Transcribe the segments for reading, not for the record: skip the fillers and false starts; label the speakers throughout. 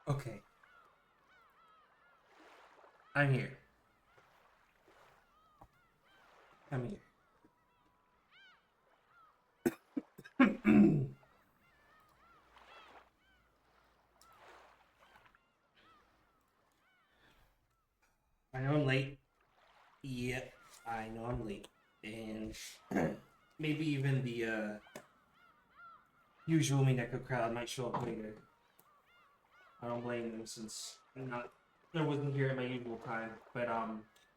Speaker 1: Okay. I'm here. I'm here. I know I'm late. Yep, I know I'm late. And maybe even the usual Umineko crowd might show up later. I don't blame them since I wasn't here at my usual time. But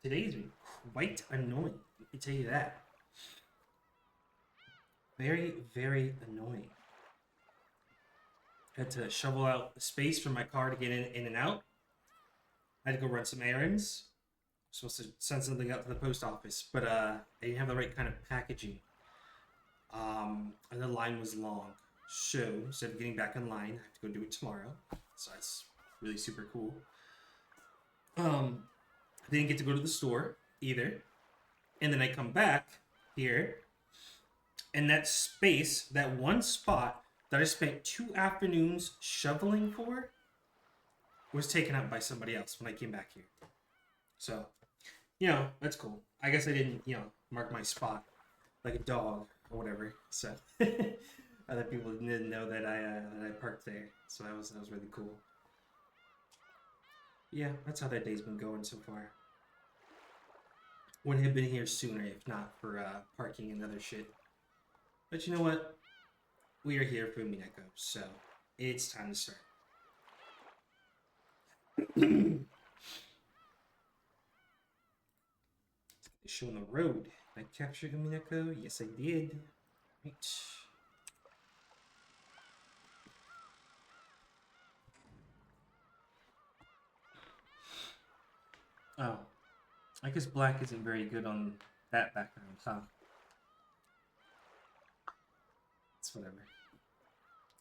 Speaker 1: today's been quite annoying. I can tell you that. Very, very annoying. Had to shovel out space for my car to get in and out. I had to go run some errands. Supposed to send something out to the post office, but I didn't have the right kind of packaging. And the line was long. So instead of getting back in line, I have to go do it tomorrow. So that's really super cool. I didn't get to go to the store either. And then I come back here, and that space, that one spot that I spent 2 afternoons shoveling for, was taken up by somebody else when I came back here. So, that's cool. I guess I didn't, mark my spot like a dog or whatever. So other people didn't know that I parked there. So that was really cool. Yeah, that's how that day's been going so far. Wouldn't have been here sooner if not for parking and other shit. But you know what? We are here for Umineko, so it's time to start. Show on the road. I captured Umineko? Yes, I did. Right. Oh. I guess black isn't very good on that background, huh? It's whatever.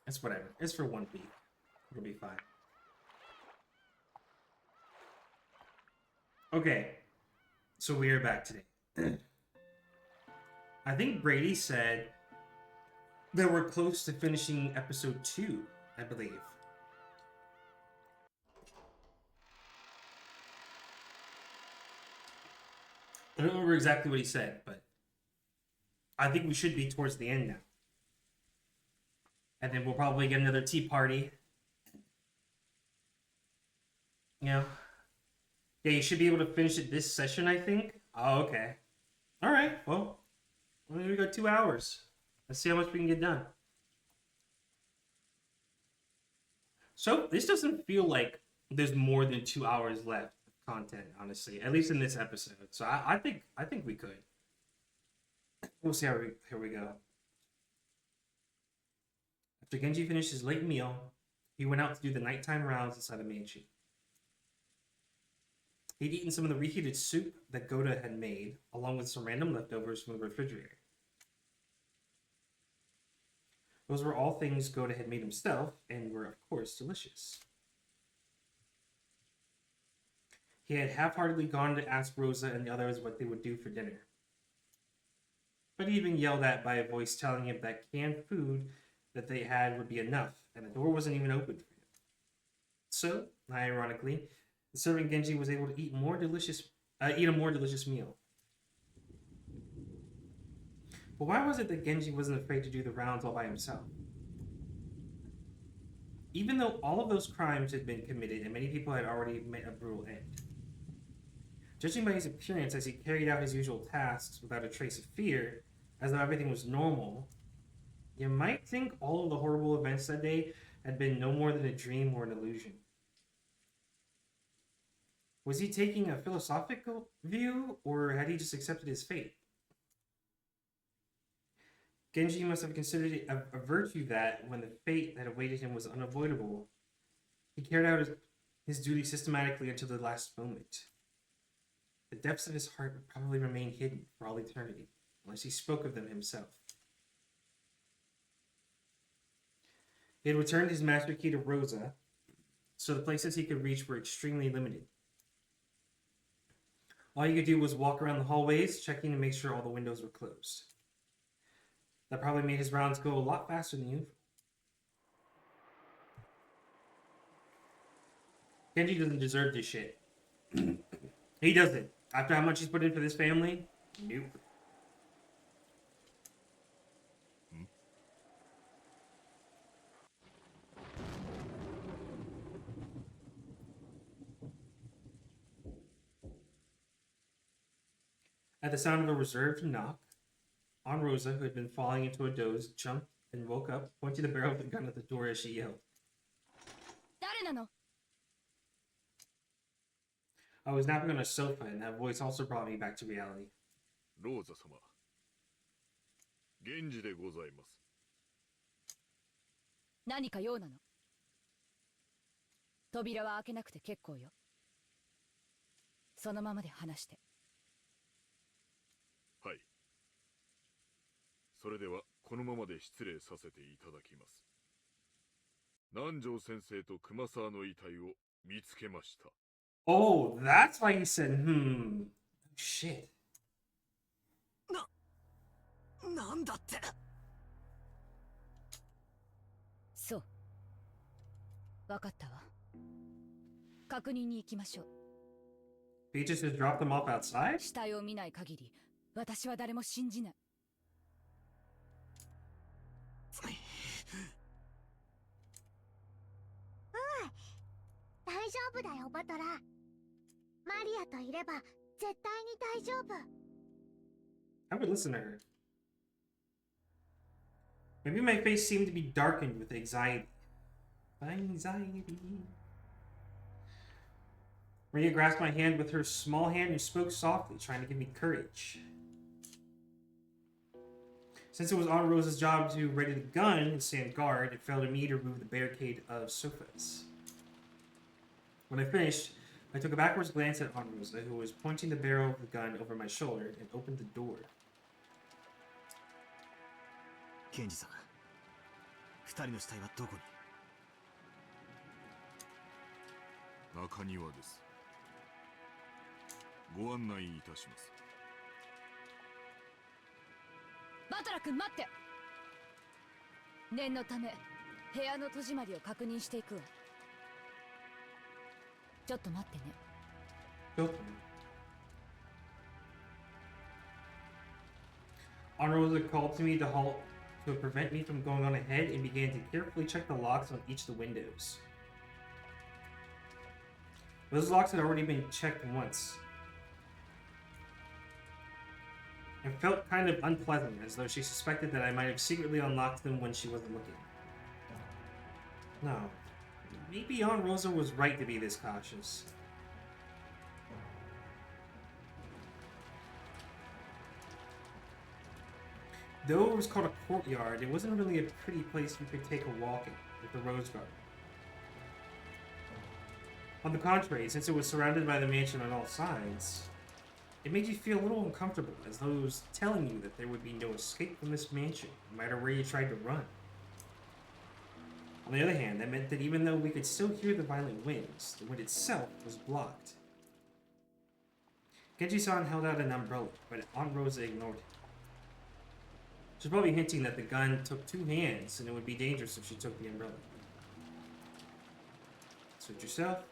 Speaker 1: It's whatever. It's for 1 week. It'll be fine. Okay. So we are back today. I think Brady said that we're close to finishing episode 2, I believe. I don't remember exactly what he said, but I think we should be towards the end now. And then we'll probably get another tea party. Yeah, you should be able to finish it this session, I think. Oh, okay. Alright, well, we got 2 hours. Let's see how much we can get done. So, this doesn't feel like there's more than 2 hours left of content, honestly. At least in this episode. So I think we could. We'll see how here we go. After Genji finished his late meal, he went out to do the nighttime rounds inside the mansion. He'd eaten some of the reheated soup that Goda had made, along with some random leftovers from the refrigerator. Those were all things Goda had made himself, and were, of course, delicious. He had half-heartedly gone to ask Rosa and the others what they would do for dinner. But he'd been yelled at by a voice telling him that canned food that they had would be enough, and the door wasn't even open for him. So, ironically, the servant Genji was able to eat a more delicious meal. But why was it that Genji wasn't afraid to do the rounds all by himself? Even though all of those crimes had been committed and many people had already met a brutal end. Judging by his appearance as he carried out his usual tasks without a trace of fear, as though everything was normal, you might think all of the horrible events that day had been no more than a dream or an illusion. Was he taking a philosophical view, or had he just accepted his fate? Genji must have considered it a virtue that, when the fate that awaited him was unavoidable, he carried out his duty systematically until the last moment. The depths of his heart would probably remain hidden for all eternity, unless he spoke of them himself. He had returned his master key to Rosa, so the places he could reach were extremely limited. All he could do was walk around the hallways, checking to make sure all the windows were closed. That probably made his rounds go a lot faster than usual. Genji doesn't deserve this shit. He doesn't. After how much he's put in for this family, nope. At the sound of a reserved knock, Aunt Rosa, who had been falling into a doze, jumped and woke up, pointing the barrel of the gun at the door as she yelled. I was napping on a sofa, and that voice also brought me back to reality.
Speaker 2: Rosa様、源氏でございます。
Speaker 3: 何か用なの？扉は開けなくて結構よ。そのままで話して。
Speaker 2: はい。それではこのままで失礼させていただきます。南條先生と熊沢の遺体を見つけました。
Speaker 1: Oh, that's why he said, shit.
Speaker 4: なんだって。
Speaker 3: そう。わかったわ。確認に行きましょう。
Speaker 1: Beatrice just dropped them off outside?
Speaker 3: 死体を見ない限り、私は誰も信じない。
Speaker 5: 大丈夫だよ、バトラー。マリアといれば絶対に大丈夫。
Speaker 1: I would listen to her. Maybe my face seemed to be darkened with anxiety. Anxiety. Maria grasped my hand with her small hand and spoke softly, trying to give me courage. Since it was Aunt Rosa's job to ready the gun and stand guard, it fell to me to remove the barricade of sofas. When I finished, I took a backwards glance at Aunt Rosa, who was pointing the barrel of the gun over my shoulder, and opened the door.
Speaker 4: ケンジさん、二人の死体はどこに？
Speaker 2: 中庭です。ご案内いたします。
Speaker 3: バトラ君待って。念のため部屋の戸締まりを確認していくわ。ちょっと待ってね。
Speaker 1: Aunt Rosa called to me to halt to prevent me from going on ahead and began to carefully check the locks on each of the windows. Those locks had already been checked once. It felt kind of unpleasant, as though she suspected that I might have secretly unlocked them when she wasn't looking. No. Maybe Aunt Rosa was right to be this cautious. Though it was called a courtyard, it wasn't really a pretty place you could take a walk in, like the Rose Garden. On the contrary, since it was surrounded by the mansion on all sides, it made you feel a little uncomfortable, as though it was telling you that there would be no escape from this mansion, no matter where you tried to run. On the other hand, that meant that even though we could still hear the violent winds, the wind itself was blocked. Genji-san held out an umbrella, but Aunt Rosa ignored it. She's probably hinting that the gun took two hands, and it would be dangerous if she took the umbrella. Suit yourself.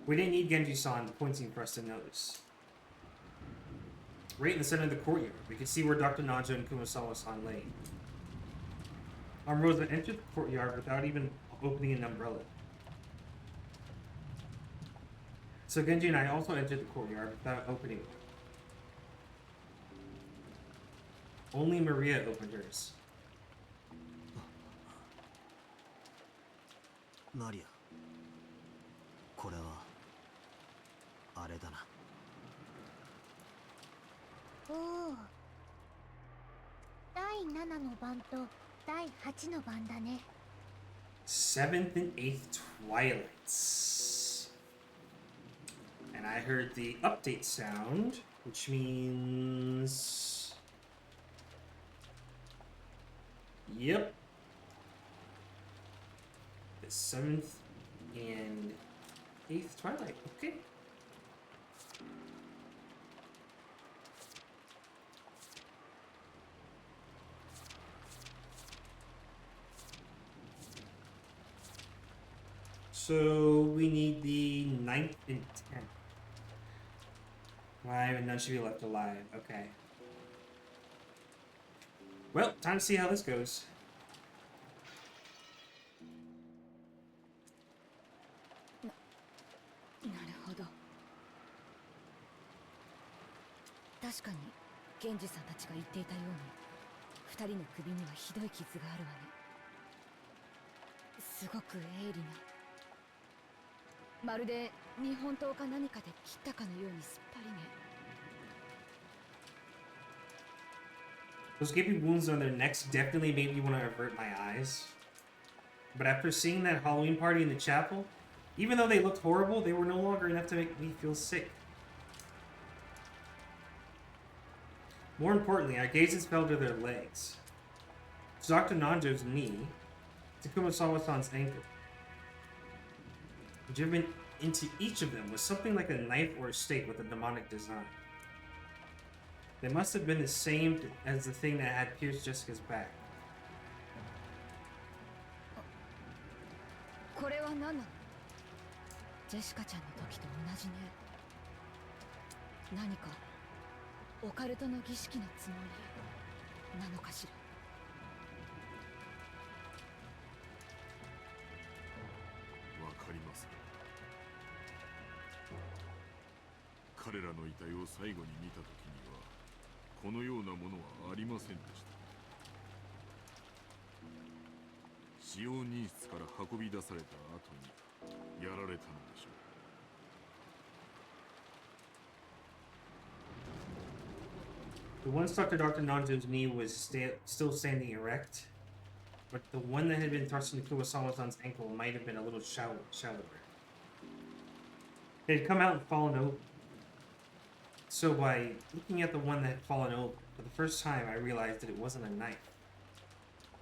Speaker 1: We didn't need Genji-san pointing for us to notice. Right in the center of the courtyard, we could see where Dr. Naja and Kumasawa-san lay. Aunt Rosa entered the courtyard without even opening an umbrella. So Genji and I also entered the courtyard without opening one. Only Maria opened hers.
Speaker 4: マリア、これはあれだな。
Speaker 5: おお。第7の番と第8の番だね。
Speaker 1: Seventh and eighth twilights. And I heard the update sound, which means... Yep. The 7th and 8th twilight. Okay. So we need the 9th and 10th. 5 and none should be left alive. Okay. Well, time to see how this goes. Those gaping wounds on their necks definitely made me want to avert my eyes. But after seeing that Halloween party in the chapel, even though they looked horrible, they were no longer enough to make me feel sick. More importantly, our gazes fell to their legs. To Dr. Nanjo's knee, to Kumasawa-san's ankle. Driven into each of them was something like a knife or a stake with a demonic design. They must have been the same as the thing that had pierced Jessica's back. The one stuck to Dr. Nanjo's knee was still standing erect, but the one that had been thrust into Kumasawa-san's ankle might have been a little shallower. It had come out and fallen over. So by looking at the one that had fallen over, for the first time I realized that it wasn't a knife,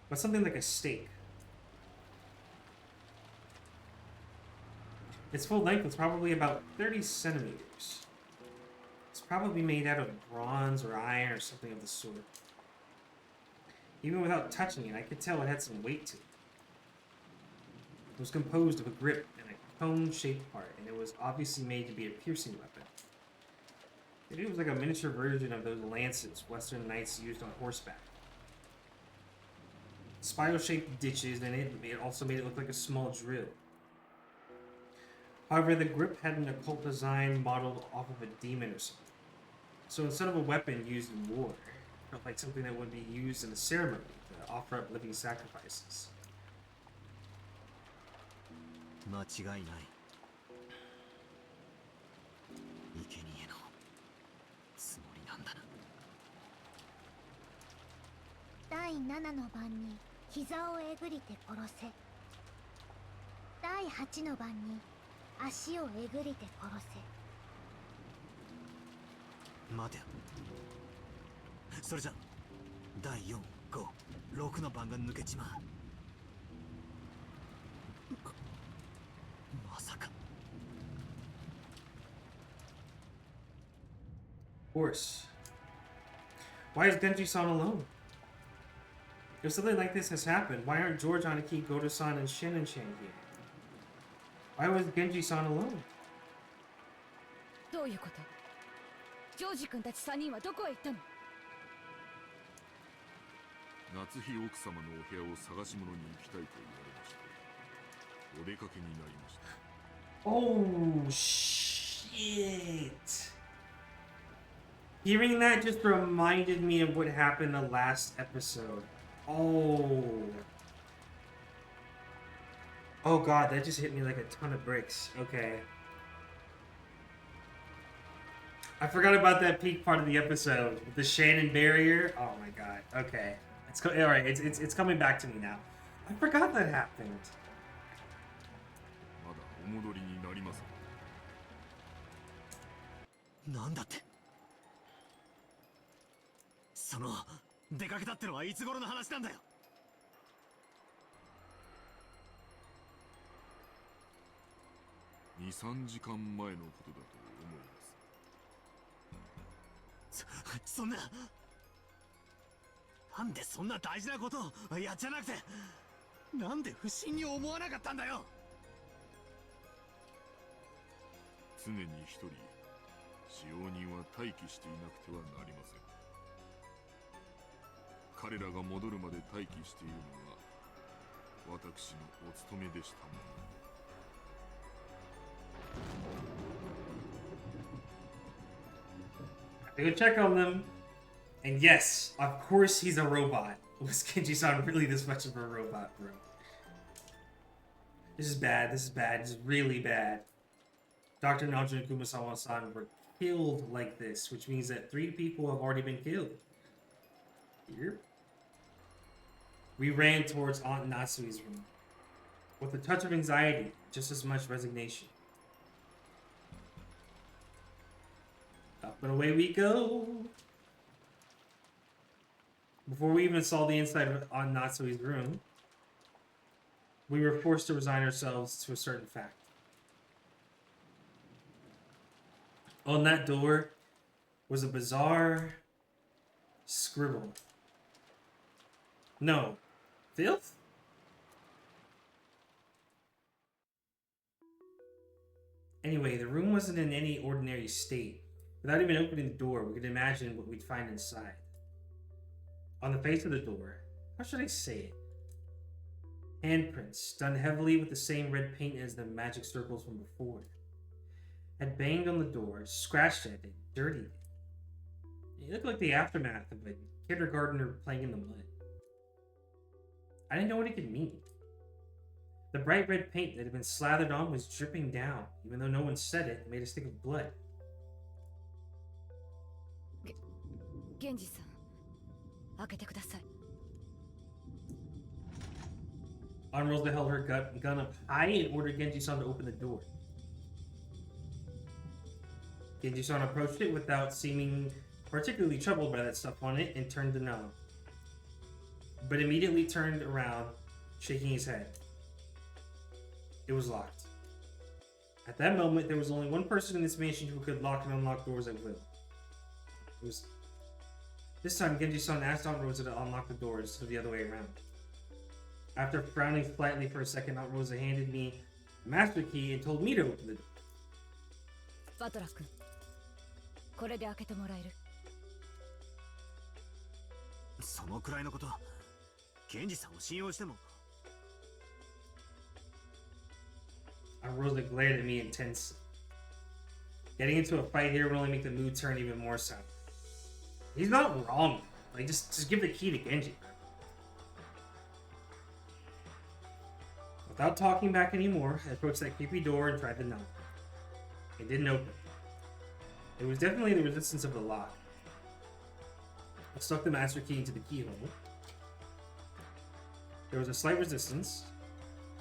Speaker 1: but something like a stake. Its full length was probably about 30 centimeters. It's probably made out of bronze or iron or something of the sort. Even without touching it, I could tell it had some weight to it. It was composed of a grip and a cone-shaped part, and it was obviously made to be a piercing weapon. Maybe it was like a miniature version of those lances Western knights used on horseback. Spiral-shaped ditches, and it also made it look like a small drill. However, the grip had an occult design modeled off of a demon or something. So instead of a weapon used in war, it felt like something that would be used in a ceremony to offer up living sacrifices.
Speaker 4: 間違いない。生贄のつもりなんだな。
Speaker 5: 第7の番に膝をえぐりて殺せ。第8の番に足をえぐりて殺せ。
Speaker 4: 待てよ。それじゃ第4、5、6の番が抜けちまう。まさか。
Speaker 1: Of course. Why is Genji-san alone? If something like this has happened, why aren't George, Aniki, Goto-san, and Shin-chan here? Why was Genji-san alone?
Speaker 3: どういうこと？ジョージ君たち3人はどこへ行ったの？
Speaker 2: 夏日奥様のお部屋を探し物に行きたいと言われましてお出かけになりました。
Speaker 1: Oh, shit. Hearing that just reminded me of what happened the last episode. Oh. Oh god, that just hit me like a ton of bricks. Okay. I forgot about that peak part of the episode with the Shannon barrier. Oh my god. Okay. All right, it's coming back to me now. I forgot that happened.
Speaker 2: まだお戻りになりません。
Speaker 4: なんだって。その出かけたってのはいつ頃の話なんだよ。
Speaker 2: 2、3時間前のことだと思います。
Speaker 4: そんな。なんでそんな大事なことをやっちゃなくて、なんで不審に思わなかったんだよ。
Speaker 2: 常に一人使用人は待機していなくてはなりません。彼らが戻るまで待機しているのが私のお務めでしたもの。
Speaker 1: I go check on them, and yes, of course he's a robot. Was Kenji-san really this much of a robot, bro? This is bad, this is bad, this is really bad. Dr. Najo and Kumasawa-san were killed like this, which means that 3 people have already been killed. Here. We ran towards Aunt Natsui's room. With a touch of anxiety, just as much resignation. Up and away we go. Before we even saw the inside of Aunt Natsui's room, we were forced to resign ourselves to a certain fact. On that door was a bizarre scribble. No. Filth? Anyway, the room wasn't in any ordinary state. Without even opening the door, we could imagine what we'd find inside. On the face of the door, how should I say it? Handprints, done heavily with the same red paint as the magic circles from before. Had banged on the door, scratched at it, dirtied it. It looked like the aftermath of a kindergartner playing in the mud. I didn't know what it could mean. The bright red paint that had been slathered on was dripping down, even though no one said it, made us think of blood.
Speaker 3: Genji-san, 開けてください.
Speaker 1: Anrosa held her gun up high and ordered Genji-san to open the door. Genji-san approached it without seeming particularly troubled by that stuff on it and turned the knob. But immediately turned around, shaking his head. It was locked. At that moment, there was only one person in this mansion who could lock and unlock doors at will. It was... This time, Genji-san asked Aunt Rosa to unlock the doors instead of the other way around. After frowning slightly for a second, Aunt Rosa handed me a master key and told me to open the door.
Speaker 3: バトラ君、これで開けてもらえる？
Speaker 4: そのくらいのこと、ケンジさんを信用しても。
Speaker 1: Aunt Rosa glared at me intensely. Getting into a fight here would only make the mood turn even more sour. He's not wrong. Like, just give the key to Genji. Without talking back anymore, I approached that creepy door and tried the knob. It didn't open. It was definitely the resistance of the lock. I stuck the master key into the keyhole. There was a slight resistance.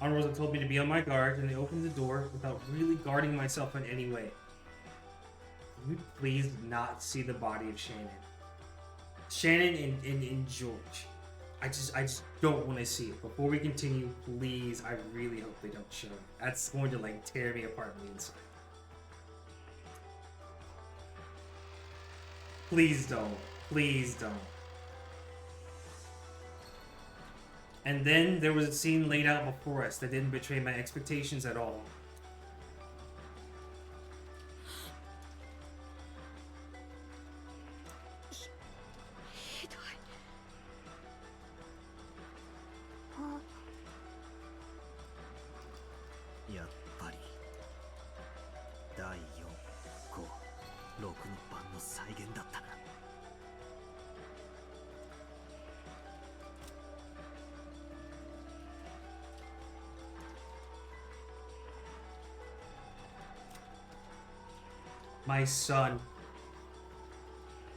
Speaker 1: Aunt Rosa told me to be on my guard, and I opened the door without really guarding myself in any way. Can you please not see the body of Shannon? Shannon and George. I just don't want to see it. Before we continue, please, I really hope they don't show it. That's going to, like, tear me apart on the inside. Please don't. Please don't. And then there was a scene laid out before us that didn't betray my expectations at all.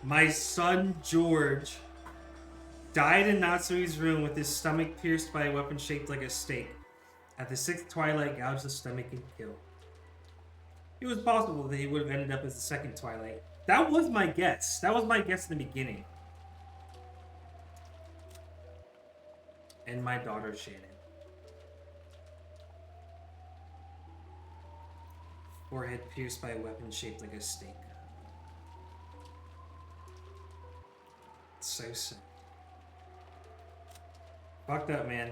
Speaker 1: My son George died in Natsui's room with his stomach pierced by a weapon shaped like a stake. At the 6th twilight, gouged the stomach and killed. It was possible that he would have ended up as the 2nd twilight. That was my guess. That was my guess in the beginning. And my daughter Shannon. Forehead pierced by a weapon shaped like a stake. It's so sad. Fucked up, man.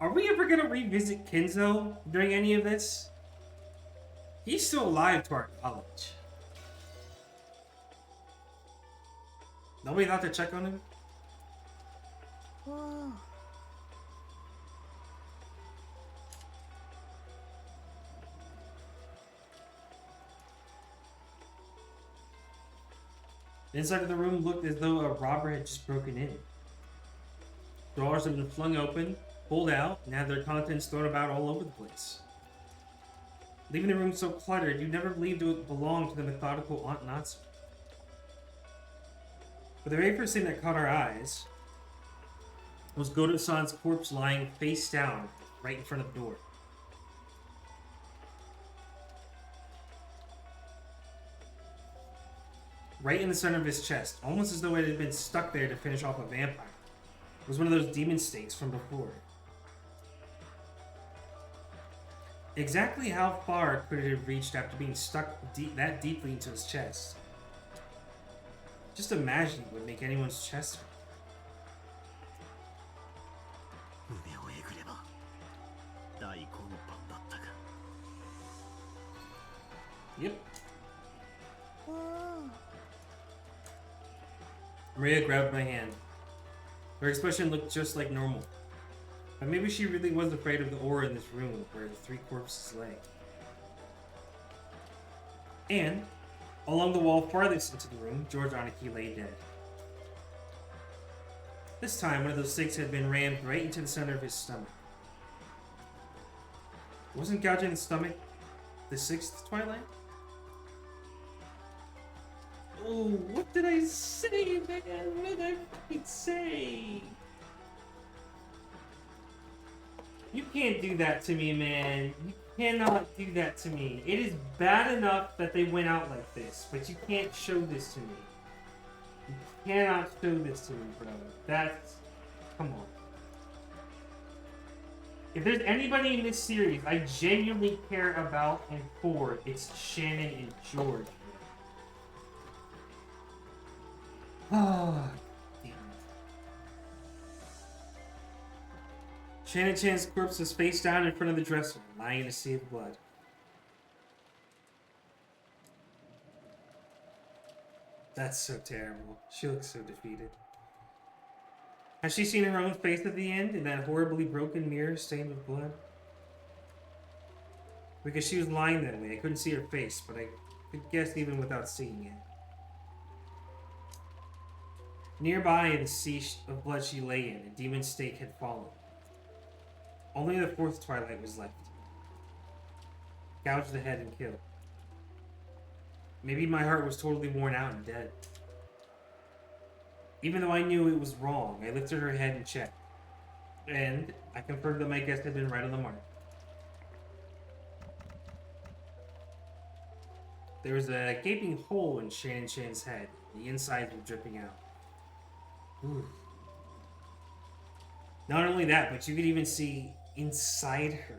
Speaker 1: Are we ever gonna revisit Kinzo during any of this? He's still alive to our knowledge. Nobody thought to check on him?
Speaker 5: Whoa.
Speaker 1: The inside of the room looked as though a robber had just broken in. Drawers had been flung open, pulled out, and had their contents thrown about all over the place. Leaving the room so cluttered, you never believed it would belong to the methodical Aunt Natsu. But the very first thing that caught our eyes was Godo-san's corpse lying face down right in front of the door. Right in the center of his chest, almost as though it had been stuck there to finish off a vampire, was one of those demon stakes from before. Exactly how far could it have reached after being stuck that deeply into his chest? Just imagining would make anyone's chest hurt.
Speaker 4: 胸をえぐれば第5の番だったか。
Speaker 1: Yep.
Speaker 5: Whoa.
Speaker 1: Maria grabbed my hand. Her expression looked just like normal. But maybe she really was afraid of the aura in this room where the 3 corpses lay. And, along the wall farthest into the room, George Aniki lay dead. This time, one of those stakes had been rammed right into the center of his stomach. Wasn't gouging the stomach the 6th Twilight? Oh, what did I say, man? What did I fucking say? You can't do that to me, man. You cannot do that to me. It is bad enough that they went out like this, but you can't show this to me. You cannot show this to me, bro. That's... Come on. If there's anybody in this series I genuinely care about and for, it's Shannon and George. Oh, damn it. Shannon Chan's corpse was face down in front of the dresser, lying in a sea of blood. That's so terrible. She looks so defeated. Has she seen her own face at the end in that horribly broken mirror stained with blood? Because she was lying that way, I couldn't see her face, but I could guess even without seeing it. Nearby in the sea of blood she lay in, a demon stake had fallen. Only the 4th Twilight was left. Gouged the head and killed. Maybe my heart was totally worn out and dead. Even though I knew it was wrong, I lifted her head and checked. And I confirmed that my guess had been right on the mark. There was a gaping hole in Shannon Chan's head. The insides were dripping out. Ooh. Not only that, but you could even see inside her.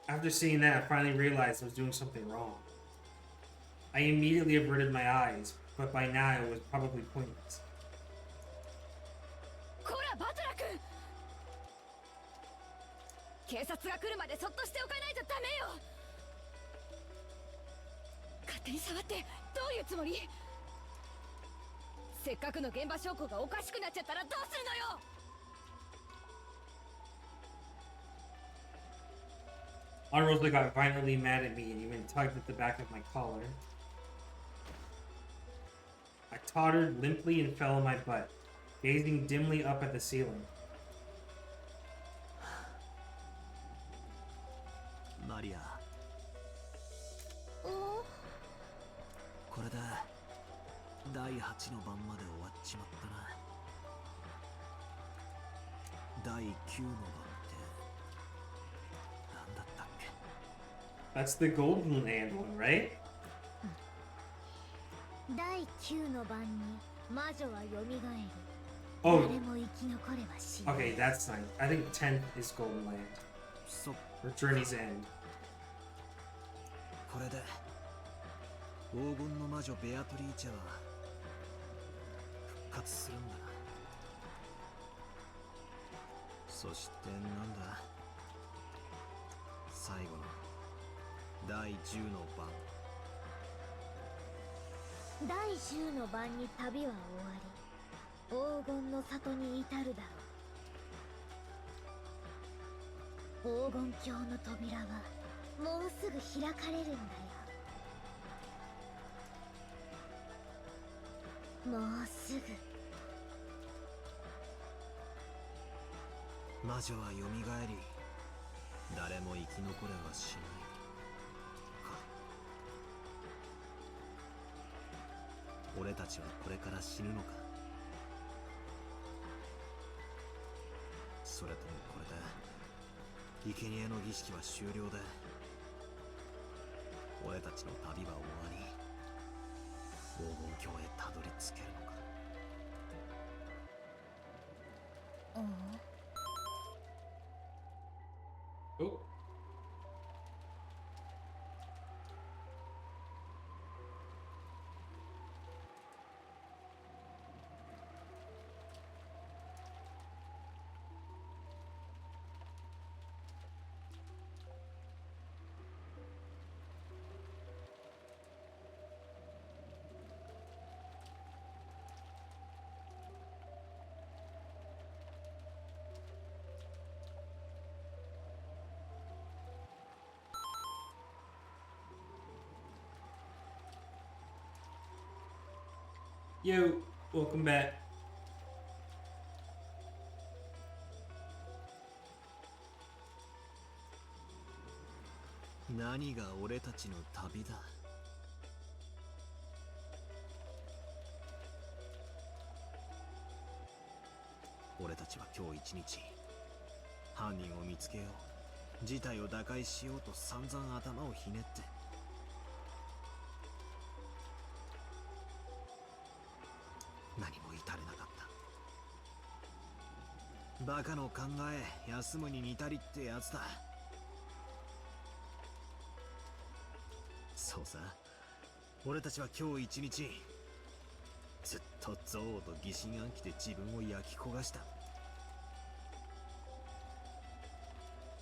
Speaker 1: After seeing that, I finally realized I was doing something wrong. I immediately averted my eyes, but by now it was probably pointless.
Speaker 3: こらバトラ君、警察が来るまでそっとしておかないとダメよ。勝手に触ってどういうつもり？せっかくの現場証拠がおかしくなっちゃったらどうするのよ。
Speaker 1: Rosa got violently mad at me and even tugged at the back of my collar. I tottered limply and fell on my butt, gazing dimly up at the ceiling.
Speaker 4: マリア、
Speaker 5: お
Speaker 4: これで第8の番まで終わっちまったな。第9の番って何だったっけ？
Speaker 1: That's the Golden Land one, right?
Speaker 5: 第9の番に魔女は蘇る。
Speaker 1: Oh,
Speaker 5: 誰も生き残れば死ぬ。
Speaker 1: okay, that's nice. I think 10th is Golden Land.
Speaker 4: そっ
Speaker 1: Or Journey's End.
Speaker 4: これで黄金の魔女ベアトリーチェは復活するんだな。そしてなんだ、最後の第10の番。
Speaker 5: 第10の番に旅は終わり、黄金の里に至るだろう。黄金鏡の扉はもうすぐ開かれるんだよ。もうすぐ。
Speaker 4: 魔女はよみがえり、誰も生き残れはしないか。俺たちはこれから死ぬのか。それともこれで生贄の儀式は終了で俺たちの旅は終わり、黄金鏡へたどり着けるのか。
Speaker 1: Oh. Yo, welcome back.
Speaker 4: 何が俺たちの旅だ。俺たちは今日一日犯人を見つけよう、事態を打開しようと散々頭をひねって何も至れなかった。バカの考え休むに似たりってやつだ。そうさ、俺たちは今日一日ずっと憎悪と疑心暗鬼で自分を焼き焦がした。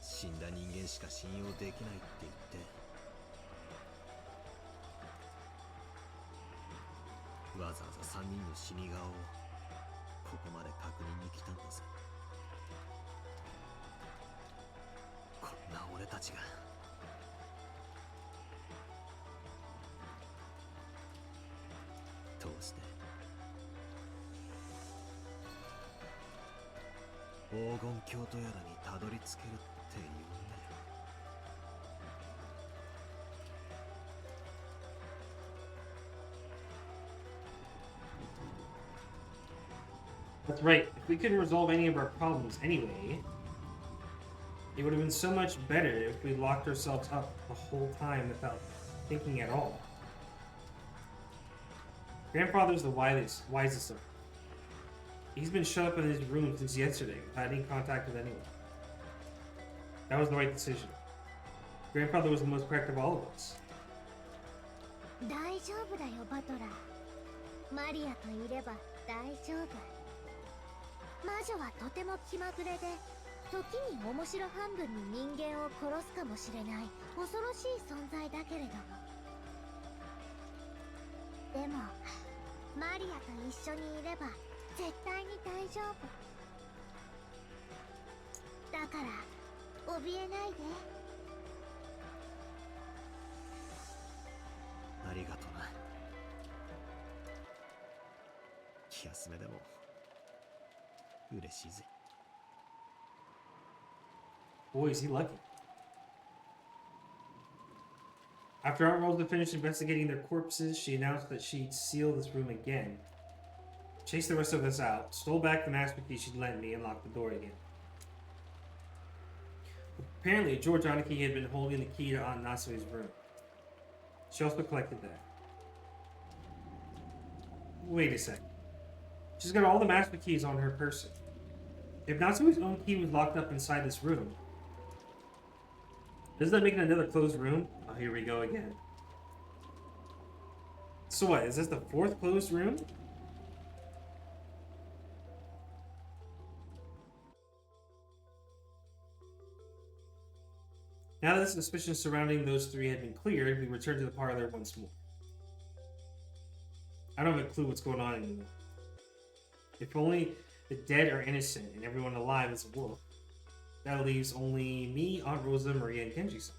Speaker 4: 死んだ人間しか信用できないって言ってわざわざ3人の死に顔をここまで確認に来たんだぜ。こんな俺たちがどうして黄金鏡とやらにたどり着けるっていうんだよ。
Speaker 1: That's right. If we couldn't resolve any of our problems anyway, it would have been so much better if we locked ourselves up the whole time without thinking at all. Grandfather's the wisest of them. He's been shut up in his room since yesterday without any contact with anyone. That was the right decision. Grandfather was the most correct of all of us.
Speaker 5: 大丈夫だよバトラー。マリアといれば大丈夫。魔女はとても気まぐれで、時に面白半分に人間を殺すかもしれない恐ろしい存在だけれども、でもマリアと一緒にいれば絶対に大丈夫だから、怯えないで。
Speaker 4: ありがとな。気休めでも嬉しいぜ。
Speaker 1: Boy, is he lucky. After Aunt Rosa finished investigating their corpses, she announced that she'd seal this room again, chase the rest of us out, stole back the master key she'd lent me, and locked the door again. Apparently, George Aniki had been holding the key to Aunt Nasue's room. She also collected that. Wait a sec. She's got all the master keys on her person. If Natsue's own key was locked up inside this room, doesn't that make it another closed room? Oh, here we go again. So what, is this the fourth closed room? Now that the suspicion surrounding those three had been cleared, we returned to the parlor once more. I don't have a clue what's going on anymore. If only the dead are innocent and everyone alive is a wolf, that leaves only me, Aunt Rosa, Maria, and Kenji-san.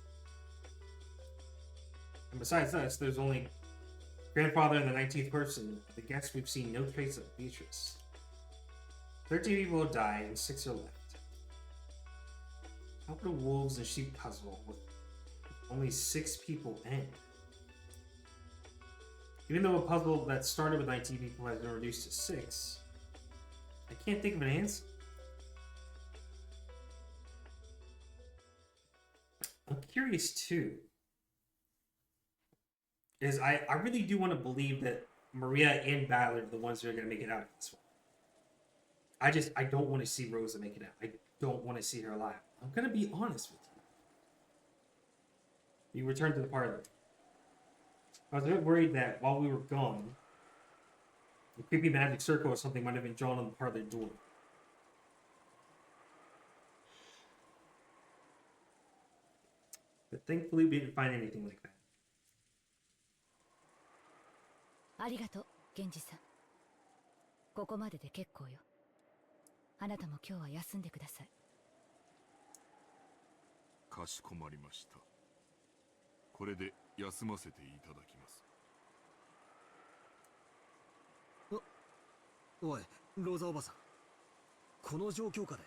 Speaker 1: And besides us, there's only grandfather and the 19th person. Of the guests, we've seen no trace of Beatrice. 13 people have died and 6 are left. How could a wolves and sheep puzzle with only 6 people end? Even though a puzzle that started with 19 people has been reduced to 6, I can't think of an answer. I'm curious too. I really do want to believe that Maria and Ballard are the ones that are going to make it out of this one. I don't want to see Rosa make it out. I don't want to see her alive. I'm going to be honest with you. We returned to the parlor. I was a bit worried that while we were gone, the creepy magic circle or something might have been drawn on the parlor door. But thankfully we didn't find anything like that.
Speaker 3: ありがとう、源氏さん。ここまでで結構よ。あなたも今日は休んでください。
Speaker 2: かしこまりました。これで休ませていただきます。
Speaker 4: おい、ローザおばさん。この状況下で、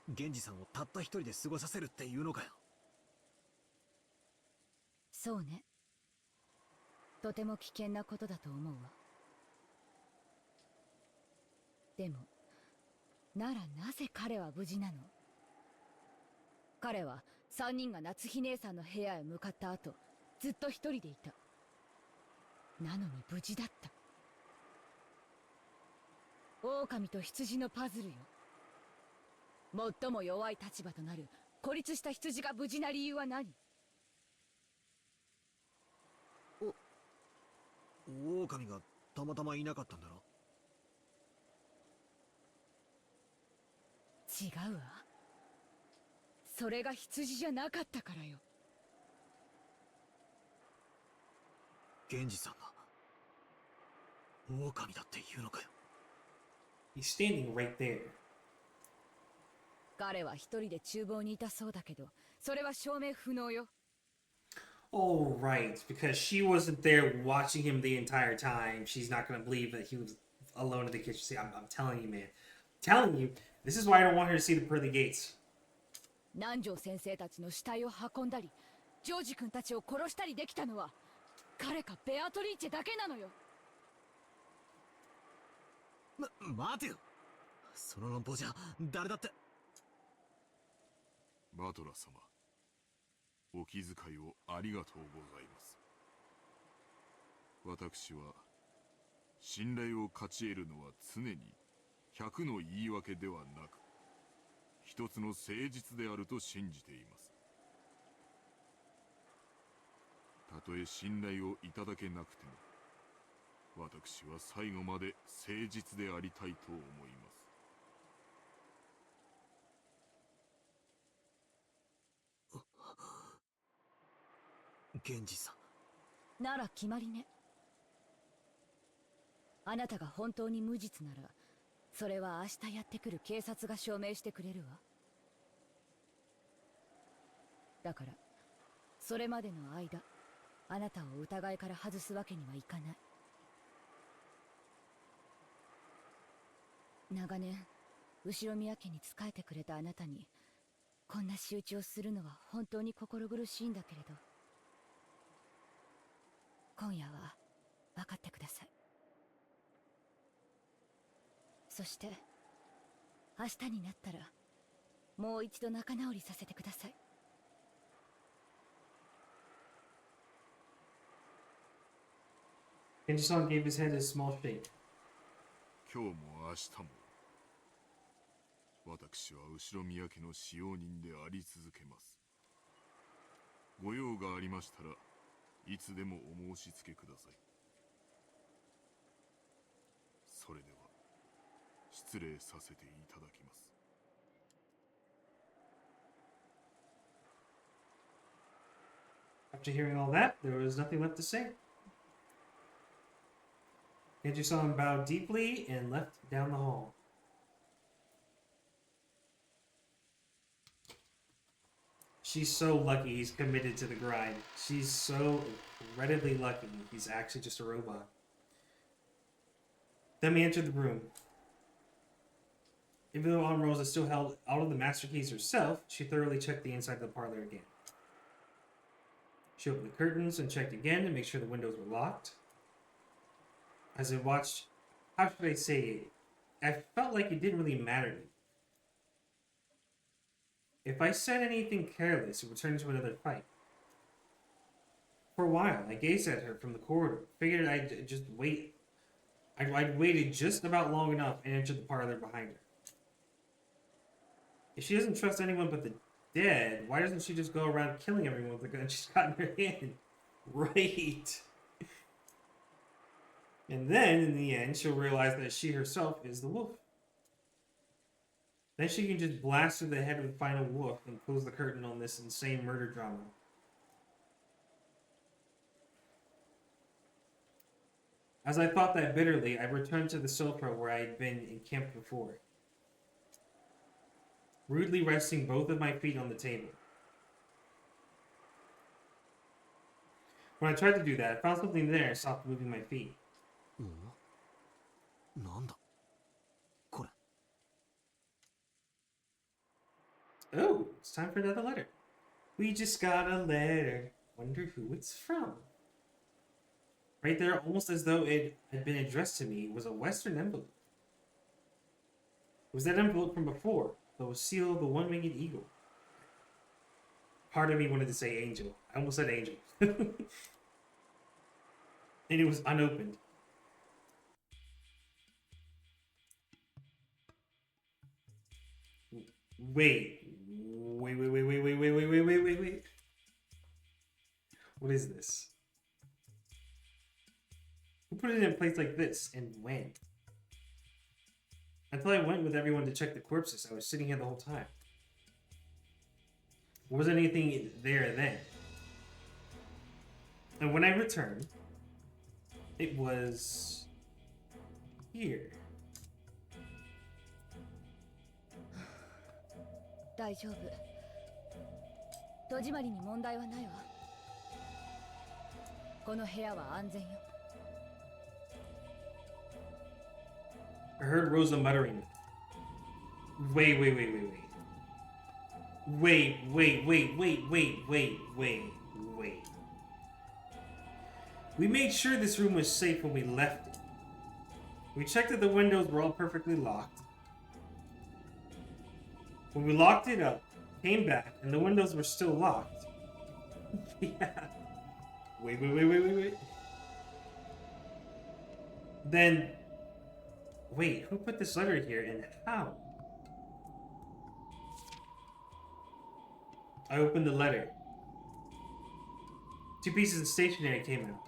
Speaker 4: 源氏さんをたった一人で過ごさせるっていうのかよ。
Speaker 3: そうね。とても危険なことだと思うわ。でも、ならなぜ彼は無事なの？彼は3人が夏日姉さんの部屋へ向かった後、ずっと一人でいた。なのに無事だった。狼と羊のパズルよ。最も弱い立場となる孤立した羊が無事な理由は何？
Speaker 4: 狼がたまたまいなかったんだろ。
Speaker 3: 違うわ。それが羊じゃなかったからよ。
Speaker 4: 源氏さんが狼だっていうのかよ。
Speaker 1: He's standing right there.
Speaker 3: 彼は一人で厨房にいたそうだけど、それは証明不能よ。
Speaker 1: Oh, right. Because she wasn't there watching him the entire time. She's not going to believe that he was alone in the kitchen. See, I'm telling you, man. I'm telling you. This is why I don't want her to see the pearly gates.
Speaker 3: 南條先生たちの死体を運んだり、ジョージ君たちを殺したりできたのは、彼かベアトリーチェだけなのよ。
Speaker 4: 待てよ。その論法じゃ誰だって。
Speaker 2: バトラ様、お気遣いをありがとうございます。私は信頼を勝ち得るのは常に100の言い訳ではなく、一つの誠実であると信じています。たとえ信頼をいただけなくても、私は最後まで誠実でありたいと思います。
Speaker 4: 源氏さん。
Speaker 3: なら決まりね。あなたが本当に無実なら、それは明日やってくる警察が証明してくれるわ。だから、それまでの間、あなたを疑いから外すわけにはいかない。長年、後宮家に仕えてくれたあなたに、こんな仕打ちをするのは本当に心苦しいんだけれど、今夜は分かってください。そして明日になったらもう一度仲直りさせてください。
Speaker 1: Kenji-san gave his head a small shake.
Speaker 2: 今日も明日も私は後宮家の使用人であり続けます。ご用がありましたらいつでもお申し付けください。それでは失礼させていただきます。
Speaker 1: After hearing all that, there was nothing left to say. Genji saw him bow deeply and left down the hall. She's so lucky he's committed to the grind. She's so incredibly lucky he's actually just a robot. Then we entered the room. Even though Aunt Rosa still held all of the master keys herself, she thoroughly checked the inside of the parlor again. She opened the curtains and checked again to make sure the windows were locked. As I watched, how should I say it? I felt like it didn't really matter to me. If I said anything careless, it would turn into another fight. For a while, I gazed at her from the corridor, figured I'd just wait. I'd waited just about long enough and entered the parlor behind her. If she doesn't trust anyone but the dead, why doesn't she just go around killing everyone with the gun she's got in her hand? Right. And then, in the end, she'll realize that she herself is the wolf. Then she can just blast through the head of the final wolf and close the curtain on this insane murder drama. As I thought that bitterly, I returned to the sofa where I had been encamped before, rudely resting both of my feet on the table. When I tried to do that, I found something there and stopped moving my feet.
Speaker 4: なんだこれ
Speaker 1: Oh, it's time for another letter. We just got a letter. Wonder who it's from. Right there, almost as though it had been addressed to me, was a Western envelope. It was that envelope from before, that was sealed the one-winged eagle. Part of me wanted to say angel. I almost said angel. And it was unopened. Wait. What is this? Who put it in a place like this, and when? Until I went with everyone to check the corpses, I was sitting here the whole time. There wasn't anything there then. And when I returned, it was here.
Speaker 3: 大丈夫。戸締まりに問題はないわ。この部屋は安全よ。
Speaker 1: I heard Rosa muttering. Wait. We made sure this room was safe when we left it. We checked that the windows were all perfectly locked. When we locked it up, came back, and the windows were still locked. Yeah. Wait. Then, wait, who put this letter here and how? I opened the letter. 2 pieces of stationery came out.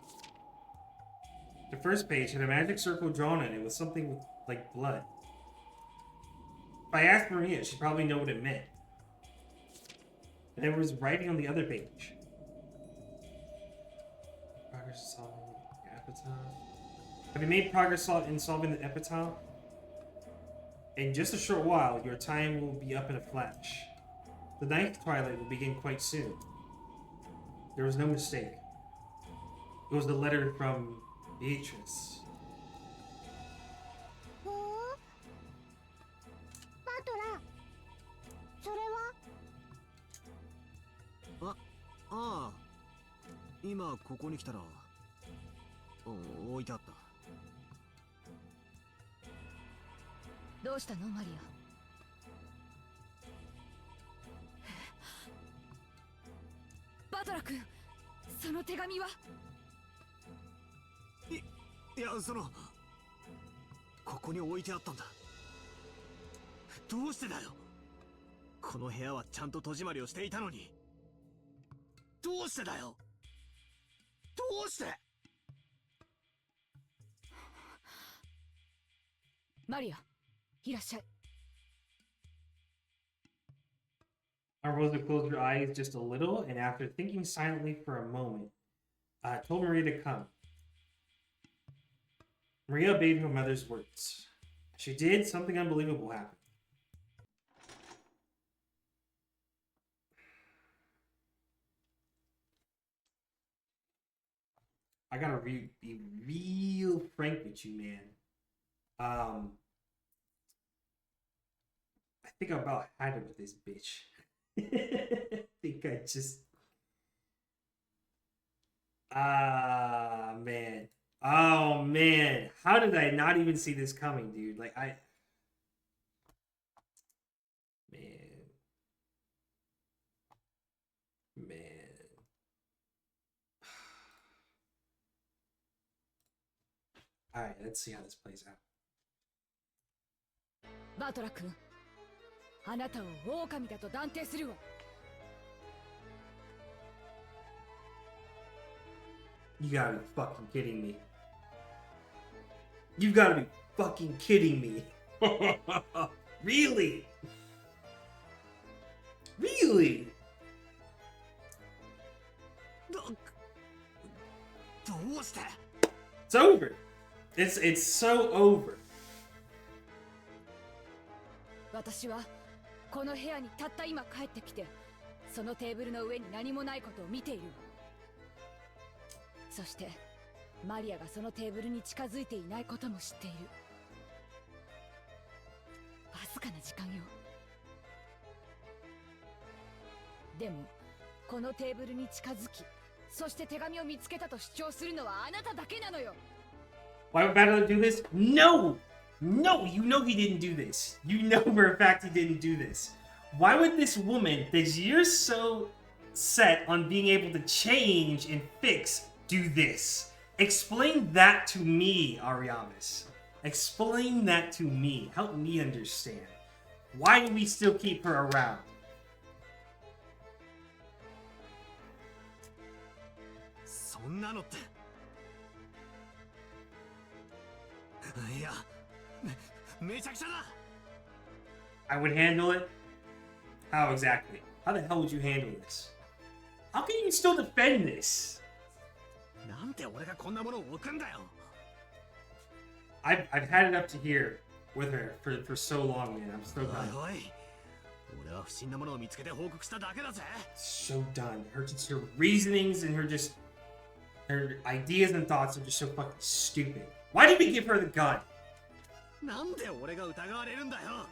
Speaker 1: The first page had a magic circle drawn in it with something like blood. If I asked Maria, she'd probably know what it meant. And there was writing on the other page. Progress in solving the epitaph. Have you made progress in solving the epitaph? In just a short while, your time will be up in a flash. The ninth twilight will begin quite soon. There was no mistake. It was the letter from Beatrice.
Speaker 5: ほうバトラーそれは
Speaker 4: ああ今ここに来たら置いてあった。
Speaker 3: どうしたのマリア。バトラ君、その手紙は。
Speaker 4: いやここに置いてあったんだ。どうしてだよ。この部屋はちゃんと戸締まりをしていたのに。どうしてだよ。どうして。
Speaker 3: マリア、いらっしゃい。
Speaker 1: Rosa closed her eyes just a little, and after thinking silently for a moment, told Maria to come. Maria obeyed her mother's words. She did, something unbelievable happened. I gotta be real frank with you, man. I think I about had it with this bitch. I think I just... man. Oh, man. How did I not even see this coming, dude? Like, Man. Man. Alright, let's see how this plays out.
Speaker 3: バトラ君、あなたを狼だと断定するわ。
Speaker 1: You gotta be fucking kidding me. You gotta be fucking kidding me. Really? Really?
Speaker 4: どうして
Speaker 1: It's over. It's so over.
Speaker 3: 私はこの部屋にたった今帰ってきて、そのテーブルの上に何もないことを見ているわ。そしてマリアがそのテーブルに近づいていないことも知っている。わずかな時間よ。でもこのテーブルに近づき、そして手紙を見つけたと主張するのはあなただけなのよ。
Speaker 1: Why would Battler do this? No! No, you know he didn't do this. You know for a fact he didn't do this. Why would this woman that you're so set on being able to change and fix do this? Explain that to me, Ariamis. Explain that to me. Help me understand. Why do we still keep her around?
Speaker 4: そんなのって。いや、めちゃくちゃだ。
Speaker 1: I would handle it? How exactly? How the hell would you handle this? How can you still defend this?
Speaker 4: なんで俺がこんなものを置くんだよ。
Speaker 1: I've had it up to here with her for so long, man. I'm so done.
Speaker 4: おいおい、俺は不審なものを見つけて報告しただけだぜ。
Speaker 1: So done. Her reasonings and her ideas and thoughts are just so fucking stupid. Why did we give her the gun?
Speaker 4: なんで俺が疑われるんだよ。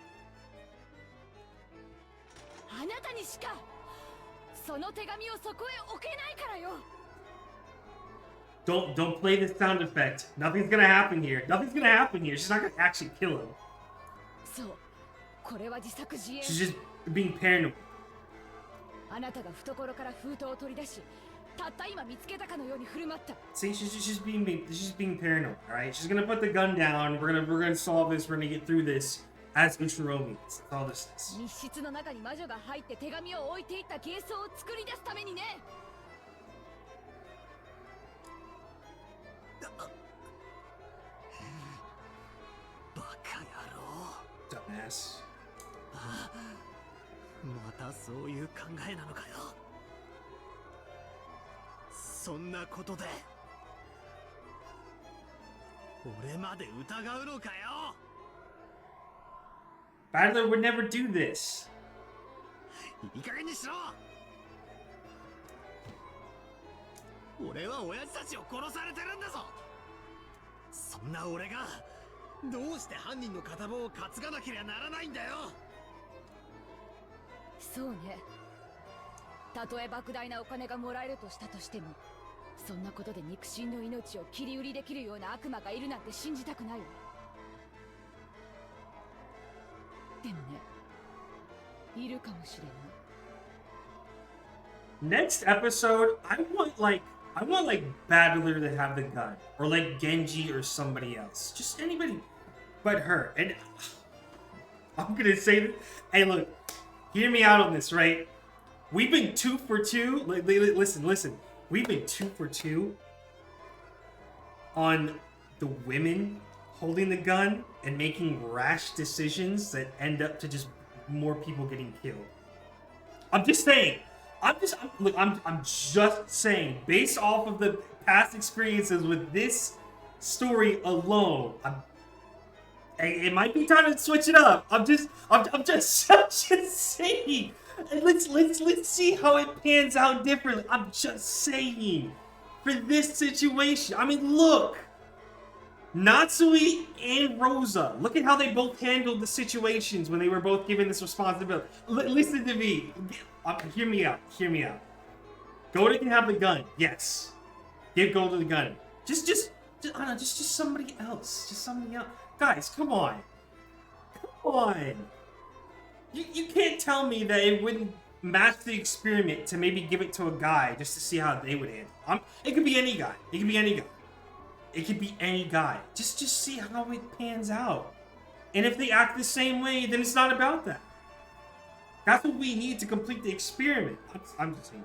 Speaker 3: あなたにしかその手紙をそこへ置けないからよ。
Speaker 1: Don't play this sound effect. Nothing's gonna happen here. Nothing's gonna happen here. She's not gonna actually kill him.
Speaker 3: そう、これは自作自演。
Speaker 1: She's just being paranoid.
Speaker 3: あなたが懐から封筒を取り出し、たった今見つけたかのように振る舞った。
Speaker 1: See, she's being paranoid. All right, she's gonna put the gun down. We're gonna solve this. We're gonna get through this as Uchiromi. That's all this is.
Speaker 3: 密室の中に魔女が入って手紙を置いていった幻想を作り出すためにね。
Speaker 4: バカ野郎。
Speaker 1: Dumbass.
Speaker 4: またそういう考えなのかよ。そんなことで俺まで疑うのかよ。
Speaker 1: Battler would never do this.
Speaker 4: いい加減にしろ。俺は親父たちを殺されてるんだぞ。そんな俺がどうして犯人の片棒を担がなければならないんだよ。
Speaker 3: そうね。たとえ莫大なお金がもらえるとしたとしても、そんなことで肉親の命を切り売りできるような悪魔がいるなんて信じたくないわ。でもね、いるかもしれない。
Speaker 1: Next episode, I want like Battler to have the gun, or like Genji or somebody else, just anybody but her. And I'm gonna say that. Hey, look, hear me out on this, right? We've been 2 for 2. Listen. We've been 2 for 2 on the women holding the gun and making rash decisions that end up to just more people getting killed. I'm just saying. I'm just saying. Based off of the past experiences with this story alone, it might be time to switch it up. I'm just saying. And let's see how it pans out differently. I'm just saying. For this situation, I mean, look. Natsui and Rosa, look at how they both handled the situations when they were both given this responsibility. Listen to me. Hear me out. Hear me out. Goda can have the gun. Yes. Give Goda the gun. Just I don't know, just somebody else. Just somebody else. Guys, come on. Come on. You can't tell me that it wouldn't match the experiment to maybe give it to a guy just to see how they would handle. It could be any guy. It could be any guy. It could be any guy. Just see how it pans out. And if they act the same way, then it's not about that. That's what we need to complete the experiment. I'm just saying.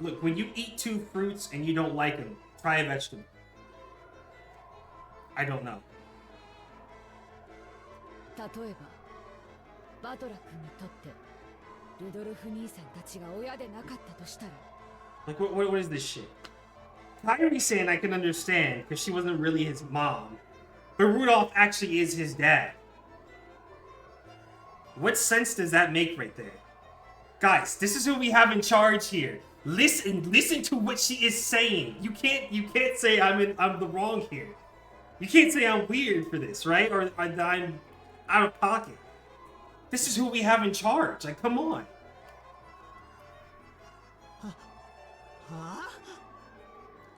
Speaker 1: Look, when you eat 2 fruits and you don't like them, try a vegetable. I don't know. Like, what is this shit? Kairi-san I can understand, because she wasn't really his mom. But Rudolph actually is his dad. What sense does that make right there? Guys, this is who we have in charge here. Listen to what she is saying. You can't say I'm the wrong here. You can't say I'm weird for this, right? Or that I'm out of pocket. This is who we have in charge. Like, come on.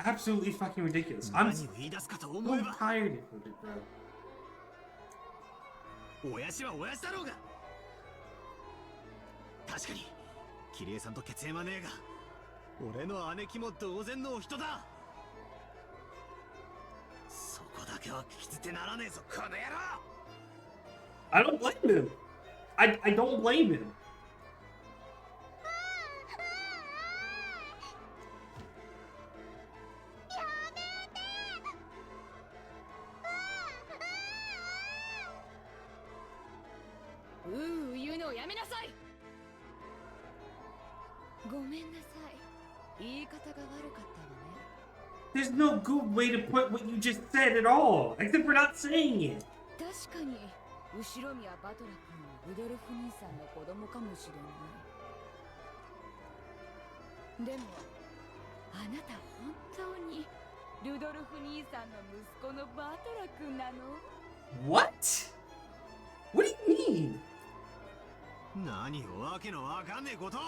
Speaker 1: Absolutely fucking ridiculous. I'm so tired of it, bro.
Speaker 4: 親父は親父だろうが。確かにキリエさんと血縁はねえが、俺の姉貴も同然のお人だ。そこだけは聞き捨てならねえぞ、この野郎。
Speaker 1: I don't blame him. I don't blame him. There's no good way to put what you just said at all, except for not saying it.
Speaker 3: 確かに後ろ宮バトラ君はルドルフ兄さんの子供かもしれない。でもあなた本当にルドルフ兄さんの息子のバトラ君なの？
Speaker 1: What? What do you mean?
Speaker 4: 何をわけのわかんねえこと。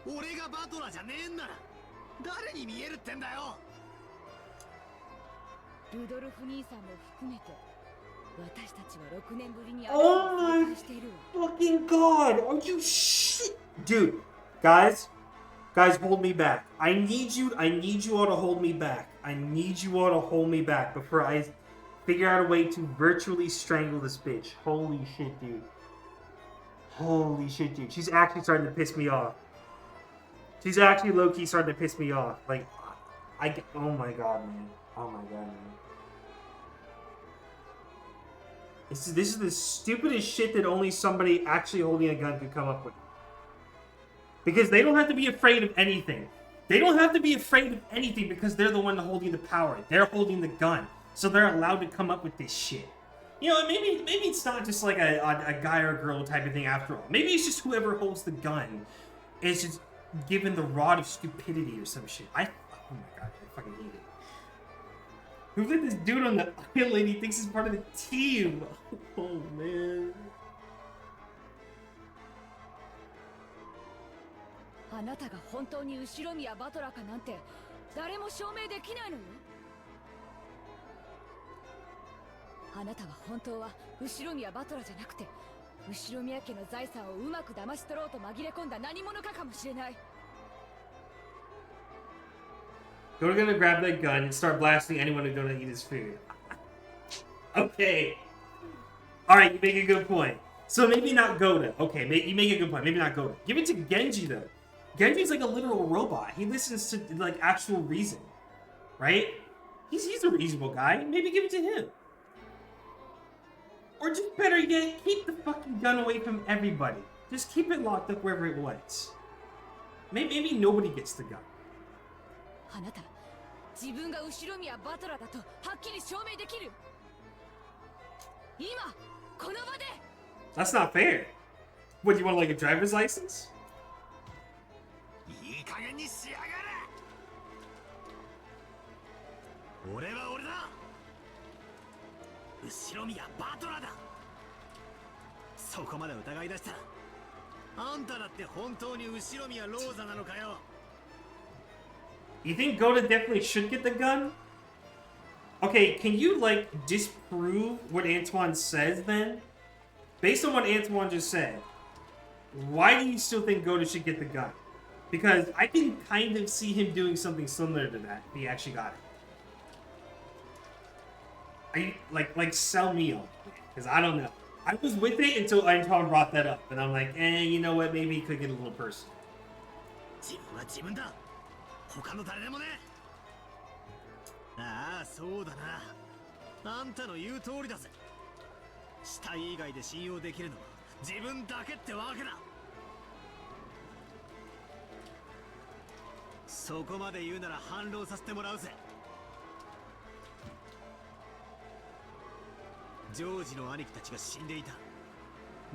Speaker 4: 俺がバトラじゃねえんなら誰に見えるってんだよ。
Speaker 3: ルドルフ兄さんも含めて私たちは6年ぶりに会うことをしているわ。
Speaker 1: Fucking god! Are you shit? Dude, guys, hold me back. I need you all to hold me back. I need you all to hold me back before I figure out a way to virtually strangle this bitch. Holy shit, dude. Holy shit, dude. She's actually starting to piss me off. She's actually low-key starting to piss me off. Like, oh my god, man. Oh my god, man. This is the stupidest shit that only somebody actually holding a gun could come up with. Because they don't have to be afraid of anything. They don't have to be afraid of anything because they're the one holding the power. They're holding the gun. So they're allowed to come up with this shit. You know, maybe it's not just like a guy or girl type of thing after all. Maybe it's just whoever holds the gun is just given the rod of stupidity or some shit. Oh my god, I fucking hate it. Who let this dude on the island? He thinks he's part of the team. Oh man.
Speaker 3: あなたが本当に後ろ宮バトラかなんて誰も証明できないのよ。あなたは本当は後ろ宮バトラじゃなくて後ろ宮家の財産をうまく騙し取ろうと紛れ込んだ何者かかもしれない。
Speaker 1: Goda's gonna grab that gun and start blasting anyone who's gonna eat his food. Okay. Alright, you make a good point. So maybe not Goda. Okay, you make a good point. Maybe not Goda. Give it to Genji, though. Genji's like a literal robot. He listens to, like, actual reason. Right? He's a reasonable guy. Maybe give it to him. Or just better yet, keep the fucking gun away from everybody. Just keep it locked up wherever it went. Maybe nobody gets the gun.
Speaker 3: あなた、自分が後ろ宮バトラーだとはっきり証明できる。今、この場で。
Speaker 1: That's not fair. What, do you want like a driver's license?
Speaker 4: いい加減にしやがれ。俺は俺だ。後ろ宮バトラーだ。そこまで疑い出したら、あんただって本当に後ろ宮ローザなのかよ。
Speaker 1: You think Goda definitely should get the gun? Okay, can you like disprove what Antoine says then? Based on what Antoine just said, why do you still think Goda should get the gun? Because I can kind of see him doing something similar to that if he actually got it. Like sell me on it, because I don't know. I was with it until Antoine brought that up, and I'm like, you know what? Maybe he could get a little personal.
Speaker 4: 自分は自分だ。他の誰でもね。ああ、そうだな。あんたの言う通りだぜ。死体以外で信用できるのは自分だけってわけだ。そこまで言うなら反論させてもらうぜ。ジョージの兄貴たちが死んでいた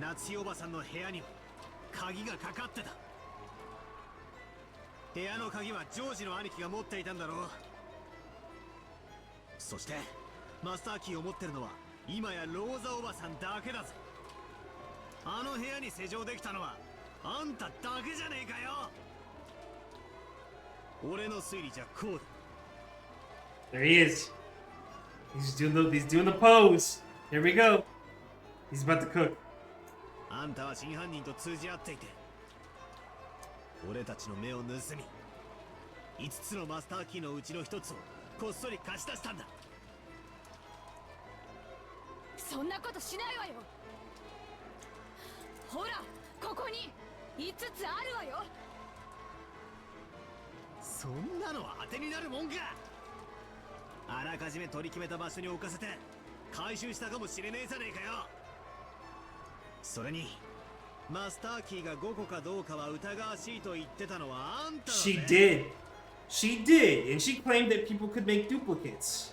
Speaker 4: 夏日おばさんの部屋には鍵がかかってた。部屋の鍵はジョージの兄貴が持っていたんだろう。そしてマスターキーを持ってるのは今やローザおばさんだけだぜ。あの部屋に施錠できたのはあんただけじゃねえかよ。俺の推理じゃこうだ。
Speaker 1: There he is. He's doing the pose. Here we go. He's about to cook.
Speaker 4: あんたは真犯人と通じ合っていて、俺たちの目を盗み、5つのマスターキーのうちの1つをこっそり貸し出したんだ。
Speaker 3: そんなことしないわよ。ほら、ここに5つあるわよ。
Speaker 4: そんなのは当てになるもんか。あらかじめ取り決めた場所に置かせて回収したかもしれねえじゃねえかよ。それにマスターキーが5個かどうかは疑わしいと言ってたのはあんただね。
Speaker 1: She did, and she claimed that people could make duplicates.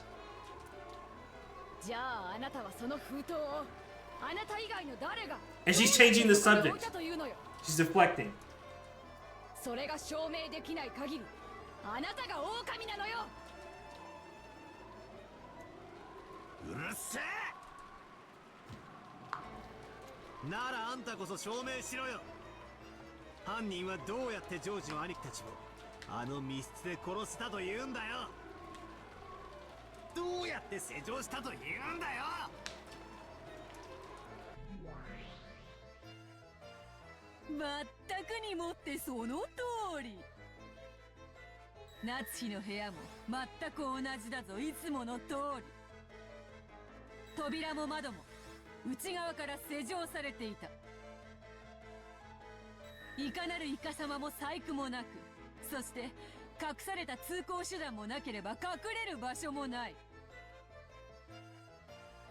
Speaker 3: じゃああなたはその封筒をあなた以外の誰が
Speaker 1: And she's changing the
Speaker 3: どうやって
Speaker 1: subject.
Speaker 3: 置いたというのよ。
Speaker 1: She's deflecting.
Speaker 3: それが証明できない限りあなたが狼なのよ。
Speaker 4: うるせえ。ならあんたこそ証明しろよ。犯人はどうやってジョージの兄貴たちをあの密室で殺したと言うんだよ。どうやって施錠したと言うんだよ。
Speaker 3: まったくにもってその通り。夏日の部屋も全く同じだぞ、いつもの通り。扉も窓も内側から施錠されていた。いかなるイカ様も細工もなく、そして隠された通行手段もなければ隠れる場所もない。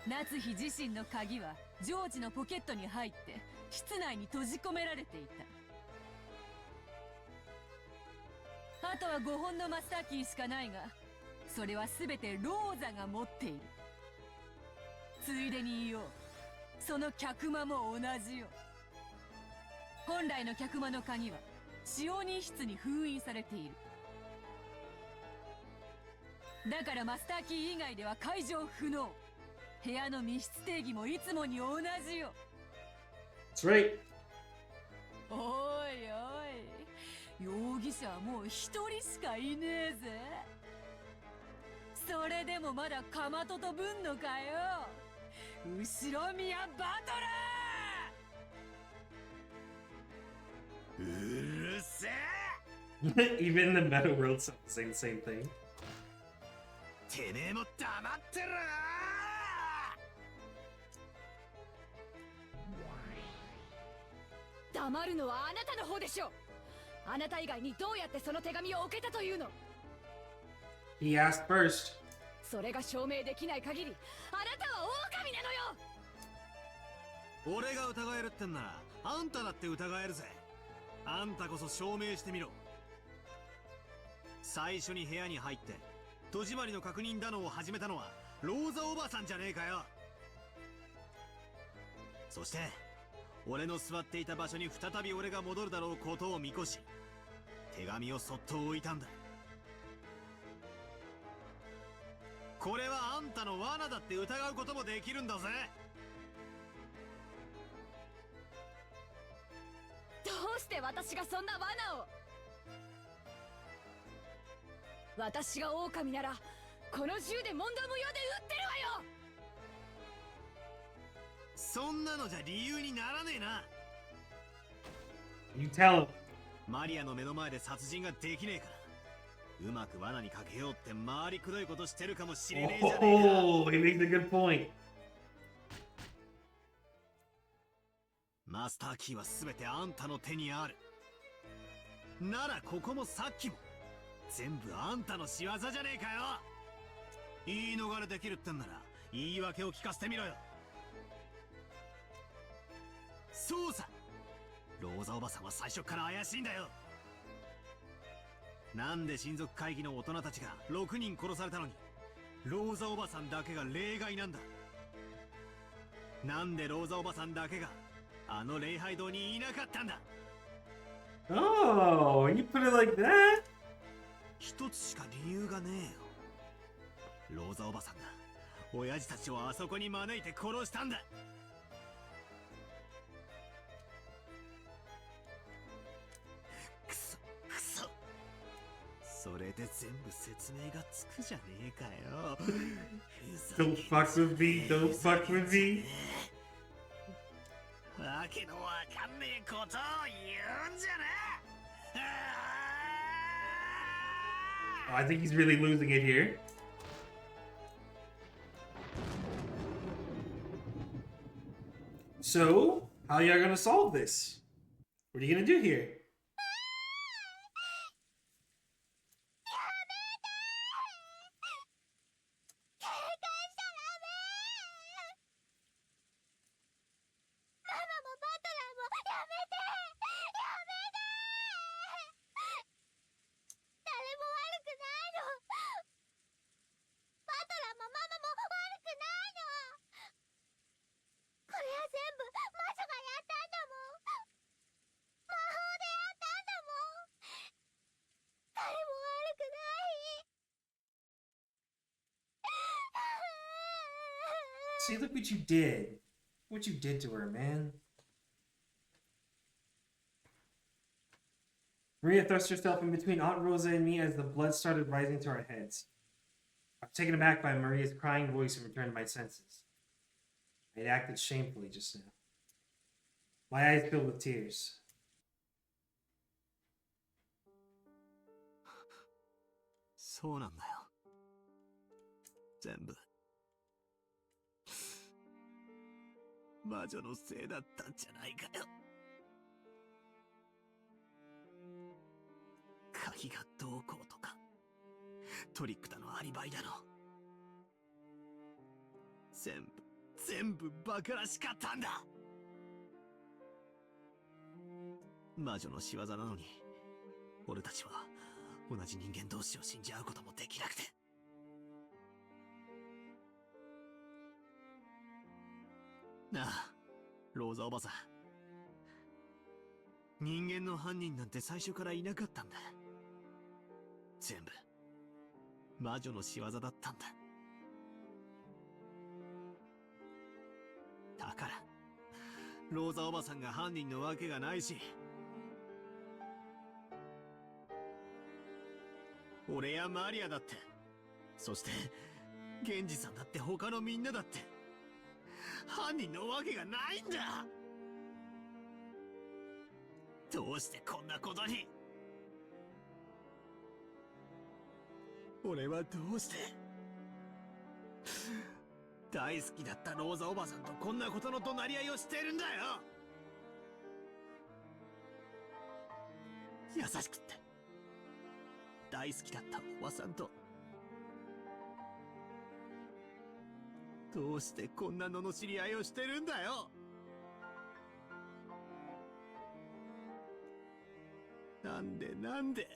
Speaker 3: 夏日自身の鍵はジョージのポケットに入って室内に閉じ込められていた。あとは5本のマスターキーしかないが、それは全てローザが持っている。ついでに言おう、その客間も同じよ。本来の客間の鍵は使用人室に封印されている。だからマスターキー以外では解錠不能。部屋の密室定義もいつもに同じよ。
Speaker 1: That's right.
Speaker 3: おいおい、容疑者はもう一人しかいねえぜ。それでもまだかまととぶんのかよ、後ろ宮バトラー。
Speaker 4: うるせえ。
Speaker 1: Even the meta world saying the same thing.
Speaker 4: てめえも黙ってろ。
Speaker 3: 黙るのはあなたの方でしょう。あなた以外にどうやってその手紙を置けたというの。
Speaker 1: He asked first.
Speaker 3: それが証明できない限りあなたは狼なのよ。
Speaker 4: 俺が疑えるってんならあんただって疑えるぜ。あんたこそ証明してみろ。最初に部屋に入って戸締まりの確認だのを始めたのはローザおばさんじゃねえかよ。そして俺の座っていた場所に再び俺が戻るだろうことを見越し手紙をそっと置いたんだ。これはあんたの罠だって疑うこともできるんだぜ。
Speaker 3: どうして私がそんな罠を。私が狼ならこの銃で問答無用で撃ってるわよ。
Speaker 4: そんなのじゃ理由にならねえな。
Speaker 1: You tell him.
Speaker 4: マリアの目の前で殺人ができねえから、うまく罠にかけようって回りくどいことしてるかもしれねえじゃねえか。
Speaker 1: Oh, he makes a good point.
Speaker 4: マスターキーは全てあんたの手にある。ならここもさっきも全部あんたの仕業じゃねえかよ。言い逃れできるってんなら言い訳を聞かせてみろよ。そうさ、ローザおばさんは最初から怪しいんだよ。なんで親族会議の大人たちが6人殺されたのにローザおばさんだけが例外なんだ。なんでローザおばさんだけがあの礼拝堂にいなかったんだ。
Speaker 1: Oh, when you put it like that.
Speaker 4: 一つしか理由がねえよ。ローザおばさんが親父たちをあそこに招いて殺したんだ。くそくそ、それで全部説明がつくじゃねえかよ。
Speaker 1: Don't fuck with me, don't fuck with me.
Speaker 4: わけのわかんねえことを言うんじゃな。
Speaker 1: Oh, I think he's really losing it here. So, how are y'all gonna solve this? What are you gonna do here? See, look what you did. What you did to her, man. Maria thrust herself in between Aunt Rosa and me as the blood started rising to our heads. I was taken aback by Maria's crying voice and returned to my senses. I had acted shamefully just now. My eyes filled with tears.
Speaker 4: そうなんだよ。全部魔女のせいだったんじゃないかよ。鍵がどうこうとかトリックだのアリバイだの全部バカらしかったんだ。魔女の仕業なのに俺たちは同じ人間同士を信じ合うこともできなくて。なあ、ローザおばさん。人間の犯人なんて最初からいなかったんだ。全部魔女の仕業だったんだ。だからローザおばさんが犯人のわけがないし、俺やマリアだって、そしてゲンジさんだって他のみんなだって犯人のわけがないんだ。どうしてこんなことに。俺はどうして大好きだったローザおばさんとこんなことの隣り合いをしてるんだよ。優しくって大好きだったおばさんとどうしてこんな罵り合いをしてるんだよ。なんで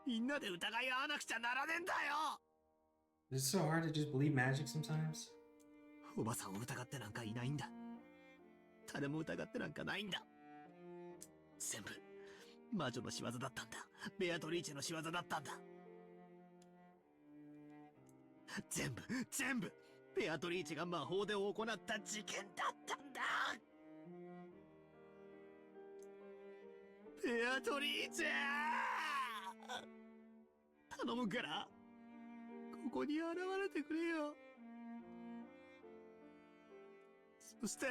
Speaker 4: みんなで疑い合わなくちゃならねえんだよ。
Speaker 1: Is it so hard to just believe magic sometimes?
Speaker 4: おばさんを疑ってなんかいないんだ。誰も疑ってなんかないんだ。全部魔女の仕業だったんだ。ベアトリーチェの仕業だったんだ。全部ベアトリーチェが魔法で行った事件だったんだ。ベアトリーチェ、頼むからここに現れてくれよ。そして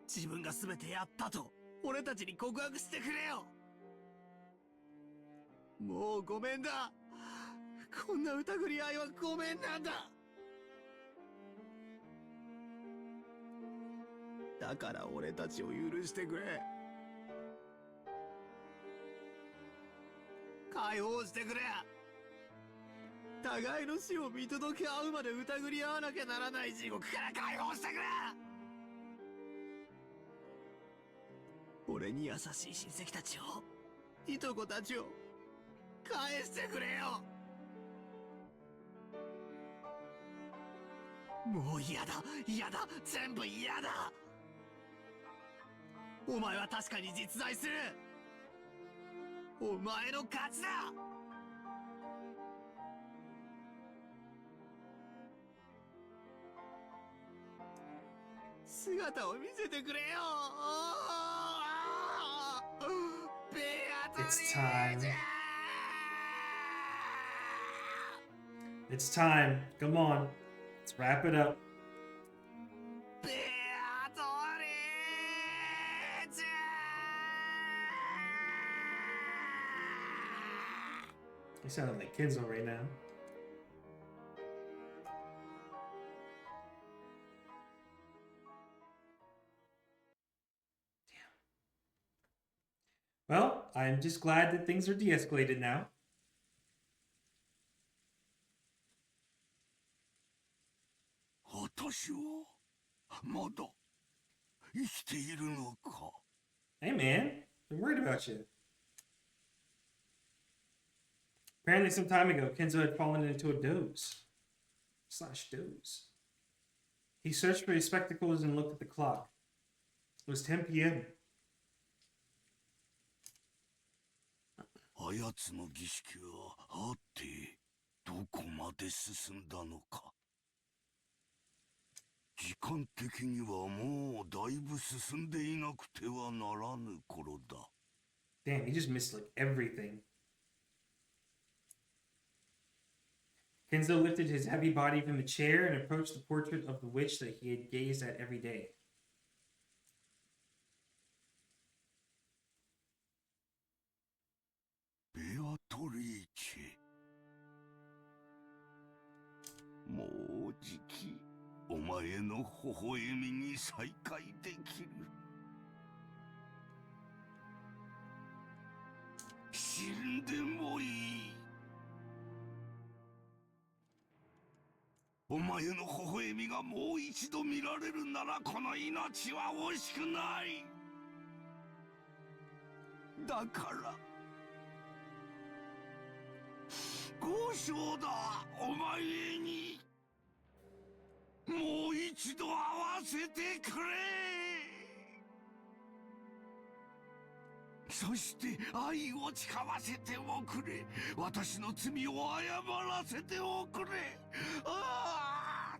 Speaker 4: 自分が全てやったと俺たちに告白してくれよ。もうごめんだ。こんな疑り合いはごめんなんだ。だから俺たちを許してくれ。解放してくれ。互いの死を見届け合うまで疑り合わなきゃならない地獄から解放してくれ。俺に優しい親戚たちを、いとこたちを返してくれよ。もう嫌だ、全部嫌だ。お前は確かに実在する。お前の勝ちだ。姿を見せてくれよ。ベアトリーチェ。
Speaker 1: It's time. Come on. Let's wrap it up.
Speaker 4: ベアトリーチェ。
Speaker 1: You sound like Kenzo right now. Well, I'm just glad that things are de-escalated now.
Speaker 2: 私はまだ生きているのか。
Speaker 1: Hey man, I'm worried about you. Apparently some time ago, Kenzo had fallen into a doze. /doze. He searched for his spectacles and looked at the clock. It was 10 p.m.
Speaker 2: あやつの儀式はあってどこまで進んだのか。時間的にはもうだいぶ進んでいなくてはならぬ頃だ。
Speaker 1: Damn, he just missed like everything. Kenzo lifted his heavy body from the chair and approached the portrait of the witch that he had gazed at every day.
Speaker 2: ベアトリーチェ、もうじきお前の微笑みに再会できる。死んでもいい。お前の微笑みがもう一度見られるならこの命は惜しくない。だから交渉だ、お前にもう一度会わせてくれ。そして愛を誓わせておくれ。私の罪を謝らせておくれ。ああ、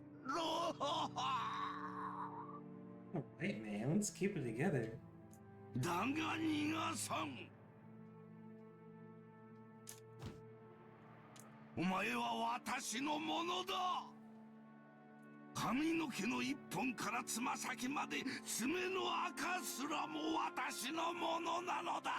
Speaker 1: Alright, man, let's keep it together.
Speaker 2: だが逃がさん。お前は私のものだ。髪の毛の一本からつま先まで爪の赤すらも私のものなのだ。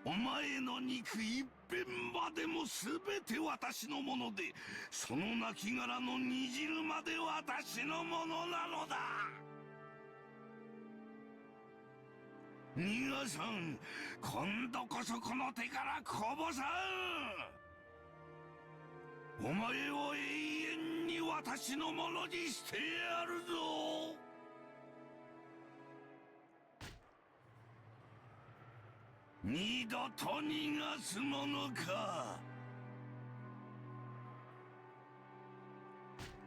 Speaker 2: お前の肉一片までも全て私のもので、その亡骸の煮汁まで私のものなのだ。
Speaker 6: 逃がさん。今度こそこの手からこぼさん。お前を永遠に私のものにしてやるぞ。二度と逃がすものか。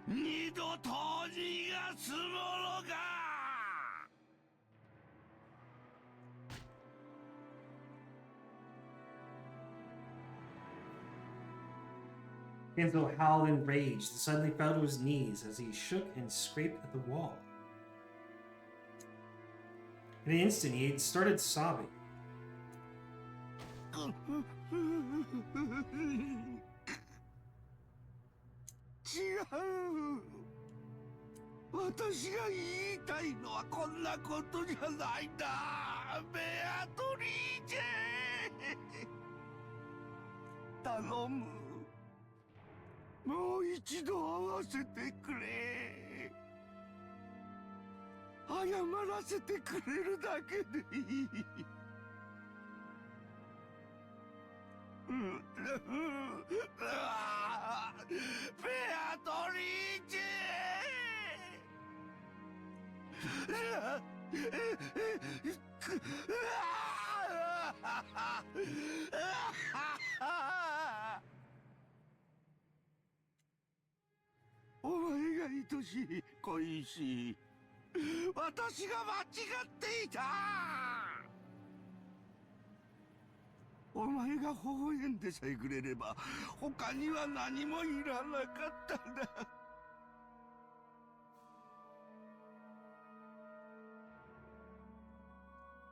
Speaker 6: 二度と逃がすものか。
Speaker 1: Kenzo howled in rage and suddenly fell to his knees as he shook and scraped at the wall. In an instant, he had started sobbing.
Speaker 6: 違う。私が言いたいのはこんなことじゃないんだ。ベアトリーチェ。頼む。もう一度会わせてくれ。謝らせてくれるだけでいい。ベアトリーチお前が愛しい恋しい。私が間違っていた。お前が微笑んでさえくれれば他には何もいらなかったんだ。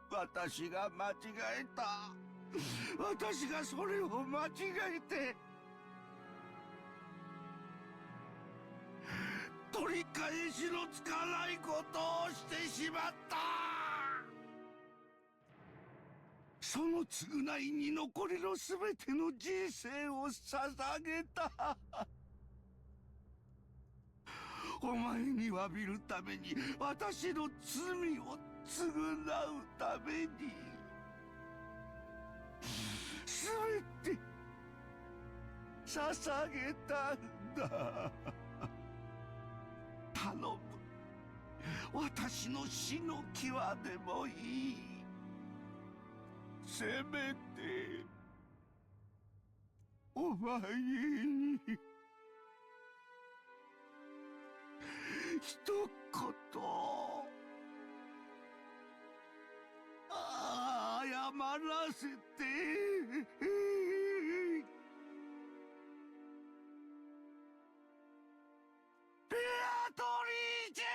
Speaker 6: 私が間違えた。私がそれを間違えて取り返しのつかないことをしてしまった。その償いに残りの全ての人生を捧げた。お前に詫びるために、私の罪を償うために、全て捧げたんだ。頼む。私の死の際でもいい。せめてお前に一言謝らせて。ベアトリーチェ。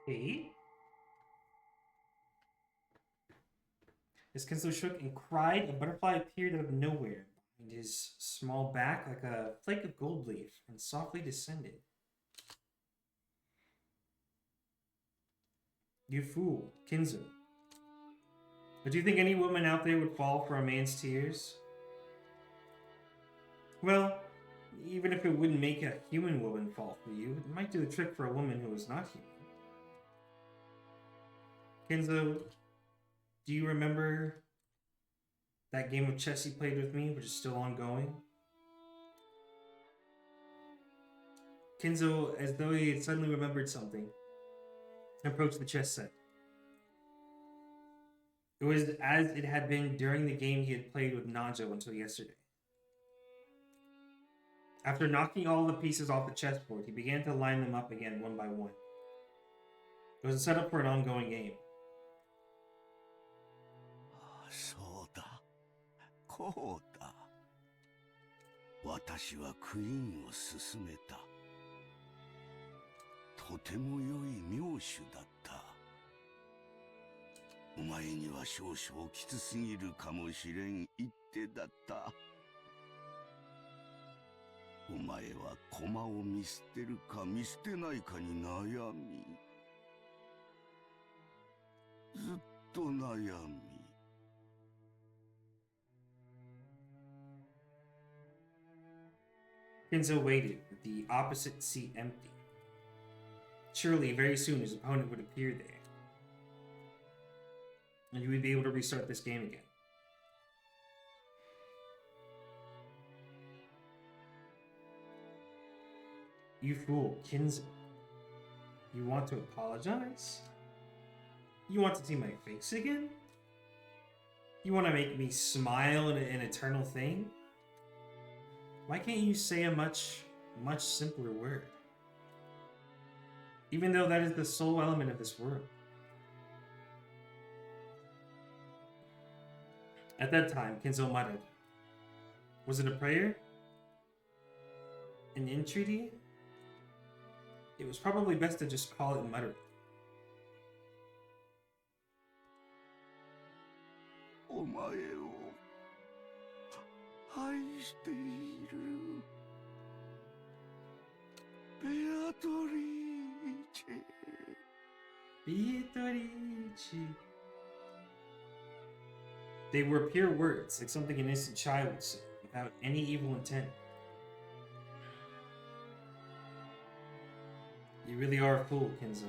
Speaker 1: Okay. As Kenzo shook and cried, a butterfly appeared out of nowhere behind his small back like a flake of gold leaf and softly descended. You fool, Kenzo. But do you think any woman out there would fall for a man's tears? Well, even if it wouldn't make a human woman fall for you, it might do the trick for a woman who is not human. Kenzo, do you remember that game of chess you played with me, which is still ongoing? Kenzo, as though he had suddenly remembered something, approached the chess set. It was as it had been during the game he had played with Nanjo until yesterday. After knocking all the pieces off the chessboard, he began to line them up again one by one. It was a setup for an ongoing game.
Speaker 6: そうだ、こうだ。私はクイーンを勧めた。とても良い妙手だった。お前には少々きつすぎるかもしれん一手だった。お前は駒を見捨てるか見捨てないかに悩み、ずっと悩み。
Speaker 1: Kenzo waited, with the opposite seat empty. Surely, very soon his opponent would appear there, and he would be able to restart this game again. You fool, Kenzo. You want to apologize? You want to see my face again? You want to make me smile in an eternal thing? Why can't you say a much simpler word? Even though that is the sole element of this world. At that time, Kenzo muttered. Was it a prayer? An entreaty? It was probably best to just call it muttering.
Speaker 6: お前を愛しているベアトリーチェ。
Speaker 1: Beatrice. They were pure words, like something an innocent child would say, without any evil intent. You really are a fool, Kenzo.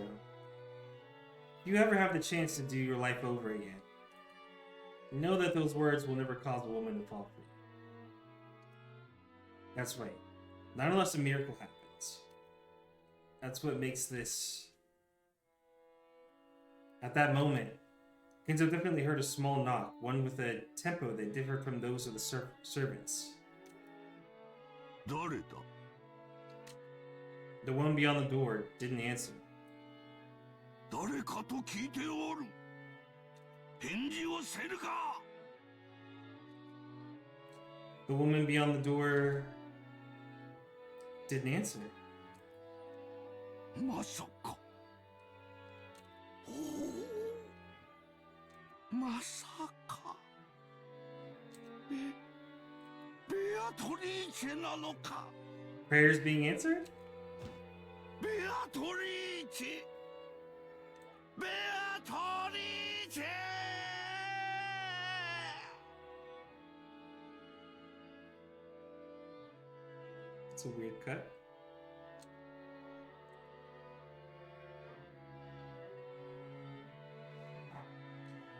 Speaker 1: If you ever have the chance to do your life over again, know that those words will never cause a woman to fall for you. That's right. Not unless a miracle happens. That's what makes this... At that moment, Kenzo definitely heard a small knock, one with a tempo that differed from those of the servants.
Speaker 6: 誰だ？
Speaker 1: The one beyond the door didn't answer.
Speaker 6: 誰かと聞いておる。返事をせるか。
Speaker 1: The woman beyond the door didn't answer.
Speaker 6: まさか。おお。まさか。ベアトリーチェなのか。
Speaker 1: Prayers being answered?
Speaker 6: ベアトリーチェ。ベアトリーチェ。
Speaker 1: It's a weird cut.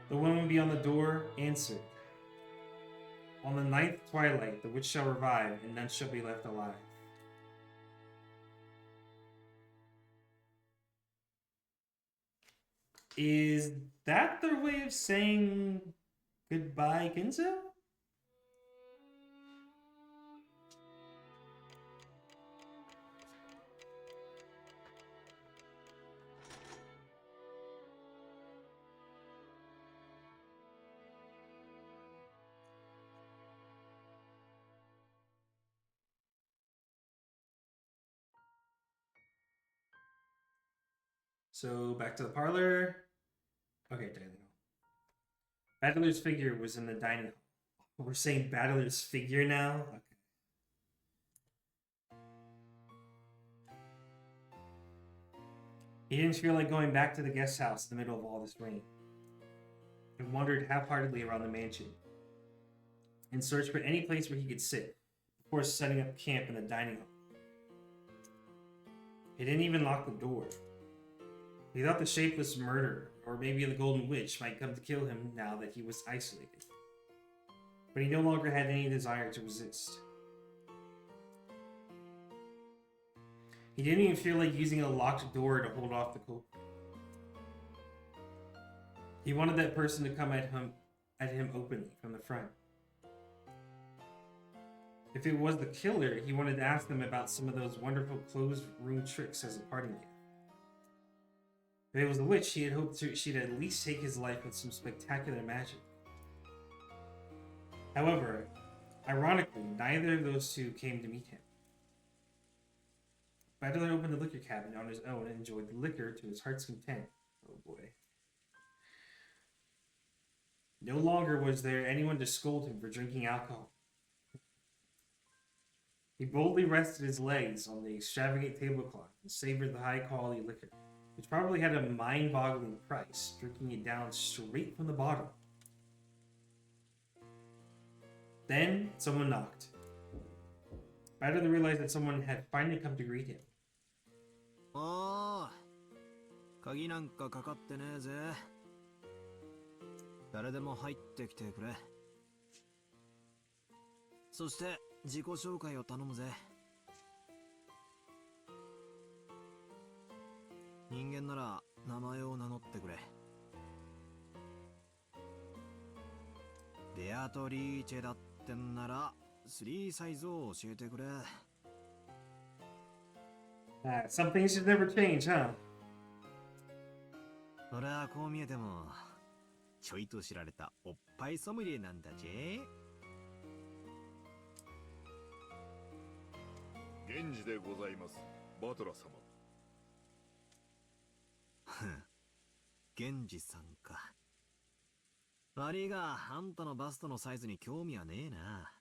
Speaker 1: The woman beyond the door answered. On the ninth twilight, the witch shall revive, and none shall be left alive. Is that their way of saying goodbye, Kenzo? So back to the parlor. Okay, dining hall. Battler's figure was in the dining hall. We're saying Battler's figure now? Okay. He didn't feel like going back to the guest house in the middle of all this rain. He wandered half-heartedly around the mansion and searched for any place where he could sit before setting up camp in the dining hall. He didn't even lock the door. He thought the shapeless murderer, or maybe the Golden Witch, might come to kill him now that he was isolated. But he no longer had any desire to resist. He didn't even feel like using a locked door to hold off the culprit. He wanted that person to come at him openly from the front. If it was the killer, he wanted to ask them about some of those wonderful closed room tricks as a parting gift. If it was the witch, he had hoped she'd at least take his life with some spectacular magic. However, ironically, neither of those two came to meet him. Battler opened the liquor cabinet on his own and enjoyed the liquor to his heart's content. Oh boy. No longer was there anyone to scold him for drinking alcohol. He boldly rested his legs on the extravagant tablecloth and savored the high-quality liquor, which probably had a mind-boggling price, drinking it down straight from the bottle. Then, someone knocked. Battle realized that someone had finally come to greet him.
Speaker 4: おー、鍵なんかかかってねえぜ。誰でも入ってきてくれ。そして自己紹介を頼むぜ。人間なら名前を名乗ってくれ。ベアトリーチェだってんなら3サイズを教えてくれ。
Speaker 1: Some things should never change, huh?
Speaker 4: 俺はこう見えてもちょいと知られたおっぱいソムリエなんだぜ。
Speaker 2: 源氏でございます、バトラ様。
Speaker 4: 源氏さんか。悪いがあんたのバストのサイズに興味はねえな。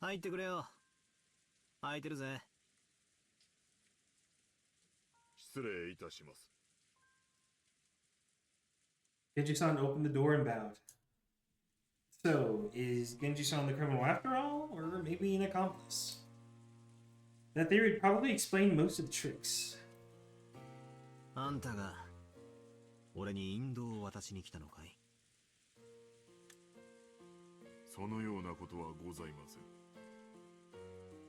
Speaker 4: 入ってくれよ。空いてるぜ。
Speaker 2: 失礼いたします。
Speaker 1: Genji-san opened the door and bowed. So, is Genji-san the criminal after all, or maybe an accomplice? That theory would probably explain most of the tricks.
Speaker 4: あんたが俺に引導を渡しに来たのかい？
Speaker 2: そのようなことはございません。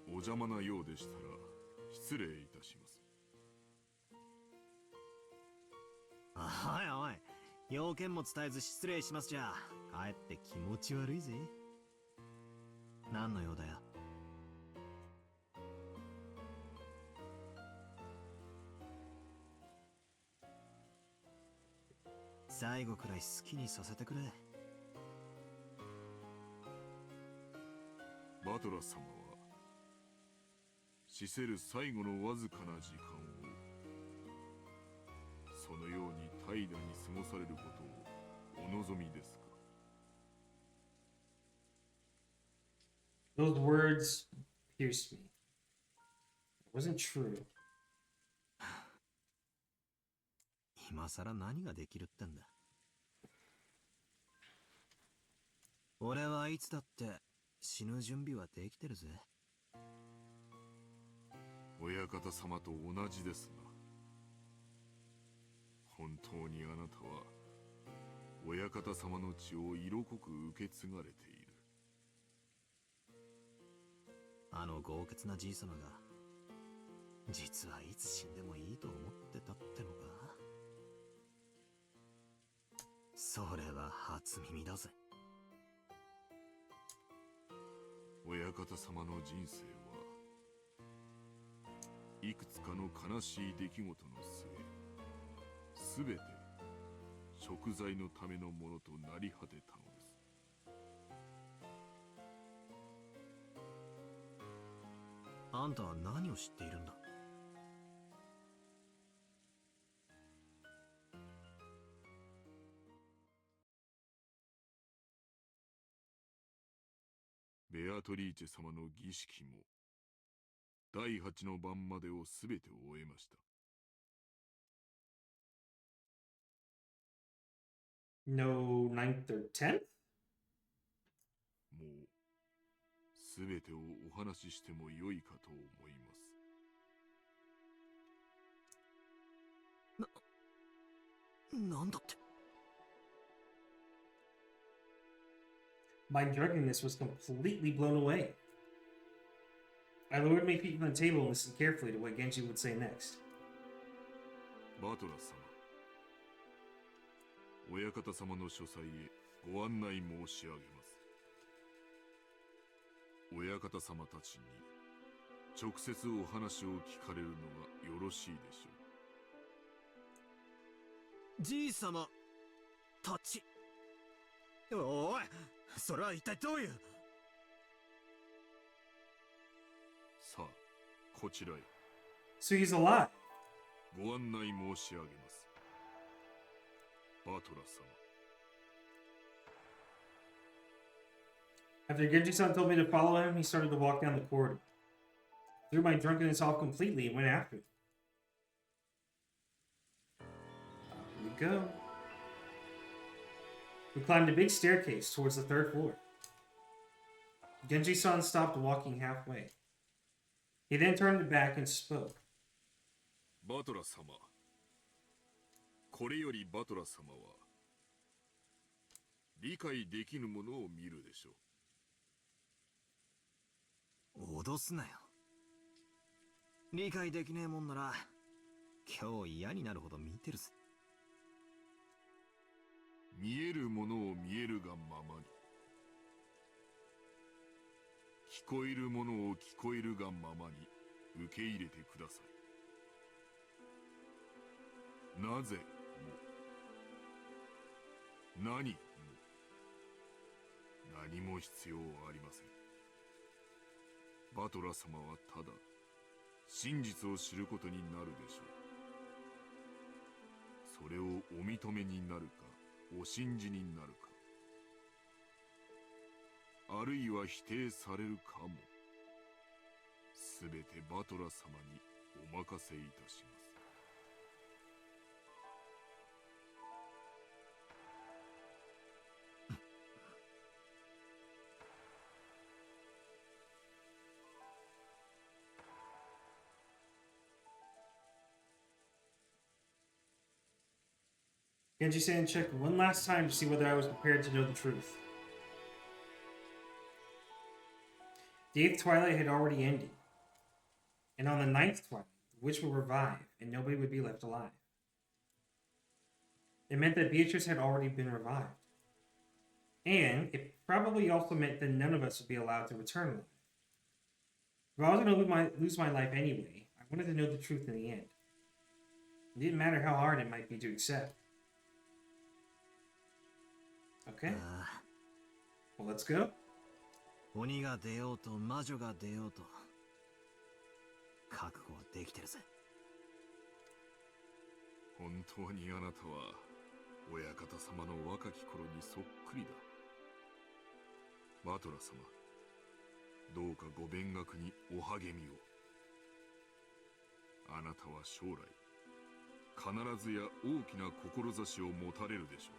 Speaker 2: お邪魔なようでしたら失礼いたします。
Speaker 4: おいおい、要件も伝えず失礼しますじゃかえって気持ち悪いぜ。何の用だよ。最後くらい好きにさせてくれ。
Speaker 2: バトラ様は死せる最後のわずかな時間をそのように怠惰に過ごされることをお望みですか？
Speaker 1: Those words pierced me. It wasn't true.
Speaker 4: 今さら何ができるってんだ。俺はいつだって死ぬ準備はできてるぜ。
Speaker 2: 親方様と同じですな。本当にあなたは親方様の血を色濃く受け継がれている。
Speaker 4: あの豪傑なじい様が実はいつ死んでもいいと思ってたってのか。それは初耳だぜ。
Speaker 2: 親方様の人生はいくつかの悲しい出来事の末、すべて贖罪のためのものとなり果てたのです。
Speaker 4: あんたは何を知っているんだ？
Speaker 2: ベアトリーチェ様の儀式も第8の晩までをすべて終えました。
Speaker 1: No 9th or 10th?
Speaker 2: もうすべてをお話ししてもよいかと思います。
Speaker 4: なんだって？
Speaker 1: My drunkenness was completely blown away. I lowered my feet from the table and listened carefully to what Genji would say next.
Speaker 2: バトラ様、親方様の書斎へご案内申し上げます。親方様たちに直接お話を聞かれるのがよろしいでしょう。
Speaker 4: じい様たち。おい、それは一体どういう。
Speaker 2: さあ、こちらへ。
Speaker 1: So he's alive.
Speaker 2: ご案内申し上げます。バトラ様。
Speaker 1: After Genji-san told me to follow him, he started to walk down the corridor. Threw my drunkenness off completely and went after him. Here we go. We climbed a big staircase towards the 3rd floor. Genji-san stopped walking halfway. He then turned back and spoke.
Speaker 2: バトラ様、これよりバトラ様は理解できぬものを見るでしょう。
Speaker 4: 脅すなよ。理解できねえもんなら今日嫌になるほど見てるぜ。
Speaker 2: 見えるものを見えるがままに、聞こえるものを聞こえるがままに受け入れてください。なぜも何も何も必要ありません。バトラ様はただ真実を知ることになるでしょう。それをお認めになるかお信じになるか、あるいは否定されるかも、すべてバトラ様にお任せいたします。
Speaker 1: Genji-san checked one last time to see whether I was prepared to know the truth. The 8th twilight had already ended, and on the 9th twilight, the witch would revive, and nobody would be left alive. It meant that Beatrice had already been revived. And it probably also meant that none of us would be allowed to return alive. If I was going to lose my life anyway, I wanted to know the truth in the end. It didn't matter how hard it might be to accept. Okay. Well, let's go.
Speaker 4: 鬼が出ようと魔女が出ようと覚悟はできてるぜ。
Speaker 2: 本当にあなたは親方様の若き頃にそっくりだ。バトラ様、どうかご勉学にお励みを。あなたは将来必ずや大きな志を持たれるでしょう。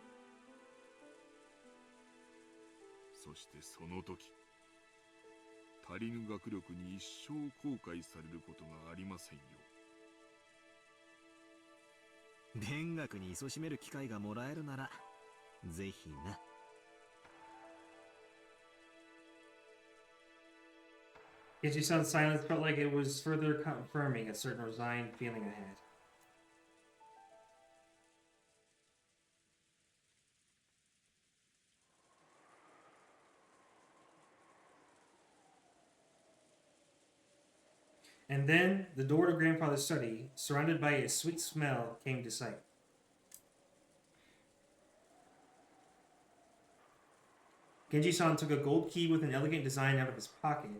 Speaker 2: そしてその時、足りぬ学力に一生後悔されることがありませんよ。
Speaker 4: 勉学に勤しめる機会がもらえるならぜひな。
Speaker 1: Genji-san's silence felt like it was further confirming a certain resigned feeling I had. And then, the door to Grandfather's study, surrounded by a sweet smell, came to sight. Genji-san took a gold key with an elegant design out of his pocket.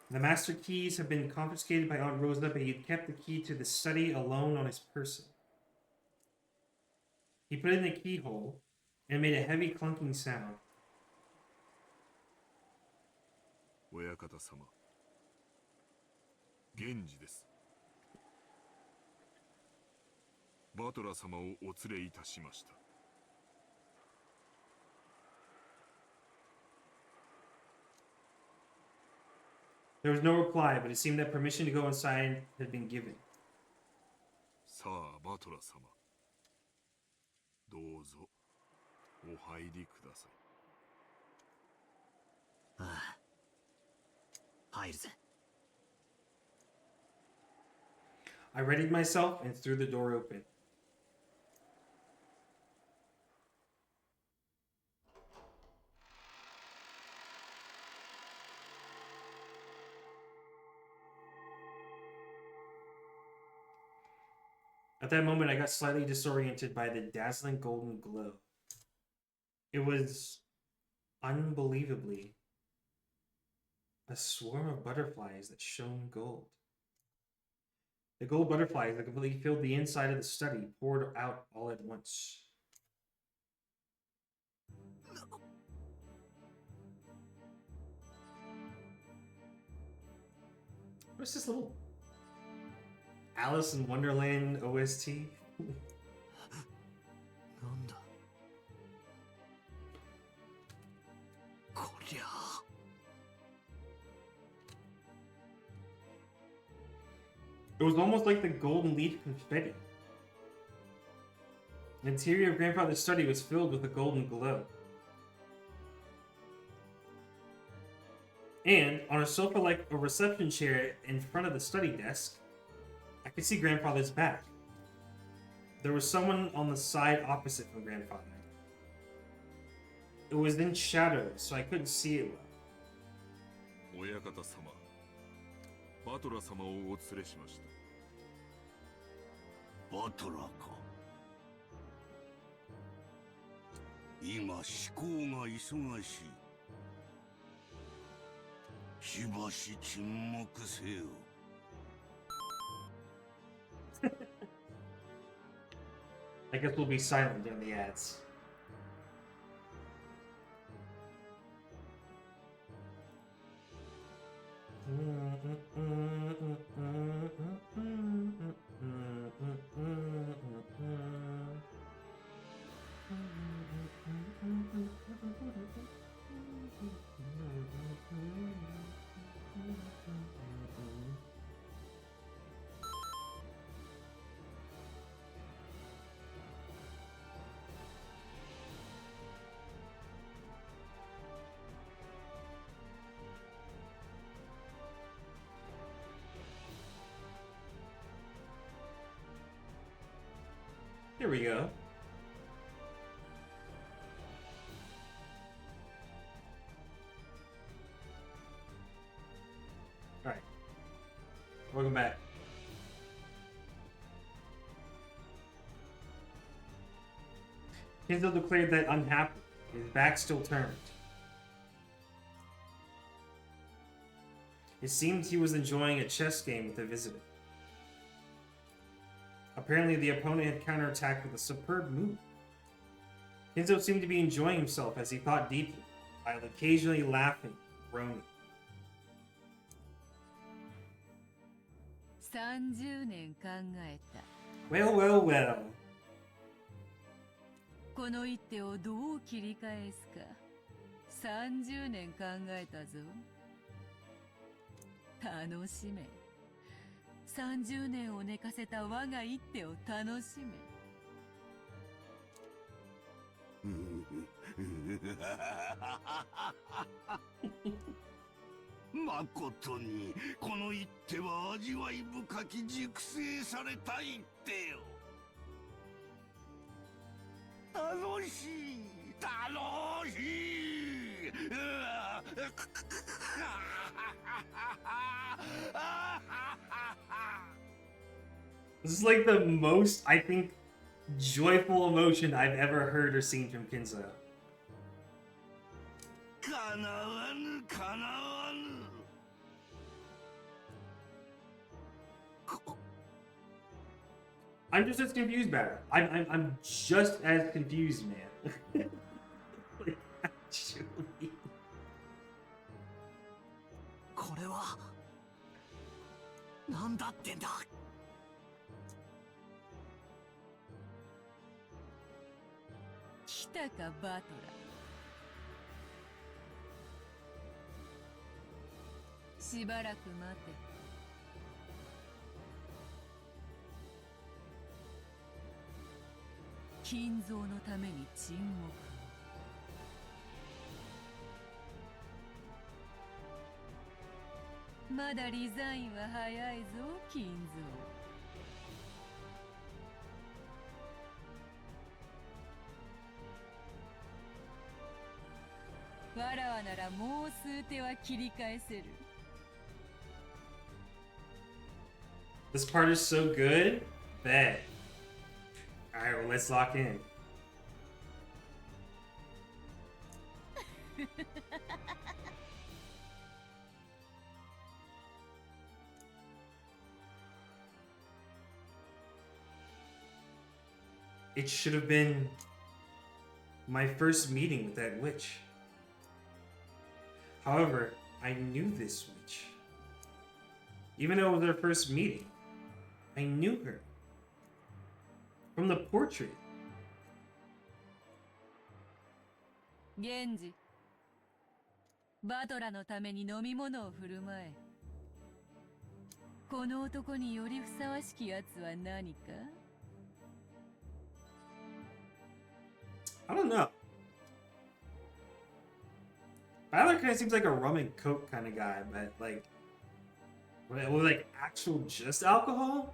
Speaker 1: The master keys had been confiscated by Aunt Rosa, but he had kept the key to the study alone on his person. He put it in the keyhole, and it made a heavy clunking sound.
Speaker 2: 親方様、源氏です。バトラ様をお連れいたしました。
Speaker 1: There was no reply, but it seemed that permission to go inside had been given.
Speaker 2: さあ、バトラ様、どうぞお入りください。
Speaker 4: ああ、入るぜ。
Speaker 1: I readied myself and threw the door open. At that moment, I got slightly disoriented by the dazzling golden glow. It was unbelievably a swarm of butterflies that shone gold. The gold butterflies that completely filled the inside of the study poured out all at once. What's this little Alice in Wonderland OST?
Speaker 4: なんだこりゃあ
Speaker 1: It was almost like the golden leaf confetti. The interior of Grandfather's study was filled with a golden glow. And on a sofa like a reception chair in front of the study desk, I could see Grandfather's back. There was someone on the side opposite from Grandfather. It was in shadow, so I couldn't see it well.
Speaker 2: 親方様、バトラ様をお連れしました。
Speaker 6: バトラーか。今思考が忙しい。しばし沈黙せよ。
Speaker 1: I guess we'll be silent during the ads. Here we go. Alright. Welcome back. Kinzo declared that unhappy. His back still turned. It seemed he was enjoying a chess game with a visitor. Apparently, the opponent had counterattacked with a superb move. Kinzo seemed to be enjoying himself as he thought deeply, while occasionally laughing, groaning.
Speaker 3: 30年考えた。
Speaker 1: Well, well, well.
Speaker 3: この一手をどう切り返すか。30年考えたぞ。楽しめ。30年を寝かせた我が一手を楽しめ。
Speaker 6: まことにこの一手は味わい深き熟成された一手よ。楽しい楽しい。
Speaker 1: This is like the most, I think, joyful emotion I've ever heard or seen from Kinzo.
Speaker 6: かなわぬかなわぬ。
Speaker 1: I'm just as confused about it. I'm just as confused, man. Like, actually.
Speaker 4: これはなんだってんだ。
Speaker 3: 来たかバトラー。しばらく待て。金蔵のために沈黙。まだリザインは早いぞ、金蔵。わらわならもう数手は切り返せる。
Speaker 1: This part is so good. Bet. Alright, well, let's lock in. It should have been my first meeting with that witch. However, I knew this witch. Even though it was their first meeting. I knew her. From the portrait.
Speaker 7: 源氏バトラのために飲み物を振る舞え。この男によりふさわしきやつは何か？
Speaker 1: I don't know. Tyler kind of seems like a rum and coke kind of guy, but like, with like actual just alcohol?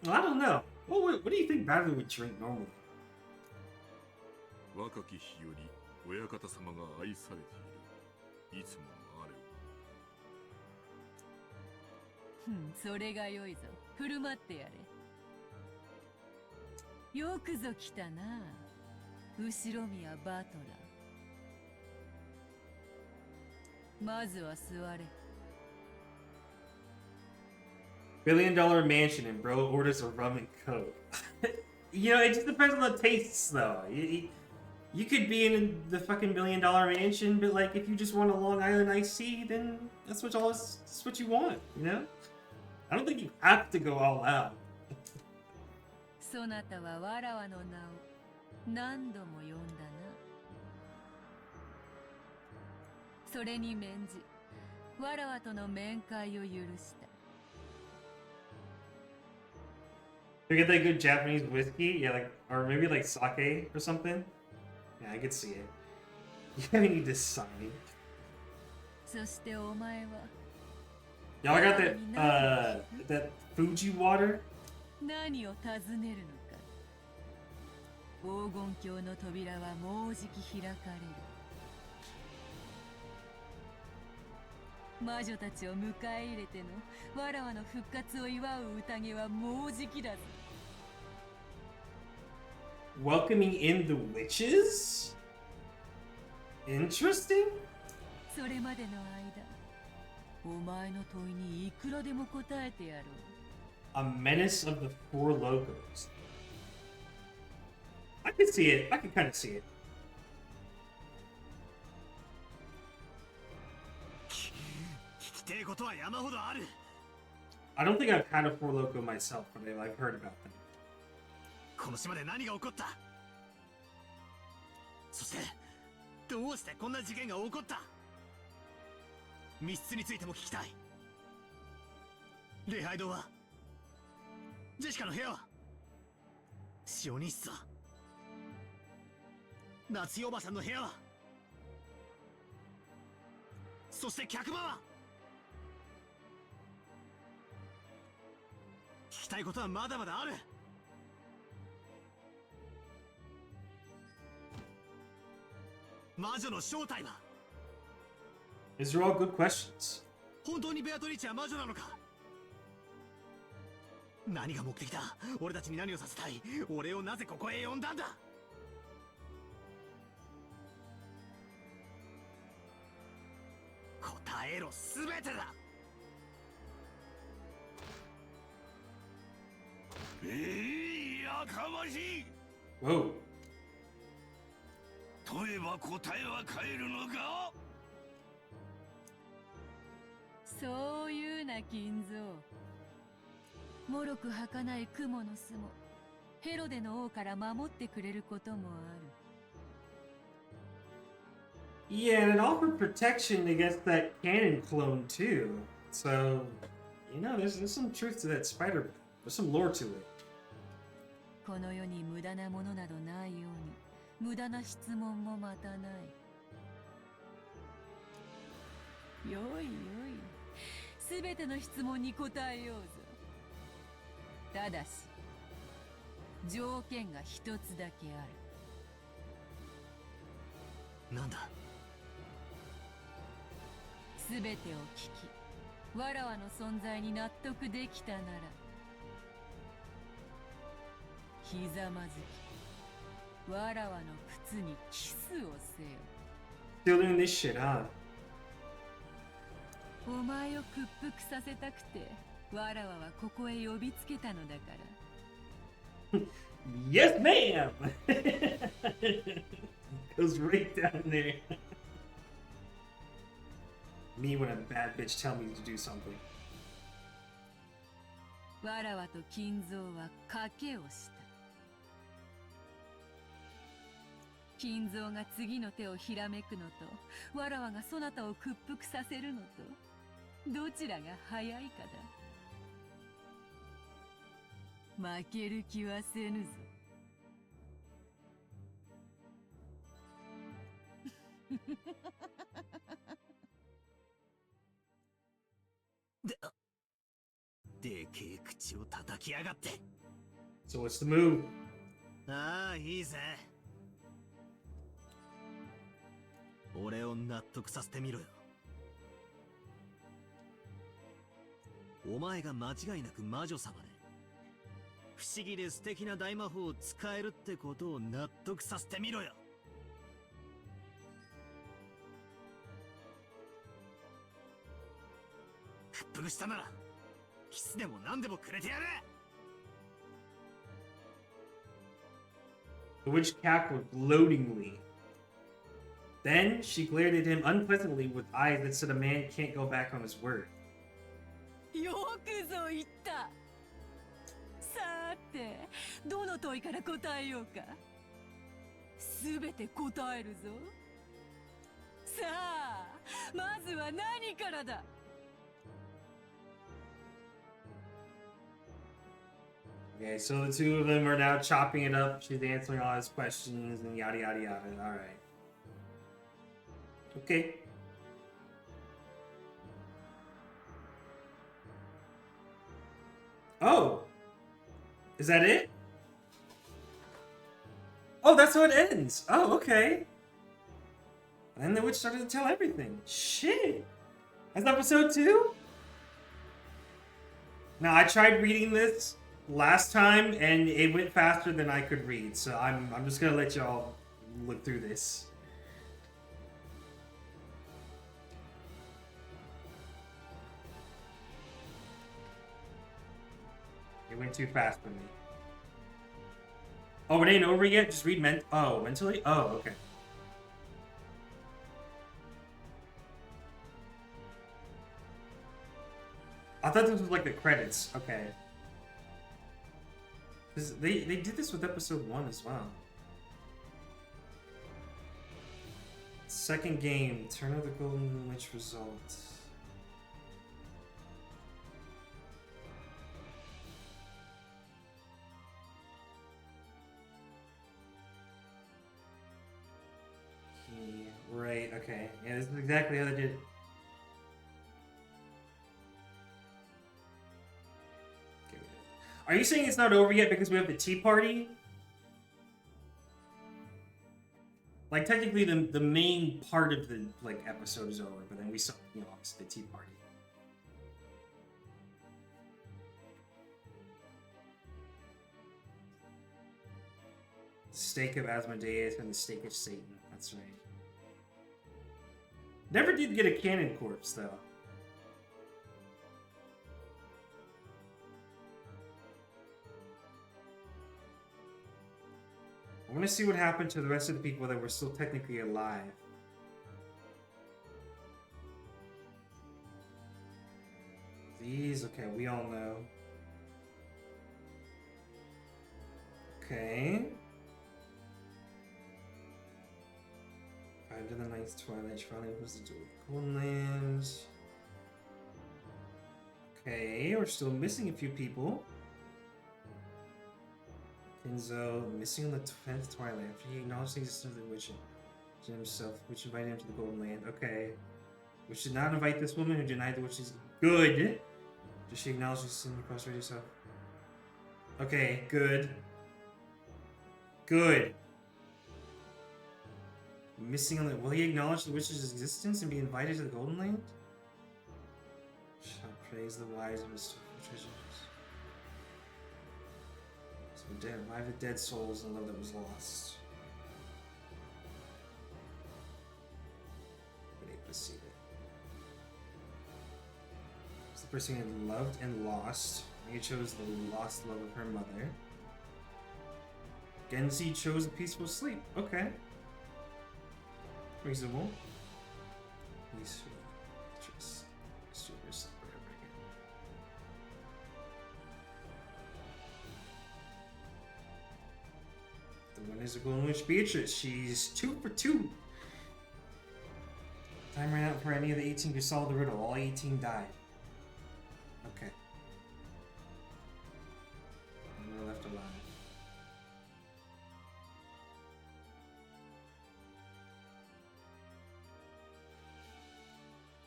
Speaker 1: Well, I don't know. What do you think Tyler would drink normally?
Speaker 2: 若き日より親方様が愛されている。いつものあれを。
Speaker 7: それが良いぞ。振る舞ってやれ。よくぞ来たな。後ろ宮バトラ。まずは座れ。
Speaker 1: $1 billion mansion and bro orders a rum and coke. You know, it just depends on the tastes, though. You could be in the fucking $1 billion mansion, but like if you just want a Long Island iced tea, then that's what you want, you know? I don't think you have to go all out.
Speaker 7: そなたはわらわの名を何度も呼んだな。それに免じ、わらわとの面会を許した。
Speaker 1: You get that good Japanese whiskey? Yeah, like, or maybe like sake or something? Yeah, I could see it. You need to sign.
Speaker 7: そしてお前は
Speaker 1: Y'all got that Fuji water?
Speaker 7: 何を尋ねるのか。黄金鏡の扉はもうじき開かれる。魔女たちを迎え入れてのわらわの復活を祝う宴はもうじきだぞ。
Speaker 1: Welcoming in the witches? Interesting?
Speaker 7: それまでの間、お前の問いにいくらでも答えてやろう。
Speaker 1: A menace of the Four Logos. I can see it. I can kind of see it.
Speaker 4: 聞きてえことは山ほどある。
Speaker 1: I don't think I've had a Four Loco myself, but I've heard about them.
Speaker 4: この島で何が起こった？そしてどうしてこんな事件が起こった？密室についても聞きたい。礼拝堂は？ジェシカの部屋は？シオニッサ、夏代おばさんの部屋は？そして客場は？聞きたいことはまだまだある。魔女の正体は？
Speaker 1: These are all good questions.
Speaker 4: 本当にベアトリーチは魔女なのか？何が目的だ？俺たちに何をさせたい？俺をなぜここへ呼んだんだ？答えろ、すべてだ。
Speaker 6: やかましい。
Speaker 1: Whoa.
Speaker 6: 問えば答えは返るのか？
Speaker 7: そういうな金蔵。もろく儚い雲の巣もヘロデの王から守ってくれることもある。
Speaker 1: Yeah, and it offered protection against that cannon clone too. So, you know, there's some truth to that spider. There's some lore to it.
Speaker 7: この世に無駄なものなどないように、無駄な質問もまたない。よいよい、すべての質問に答えようぞ。ただし、条件が一つだけある。
Speaker 4: なんだ？
Speaker 7: すべてを聞き、わらわの存在に納得できたなら、ひざまずき、わらわの靴にキスをせよ。
Speaker 1: Still doing this shit, huh?
Speaker 7: お前を屈服させたくて、わらわはここへ呼びつけたのだから。
Speaker 1: Yes, ma'am! Goes right down there. me when a bad bitch tell me to do something.
Speaker 7: わらわと金蔵は賭けをした。金蔵が次の手をひらめくのと、わらわがそなたを屈服させるのと、どちらが早いかだ。負ける気はせぬぞ。
Speaker 4: でけえ口を叩きやがって。
Speaker 1: So what's the move?
Speaker 4: ああ、いいぜ。俺を納得させてみろよ。お前が間違いなく魔女様で、不思議で素敵な大魔法を使えるってことを納得させてみろよ。屈服したならキスでも何でもくれてやれ。
Speaker 1: The witch cackled gloatingly. Then she glared at him unpleasantly with eyes that said a man can't go back on his word.
Speaker 7: よくぞ言った。さて、どの問いから答えようか。すべて答えるぞ。さあ、まずは何からだ。
Speaker 1: Okay, so the two of them are now chopping it up. She's answering all his questions and yada yada yada. Alright. Okay. Oh! Is that it? Oh, that's how it ends! Oh, okay. And the witch started to tell everything. Shit! That's episode 2? Now, I tried reading this last time and it went faster than I could read, so I'm just gonna let y'all look through this. It went too fast for me. Oh, it ain't over yet? Just read mentally? Oh, okay. I thought this was like the credits. Okay. They did this with episode 1 as well. Second game, Turn of the Golden Witch result. Right, okay. Yeah, this is exactly how they did it. Are you saying it's not over yet because we have the tea party? Like, technically the main part of the, like, episode is over, but then we saw, you know, obviously the tea party. The stake of Asmodeus and the stake of Satan. That's right. Never did get a cannon corpse, though. I want to see what happened to the rest of the people that were still technically alive. These, okay, we all know. Okay. Five to the Night's Twilight, finally was the Golden Land. Okay, we're still missing a few people. Kenzo, missing on the 10th Twilight. After he acknowledged the existence of the witch himself, which invited him to the Golden Land. Okay. We should not invite this woman who denied the witch's good. Does she acknowledge the sin and prostrate herself? Okay, good. Good. Missing on the... Will he acknowledge the witch's existence and be invited to the Golden Land? Shall praise the wise and restore treasures. So revive the dead souls and love that was lost. Let's see it. It's the person who loved and lost. He chose the lost love of her mother. Genzi chose a peaceful sleep. Okay. Reasonable. Peaceful. There's a Golden Witch Beatrice. She's 2 for 2. Time ran out for any of the 18 who solved the riddle. All 18 died. Okay. And we're left alive.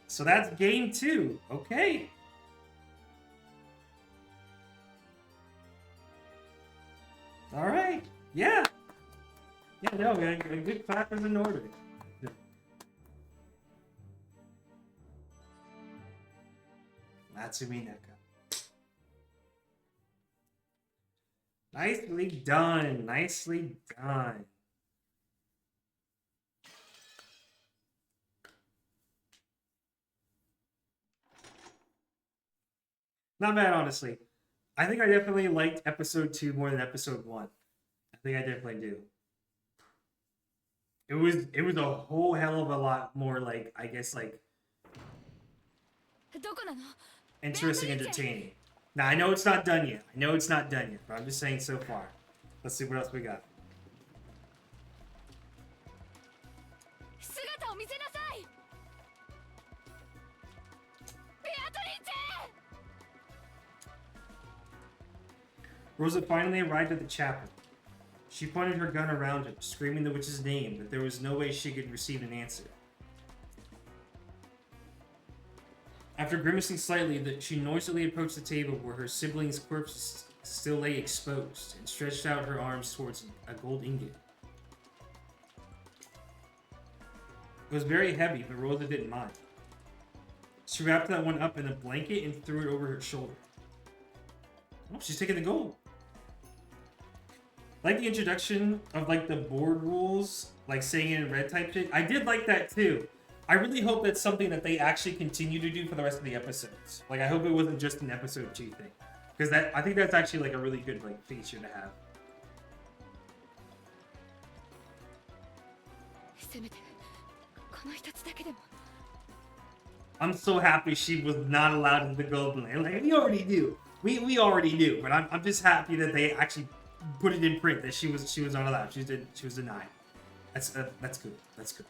Speaker 1: So that's game 2. Okay. All right. Yeah. Yeah, no, a good clap is in order. That's Umineko. Nicely done. Nicely done. Not bad, honestly. I think I definitely liked episode 2 more than episode 1. I think I definitely do. It was a whole hell of a lot more, like, I guess, like, interesting, entertaining. Now, I know it's not done yet. But I'm just saying so far. Let's see what else we got. Rosa finally arrived at the chapel. She pointed her gun around him, screaming the witch's name, but there was no way she could receive an answer. After grimacing slightly, she noisily approached the table where her sibling's corpse still lay exposed, and stretched out her arms towards a gold ingot. It was very heavy, but Rosa didn't mind. She wrapped that one up in a blanket and threw it over her shoulder. Oh, she's taking the gold. Like the introduction of like the board rules, like saying it in red type shit. I did like that too. I really hope that's something that they actually continue to do for the rest of the episodes. Like I hope it wasn't just an episode 2 thing. Because I think that's actually like a really good like feature to have. I'm so happy she was not allowed into the gold land. Like we already do. We already knew, but I'm just happy that they actually put it in print that she was not allowed. She was denied. That's good. That's good.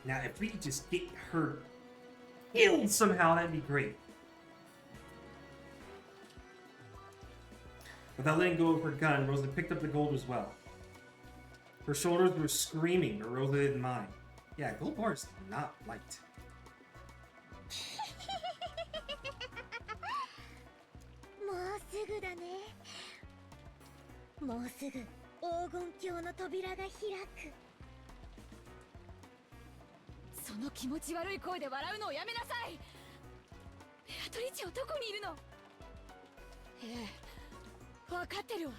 Speaker 1: Now, if we could just get her killed somehow, that'd be great. Without letting go of her gun, Rosa picked up the gold as well. Her shoulders were screaming, but Rosa didn't mind. Yeah, gold bars are not light.
Speaker 5: もうすぐだね。もうすぐ黄金鏡の扉が開く。
Speaker 3: その気持ち悪い声で笑うのをやめなさい。ベアトリチはどこにいるの？ええ、分かってるわ。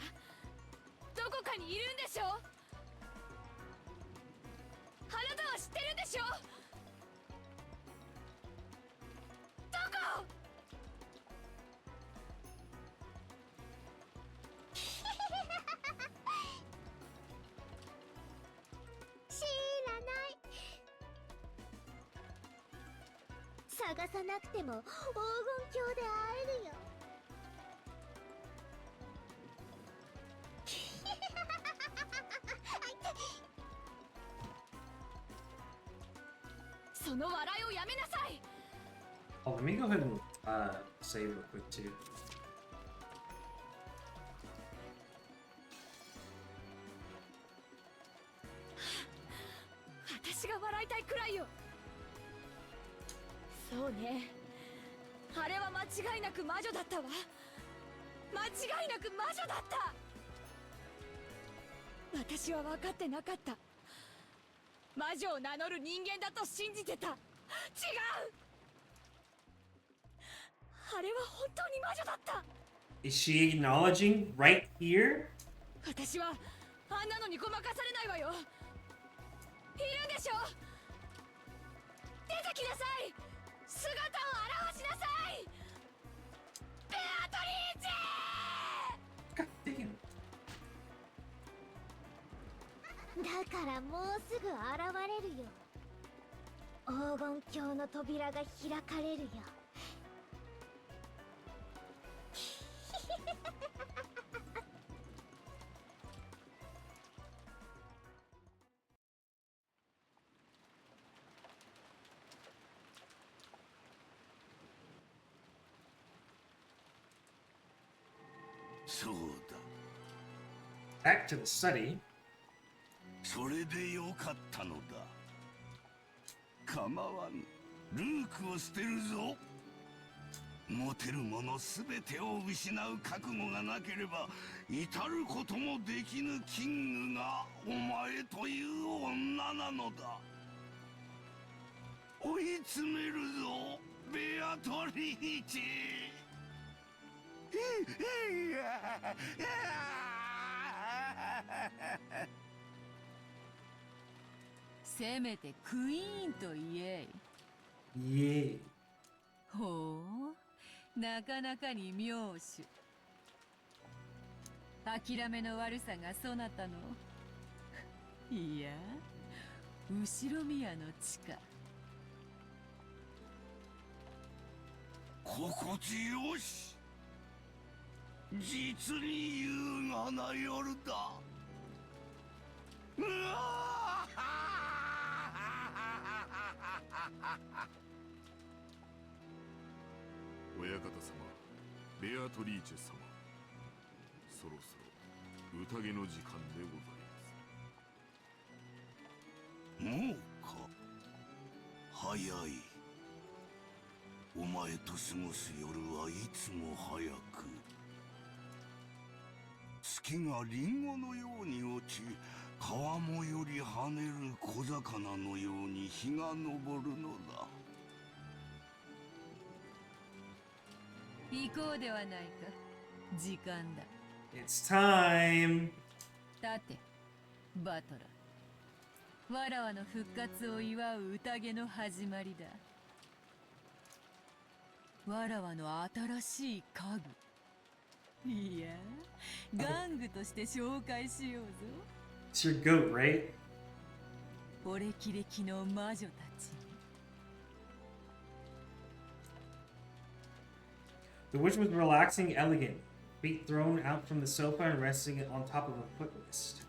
Speaker 3: どこかにいるんでしょ？あなたは知ってるんでしょ？どこ？
Speaker 5: 知らない。探さなくても黄金鏡で会えるよ。
Speaker 3: その笑いをやめなさい。
Speaker 1: Oh, let me go ahead and save real quick too.
Speaker 3: 私が笑いたいくらいよ。そうね。あれは間違いなく魔女だったわ。間違いなく魔女だった。私は分かってなかった。魔女を名乗る人間だと信じてた。違う。あれは本当に魔女だった。
Speaker 1: Is she acknowledging right here?
Speaker 3: 私はあんなのにごまかされないわよ。いるんでしょ？出てきなさい。姿を現しなさい。ベアトリーチェ！
Speaker 1: God damn.
Speaker 5: だからもうすぐ現れるよ。黄金鏡の扉が開かれるよ。
Speaker 6: そうだ。
Speaker 1: Back to the study.
Speaker 6: それでよかったのだ。構わぬ。ルークを捨てるぞ。持てるものすべてを失う覚悟がなければ至ることもできぬキングがお前という女なのだ。追い詰めるぞ、ベアトリーチ。
Speaker 7: せめてクイーンと言え。
Speaker 1: Yeah.
Speaker 7: ほう、なかなかに妙手。諦めの悪さがそなたの。いや、後ろ宮の地か。
Speaker 6: 心地よし。実に優雅な夜だ。うわ
Speaker 2: 親方様、ベアトリーチェ様、そろそろ宴の時間でございます。
Speaker 6: もうか。早い。お前と過ごす夜はいつも早く。月がリンゴのように落ち、川面より跳ねる小魚のように日が昇るのだ。
Speaker 7: 行こうではないか。時間だ。
Speaker 1: It's time.
Speaker 7: 立て、バトラ。わらわの復活を祝う宴の始まりだ。わらわの新しい家具。いや、玩具として紹介しようぞ。
Speaker 1: It's your goat, right?
Speaker 7: お歴々の魔女たちに。
Speaker 1: The witch was relaxing, elegant, feet thrown out from the sofa and resting on top of a footrest.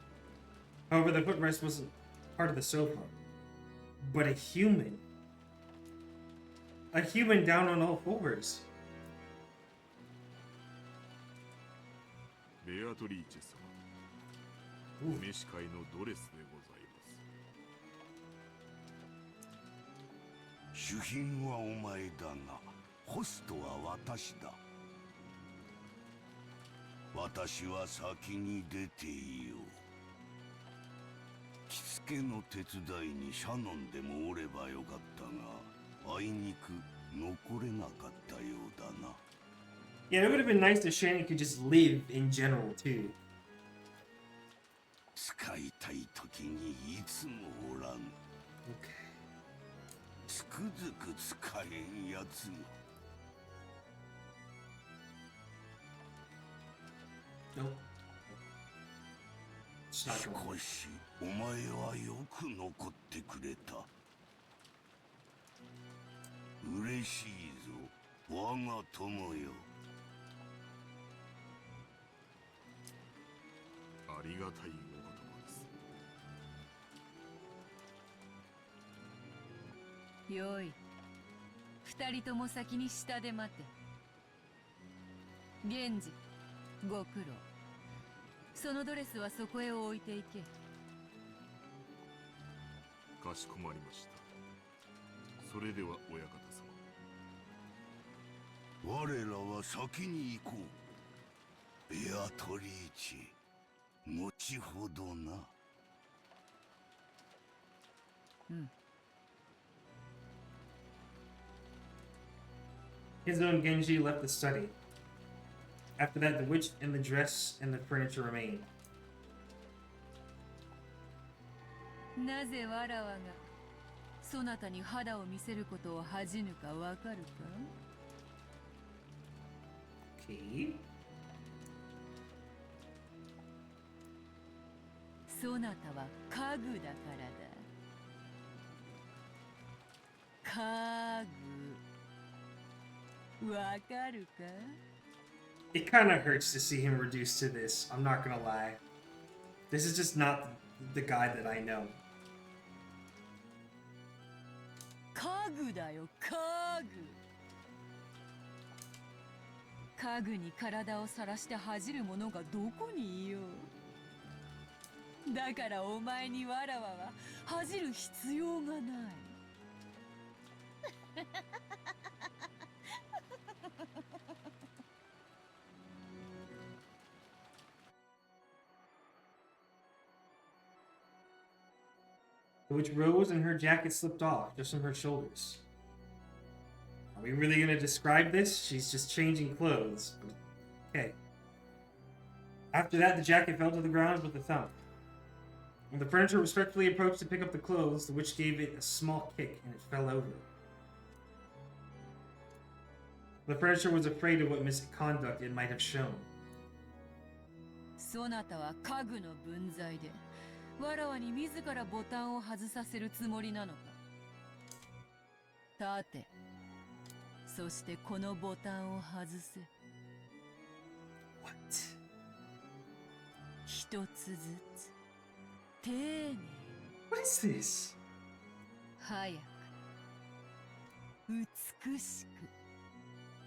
Speaker 1: However, the footrest wasn't part of the sofa, but a human. A human down on all fours.
Speaker 2: ベアトリーチェ様、お召し替えのドレスでございます。
Speaker 6: 主賓はお前だが、ホストは私だ。私は先に出ていよう。着付けの手伝いにシャノンでもおればよかったが、あいにく残れなかったようだな。
Speaker 1: Yeah, it would have been nice if Shannon could just live in general, too.
Speaker 6: 使いたい時にいつもおらん。つくづく使えんやつが。
Speaker 1: Nope. It's not
Speaker 6: し
Speaker 1: going
Speaker 6: かしお前はよく残ってくれた。嬉しいぞ、我が友よ。
Speaker 2: ありがたいお言葉です。
Speaker 7: よい。二人とも先に下で待て。源氏、ご苦労。そのドレスはそこへ置いていけ。
Speaker 2: かしこまりました。それでは親方様。
Speaker 6: 我らは先に行こう。ベアトリーチェ、後ほどな。
Speaker 7: うん。
Speaker 1: His own Genji left the study. After that, the witch and the dress and the furniture remained.
Speaker 7: なぜわらわがそなたに肌を見せることを恥じぬかわかるか？
Speaker 1: Okay.
Speaker 7: そなたは家具だからだ。家具。わかるか？
Speaker 1: It kind of hurts to see him reduced to this. I'm not gonna lie. This is just not the guy that I know.
Speaker 7: 家具だよ、家具。家具に体を晒して恥じる者がどこにいよう。だからお前にわらわは恥じる必要がない。
Speaker 1: The witch rose and her jacket slipped off just from her shoulders. Are we really going to describe this? She's just changing clothes. Okay. After that, the jacket fell to the ground with a thump. When the furniture respectfully approached to pick up the clothes, the witch gave it a small kick and it fell over. The furniture was afraid of what misconduct it might have shown.
Speaker 7: そなたは家具の分際でわらわに自らボタンを外させるつもりなのか。立て。そしてこのボタンを外せ。
Speaker 1: What?
Speaker 7: 一つずつ丁寧に。
Speaker 1: What is this?
Speaker 7: 早く美しく。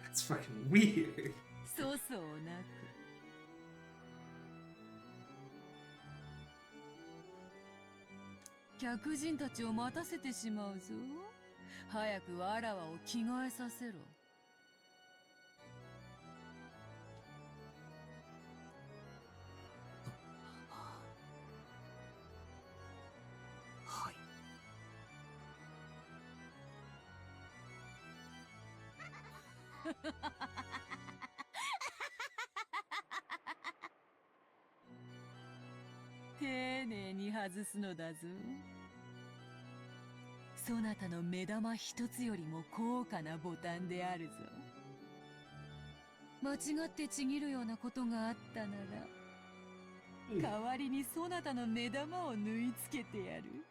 Speaker 1: That's fucking weird.
Speaker 7: 粗相なく。客人たちを待たせてしまうぞ。早くわらわを着替えさせろ。
Speaker 4: はい。
Speaker 7: 丁寧に外すのだぞ。そなたの目玉一つよりも高価なボタンであるぞ。間違ってちぎるようなことがあったなら、代わりにそなたの目玉を縫い付けてやる。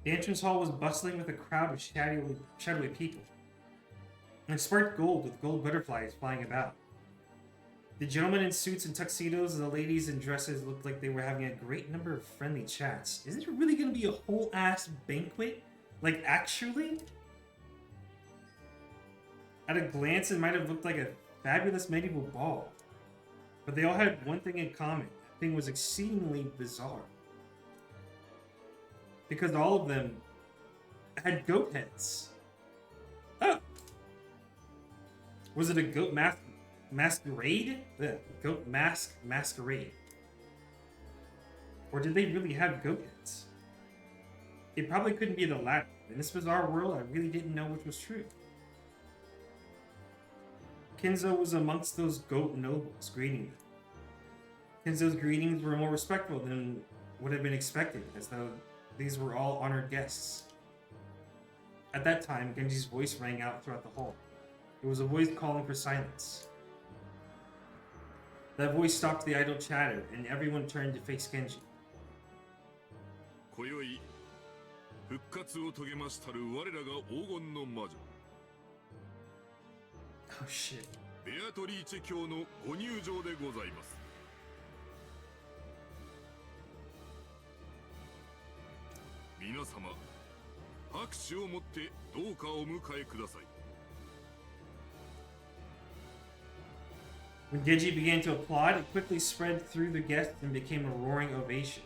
Speaker 1: The entrance hall was bustling with a crowd of shadowy people, and it sparked gold with gold butterflies flying about. The gentlemen in suits and tuxedos and the ladies in dresses looked like they were having a great number of friendly chats. Isn't it really going to be a whole ass banquet? Like, actually? At a glance, it might have looked like a fabulous medieval ball. But they all had one thing in common. That thing was exceedingly bizarre. Because all of them had goat heads. Oh! Was it a goat masquerade? Goat masquerade. Or did they really have goat heads? It probably couldn't be the latter. In this bizarre world, I really didn't know which was true. Kinzo was amongst those goat nobles greeting them. Kinzo's greetings were more respectful than would have been expected, as though these were all honored guests. At that time, Genji's voice rang out throughout the hall. It was a voice calling for silence. That voice stopped the idle chatter, and everyone turned to face Genji.
Speaker 2: 今宵復活を遂げましたる我らが黄金の魔女
Speaker 1: Oh shit.
Speaker 2: ベアトリーチェ卿のご入場でございます。皆様、拍手をもってどうかお迎えください。
Speaker 1: When Genji began to applaud, it quickly spread through the guests and became a roaring ovation.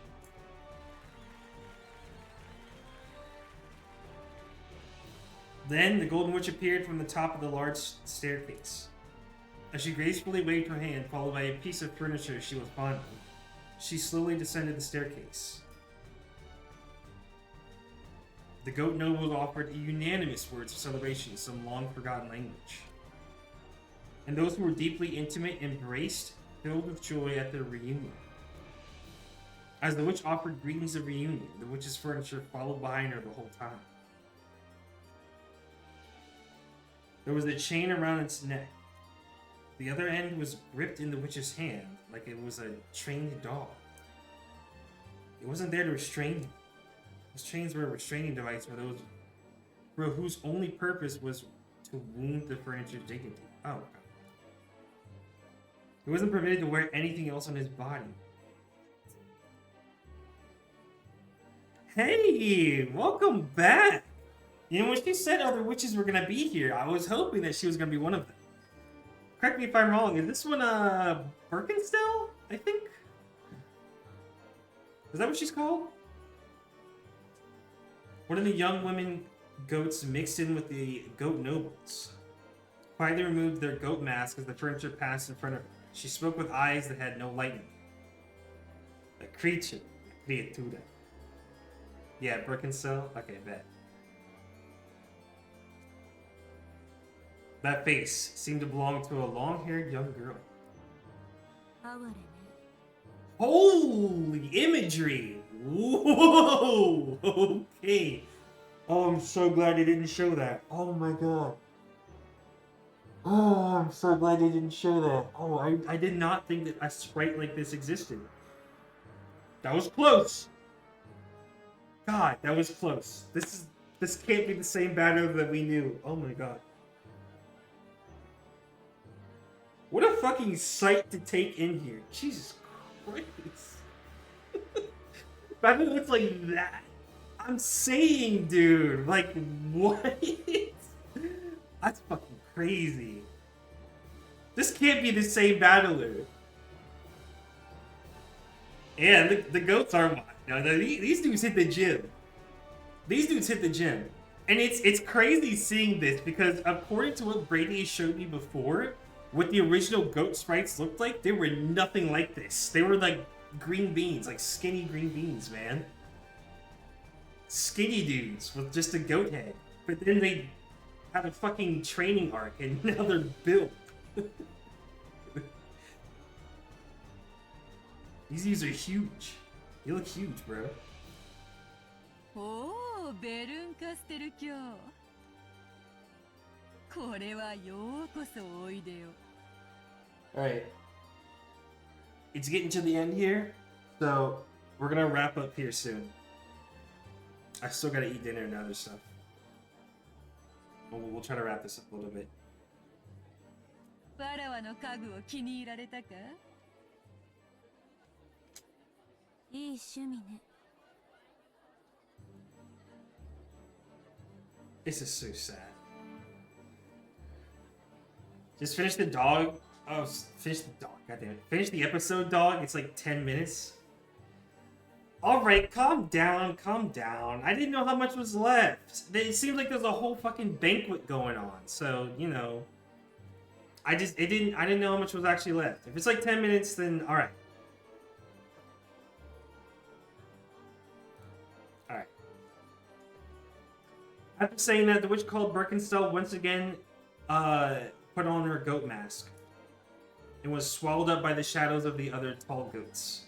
Speaker 1: Then the Golden Witch appeared from the top of the large staircase. As she gracefully waved her hand, followed by a piece of furniture she was fond of, she slowly descended the staircase. The goat nobles offered unanimous words of celebration in some long-forgotten language. And those who were deeply intimate embraced, filled with joy at their reunion. As the witch offered greetings of reunion, the witch's furniture followed behind her the whole time. There was a chain around its neck. The other end was gripped in the witch's hand like it was a trained dog. It wasn't there to restrain him. Those chains were a restraining device for those whose only purpose was to wound the furniture's dignity. Oh, okay. He wasn't permitted to wear anything else on his body. Hey, welcome back! You know, when she said other witches were gonna be here, I was hoping that she was gonna be one of them. Correct me if I'm wrong, is this one, Birkenstell? I think? Is that what she's called? One of the young women goats mixed in with the goat nobles. Quietly removed their goat mask as the furniture passed in front of her. She spoke with eyes that had no light in them. A creature. Criatura. Yeah, Birkenstell? Okay, bet. That face seemed to belong to a long-haired young girl. Holy imagery! Whoa! Okay. Oh, I'm so glad they didn't show that. Oh my god. Oh, I'm so glad they didn't show that. Oh, I did not think that a sprite like this existed. That was close. God, that was close. This can't be the same battle that we knew. Oh my god. What a fucking sight to take in here. Jesus Christ. Battle looks like that. I'm saying, dude. Like, what? That's fucking crazy. This can't be the same battler. Yeah, the goats are wild. No, these dudes hit the gym. These dudes hit the gym. And it's crazy seeing this because according to what Brady showed me before, what the original goat sprites looked like, they were nothing like this. They were like green beans, like skinny green beans, man. Skinny dudes with just a goat head. But then they had a fucking training arc and now they're built. These dudes are huge. You look huge, bro.
Speaker 7: Oh, ベルンカステル教。これはようこそおいでよ。
Speaker 1: Alright. It's getting to the end here, so we're gonna wrap up here soon. I still gotta eat dinner and other stuff. We'll try to wrap this up a little bit.
Speaker 7: ファラワの家具を気に入られたか？いい趣味ね。
Speaker 1: This is so sad. Just finish the dog. Oh, finish the dog. Goddamn it. Finish the episode, dog. It's like 10 minutes. Alright, calm down, calm down. I didn't know how much was left. It seemed like there's a whole fucking banquet going on. So, you know. I didn't know how much was actually left. If it's like 10 minutes, then alright. Alright. After saying that, the witch called Birkenstell once again put on her goat mask and was swallowed up by the shadows of the other tall goats.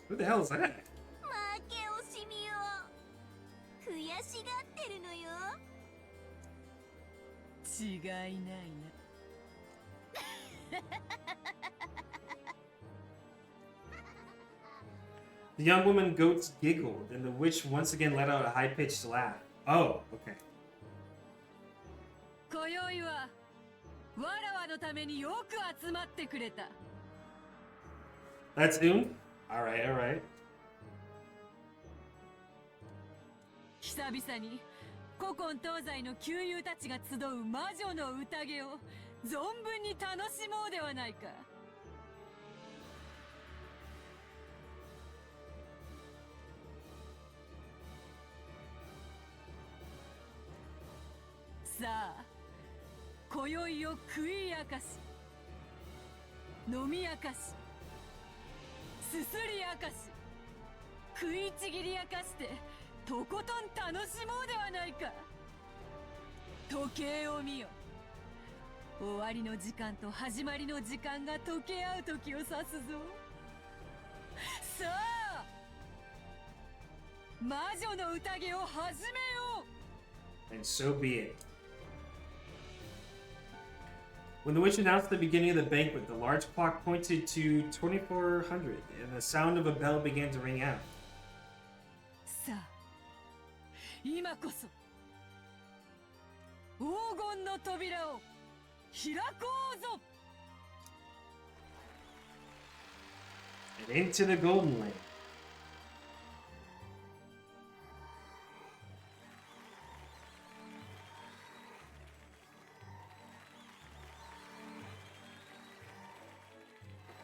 Speaker 1: Who the hell is that?
Speaker 5: 負け惜しみを悔しがってるのよ。
Speaker 7: 違いないな。
Speaker 1: The young woman goats giggled, and the witch once again let out a high-pitched laugh. Oh, okay.
Speaker 7: 今宵はわらわのためによく集まってくれた。
Speaker 1: That's Alright, alright.
Speaker 7: 久々に古今東西の旧友たちが集う魔女の宴を存分に楽しもうではないか。さあ、今宵を食い明かし、飲み明かし、すすり明かし、食いちぎり明かして、とことん楽しもうではないか。時計を見よ。終わりの時間と始まりの時間が溶け合う時を指すぞ。さあ、魔女の宴を始めよう。
Speaker 1: And so be it. When the witch announced the beginning of the banquet, the large clock pointed to 2400, and the sound of a bell began to ring out.
Speaker 7: さあ今こそ黄金の扉を開こうぞ。
Speaker 1: And into the Golden Land.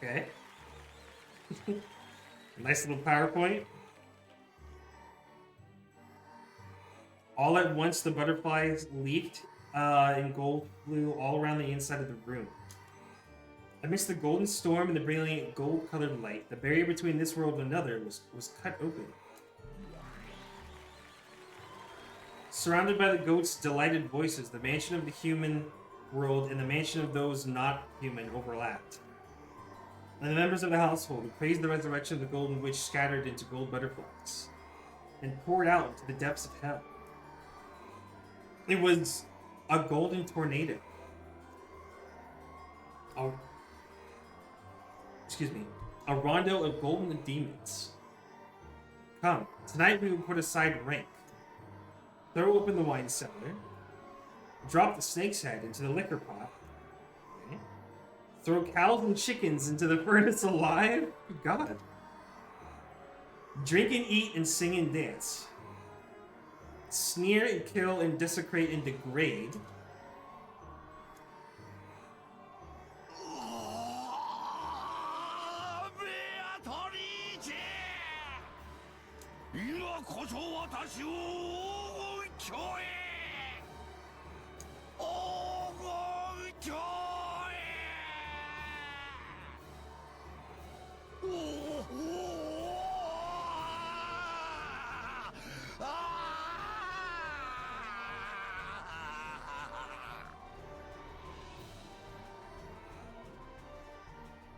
Speaker 1: Okay. Nice little PowerPoint. All at once, the butterflies leaped and gold flew all around the inside of the room. Amidst the golden storm and the brilliant gold-colored light, the barrier between this world and another was cut open. Surrounded by the goats' delighted voices, the mansion of the human world and the mansion of those not human overlapped. And the members of the household who praised the resurrection of the golden witch scattered into gold butterflies and poured out into the depths of hell. It was a golden tornado. A rondo of golden demons. Come, tonight we will put aside rank. Throw open the wine cellar. Drop the snake's head into the liquor pot. Okay. Throw cows and chickens into the furnace alive. God. Drink and eat and sing and dance. Sneer and kill and desecrate and degrade.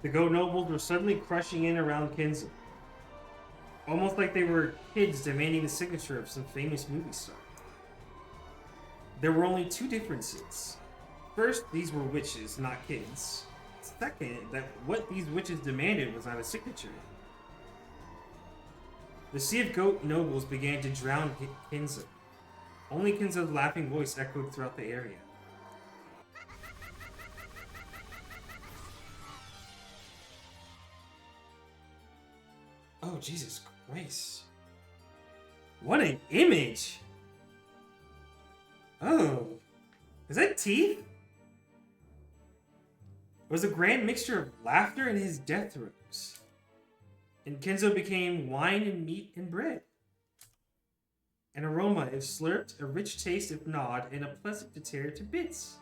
Speaker 1: The goat nobles were suddenly crushing in around Kinzo, almost like they were kids demanding the signature of some famous movie star. There were only two differences. First, these were witches, not kids. Second, that what these witches demanded was not a signature. The sea of goat nobles began to drown Kinzo. Only Kinzo's laughing voice echoed throughout the area. Oh, Jesus Christ. What an image! Oh. Is that teeth? It was a grand mixture of laughter and his death throes. And Kinzo became wine and meat and bread. An aroma if slurped, a rich taste if gnawed, and a pleasant to tear to bits.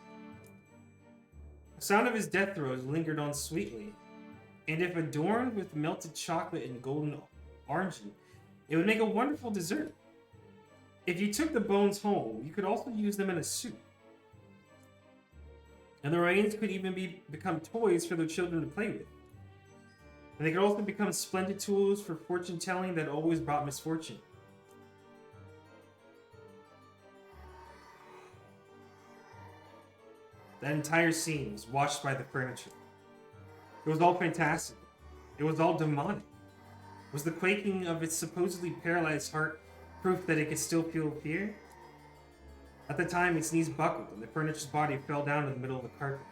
Speaker 1: The sound of his death throes lingered on sweetly, and if adorned with melted chocolate and golden orangey, it would make a wonderful dessert. If you took the bones home, you could also use them in a soup. And the remains could even become toys for their children to play with. And they could also become splendid tools for fortune telling that always brought misfortune. That entire scene was watched by the furniture. It was all fantastic. It was all demonic. Was the quaking of its supposedly paralyzed heart proof that it could still feel fear? At the time, its knees buckled and the furniture's body fell down in the middle of the carpet.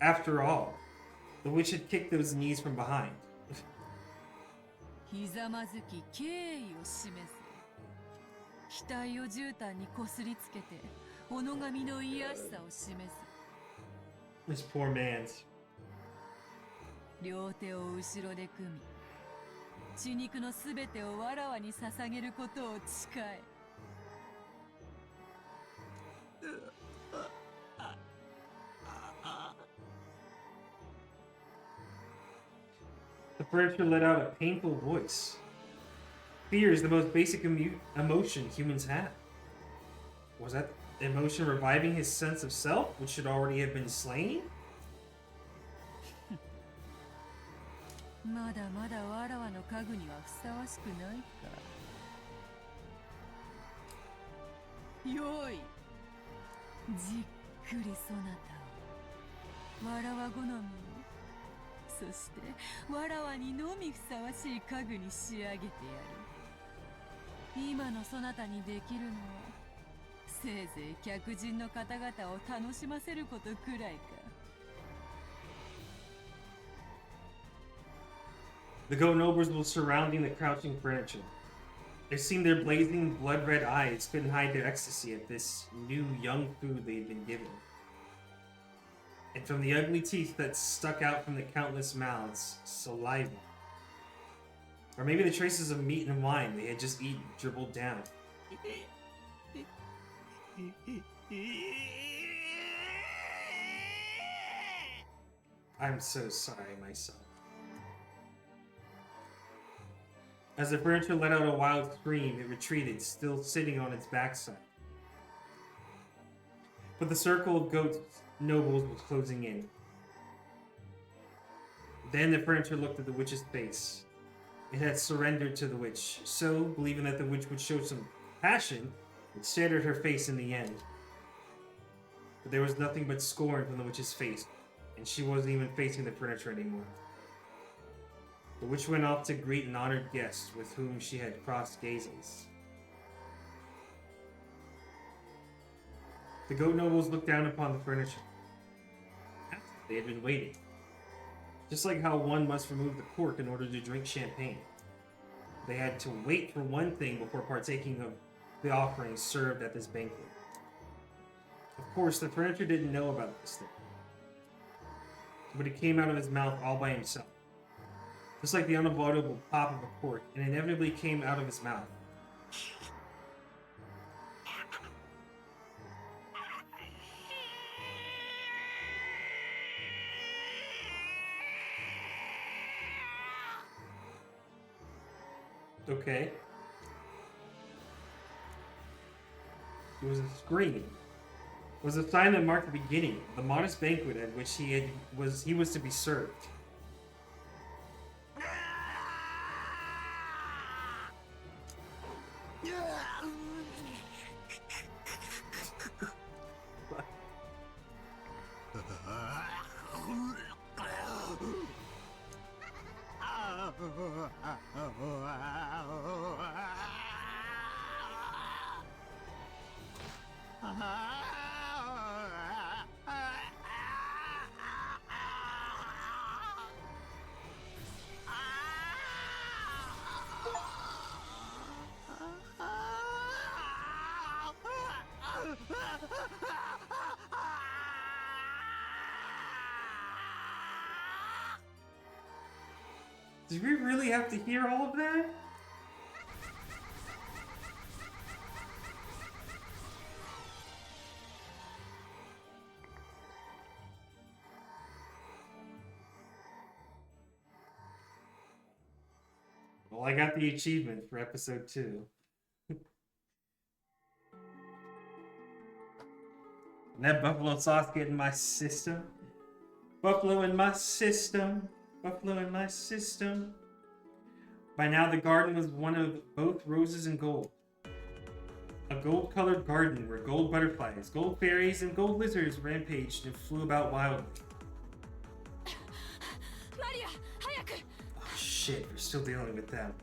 Speaker 1: After all, the witch had kicked those knees from behind.
Speaker 7: ひざまずき敬意を示す。額を絨毯にこすりつけて、己神の癒しさを示す。
Speaker 1: This poor man's.
Speaker 7: 両手を後ろで組み、血肉のすべてをわらわに捧げることを誓え。
Speaker 1: The furniture let out a painful voice. Fear is the most basic emotion humans have. Was that emotion reviving his sense of self, which should already have been slain?
Speaker 7: まだまだわらわの家具にはふさわしくないか。よい。じっくりそなたをわらわ好みに、そしてわらわにのみふさわしい家具に仕上げてやる。今のそなたにできるのはせいぜい客人の方々を楽しませることくらいか。
Speaker 1: The goat nobles were surrounding the crouching furniture. It seemed their blazing, blood-red eyes couldn't hide their ecstasy at this new, young food they had been given. And from the ugly teeth that stuck out from the countless mouths, saliva. Or maybe the traces of meat and wine they had just eaten dribbled down. I'm so sorry, my son. As the furniture let out a wild scream, it retreated, still sitting on its backside. But the circle of goat nobles was closing in. Then the furniture looked at the witch's face. It had surrendered to the witch, so, believing that the witch would show some passion, it stared at her face in the end. But there was nothing but scorn from the witch's face, and she wasn't even facing the furniture anymore. The witch went off to greet an honored guest with whom she had crossed gazes. The goat nobles looked down upon the furniture. They had been waiting. Just like how one must remove the cork in order to drink champagne. They had to wait for one thing before partaking of the offerings served at this banquet. Of course, the furniture didn't know about this thing. But it came out of his mouth all by himself. Just like the unavoidable pop of a cork, it inevitably came out of his mouth. Okay. It was a scream. It was a sign that marked the beginning of the modest banquet at which he was to be served. Did we really have to hear all of that? Well, I got the achievement for episode 2. And that buffalo sauce getting my system. Buffalo in my system. Buffalo in my system. By now the garden was one of both roses and gold. A gold-colored garden where gold butterflies, gold fairies, and gold lizards rampaged and flew about wildly.
Speaker 3: Maria, 早く!
Speaker 1: Oh shit, we're still dealing with them.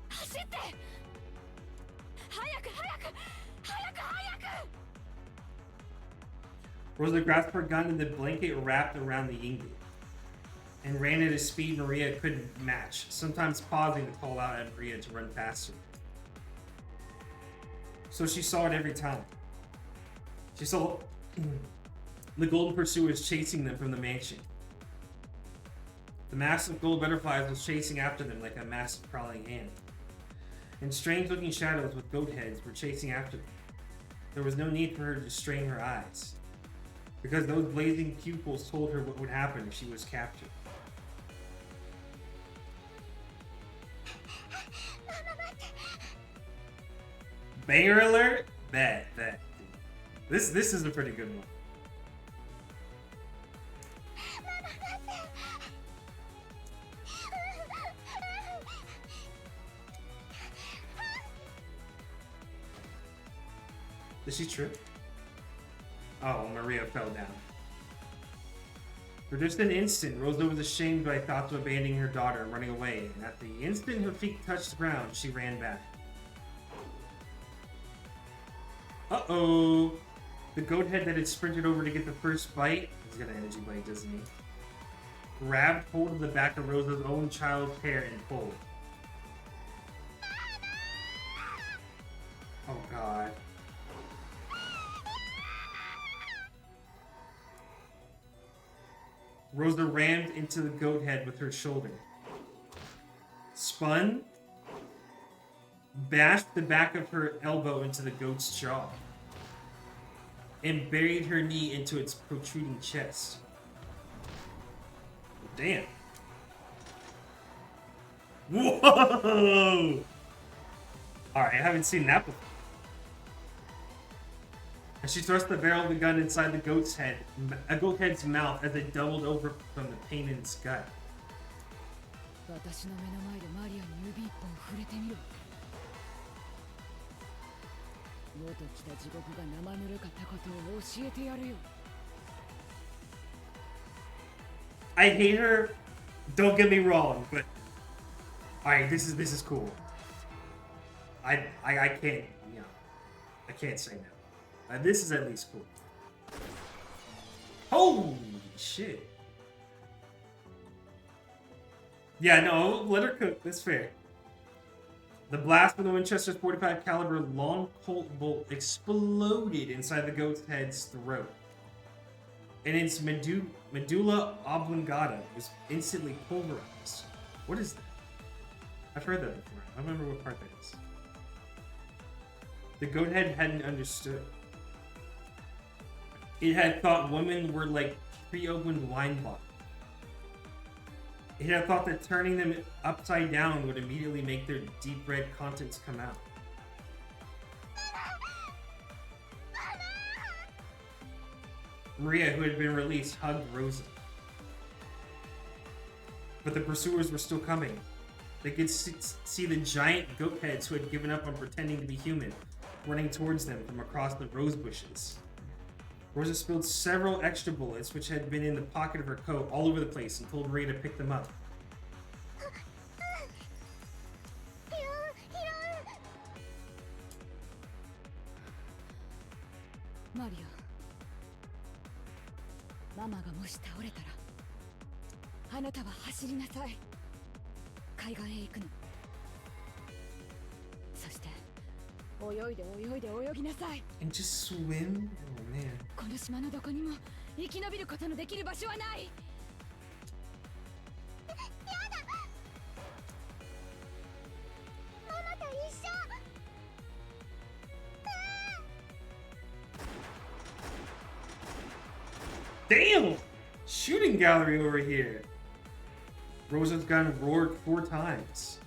Speaker 3: 走って! 早く!
Speaker 1: Rosa grasped her gun and the blanket wrapped around the ingot, and ran at a speed Maria couldn't match, sometimes pausing to call out at Maria to run faster. So she saw it every time. She saw the golden pursuers chasing them from the mansion. The massive gold butterflies was chasing after them like a massive crawling hand. And strange-looking shadows with goat heads were chasing after them. There was no need for her to strain her eyes, because those blazing pupils told her what would happen if she was captured. Banger alert? Bet. This is a pretty good one. Did she trip? Oh, Maria fell down. For just an instant, Rosa was ashamed by thoughts of abandoning her daughter and running away, and at the instant her feet touched the ground, she ran back. Uh-oh! The goat head that had sprinted over to get the first bite, he's got an energy blade, doesn't he? Grabbed hold of the back of Rosa's own child's hair and pulled. Oh god. Rosa rammed into the goat head with her shoulder. Spun, bashed the back of her elbow into the goat's jaw, and buried her knee into its protruding chest. Damn. Whoa! Alright, I haven't seen that before. And she thrust the barrel of the gun inside the goat's head, a goat head's mouth, as it doubled over from the pain in its gut. I hate her, don't get me wrong, but alright, this is cool. I can't, you know, I can't say no. This is at least cool. Holy shit. Yeah, no, let her cook, that's fair. The blast from the Winchester's .45 caliber long Colt bolt exploded inside the goat's head's throat, and its medulla oblongata was instantly pulverized. What is that? I've heard that before. I don't remember what part that is. The goat head hadn't understood. It had thought women were like pre-opened wine bottles. It had thought that turning them upside down would immediately make their deep red contents come out. Maria, who had been released, hugged Rosa. But the pursuers were still coming. They could see the giant goat heads who had given up on pretending to be human, running towards them from across the rose bushes. Rosa spilled several extra bullets, which had been in the pocket of her coat, all over the place, and told Maria to pick them up.
Speaker 3: Maria, Mama がもし倒れたら、あなたは走りなさい。海岸へ行くの。そして泳いで泳いで泳ぎなさい。
Speaker 1: And just swim? Oh man.
Speaker 3: この島のどこにも生き延びることのできる場所はない。やだ。ママと一緒。
Speaker 1: Damn! Shooting gallery over here. Rosa's gun roared 4 times.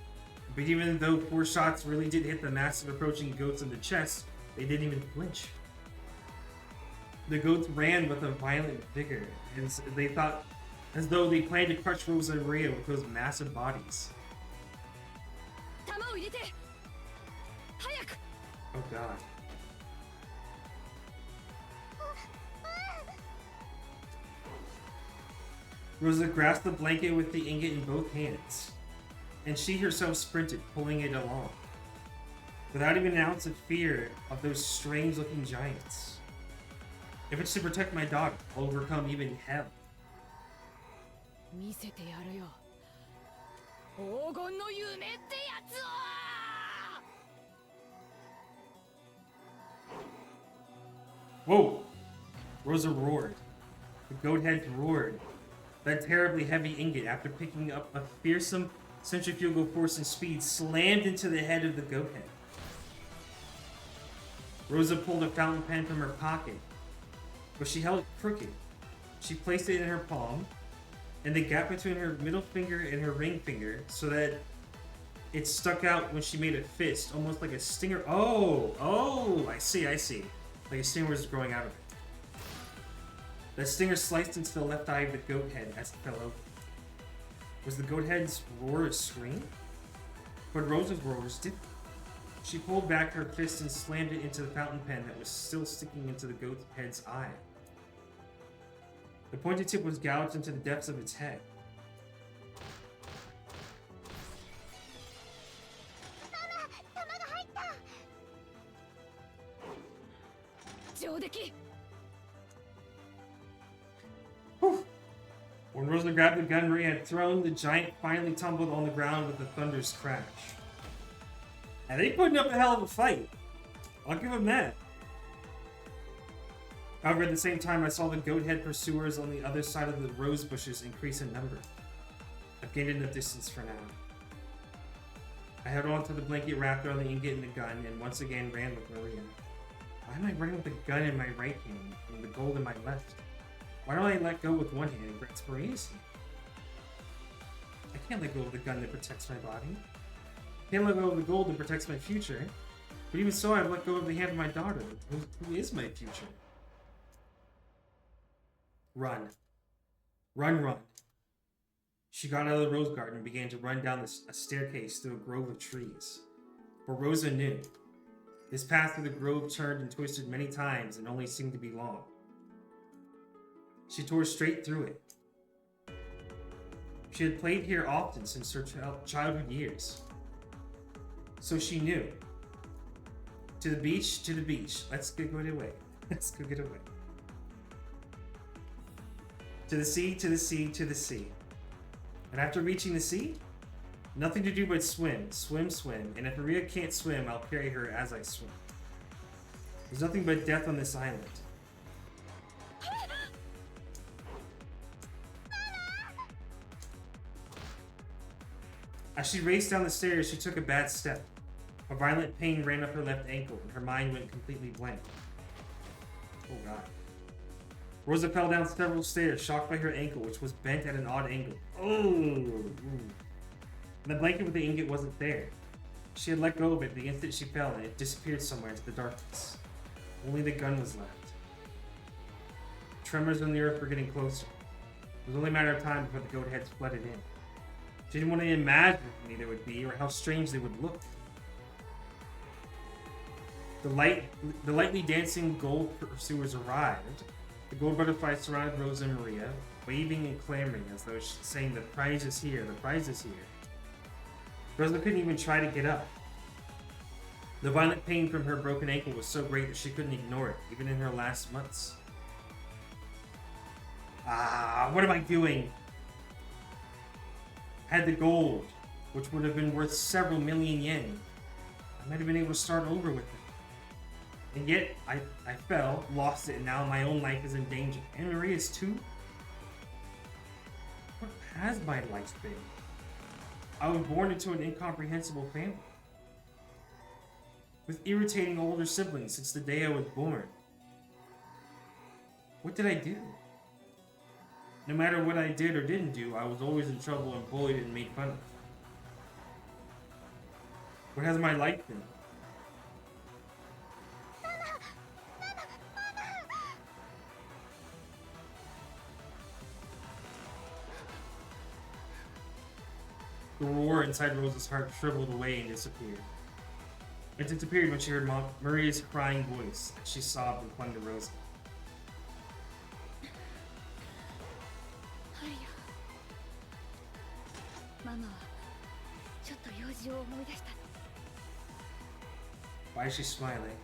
Speaker 1: But even though 4 shots really did hit the massive approaching goats in the chest, they didn't even flinch. The goats ran with a violent vigor, and they thought as though they planned to crush Rosa and Maria with those massive bodies. Oh god. Rosa grasped the blanket with the ingot in both hands, and she herself sprinted, pulling it along, without even an ounce of fear of those strange-looking giants. If it's to protect my daughter, I'll overcome even hell. Whoa! Rosa roared. The goat heads roared. That terribly heavy ingot, after picking up a fearsome centrifugal force and speed, slammed into the head of the goat head. Rosa pulled a fountain pen from her pocket, but she held it crooked. She placed it in her palm, and the gap between her middle finger and her ring finger, so that it stuck out when she made a fist, almost like a stinger. Oh, I see. Like a stinger was growing out of it. That stinger sliced into the left eye of the goat head as it fell over. Was the goat head's roar a scream? But Rosa's roar was different. She pulled back her fist and slammed it into the fountain pen that was still sticking into the goat head's eye. The pointed tip was gouged into the depths of its head. Whew. When Rosa grabbed the gun Maria had thrown, the giant finally tumbled on the ground with a thunderous crash. And they putting up a hell of a fight. I'll give them that. However, at the same time, I saw the goat-head pursuers on the other side of the rose bushes increase in number. I've gained enough distance for now. I held on to the blanket wrapped around the ingot and the gun, and once again ran with Maria. Why am I running with the gun in my right hand and the gold in my left? Why don't I let go with one hand and grasp Maria's hand? I can't let go of the gun that protects my body. I can't let go of the gold that protects my future. But even so, I've let go of the hand of my daughter, who is my future. Run. Run, run. She got out of the rose garden and began to run down a staircase through a grove of trees. But Rosa knew. This path through the grove turned and twisted many times and only seemed to be long. She tore straight through it. She had played here often since her childhood years. So she knew. To the beach, to the beach. Let's go get away. Let's go get away. To the sea, to the sea, to the sea. And after reaching the sea, nothing to do but swim, swim, swim. And if Maria can't swim, I'll carry her as I swim. There's nothing but death on this island. As she raced down the stairs, she took a bad step. A violent pain ran up her left ankle, and her mind went completely blank. Oh god. Rosa fell down several stairs, shocked by her ankle, which was bent at an odd angle. Oh! And the blanket with the ingot wasn't there. She had let go of it the instant she fell, and it disappeared somewhere into the darkness. Only the gun was left. Tremors on the earth were getting closer. It was only a matter of time before the goat heads flooded in. She didn't want to imagine how many there would be, or how strange they would look. The lightly dancing gold pursuers arrived. The gold butterflies surrounded Rosa and Maria, waving and clamoring as though saying, "The prize is here, the prize is here." Rosa couldn't even try to get up. The violent pain from her broken ankle was so great that she couldn't ignore it, even in her last months. What am I doing? Had the gold, which would have been worth several million yen. I might have been able to start over with it. And yet, I fell, lost it, and now my own life is in danger. And Maria's too? What has my life been? I was born into an incomprehensible family. With irritating older siblings since the day I was born. What did I do? No matter what I did or didn't do, I was always in trouble and bullied and made fun of. What has my life been? The roar inside Rosa's heart shriveled away and disappeared. It disappeared when she heard Maria's crying voice. She sobbed and clung to Rosa. Why is she smiling?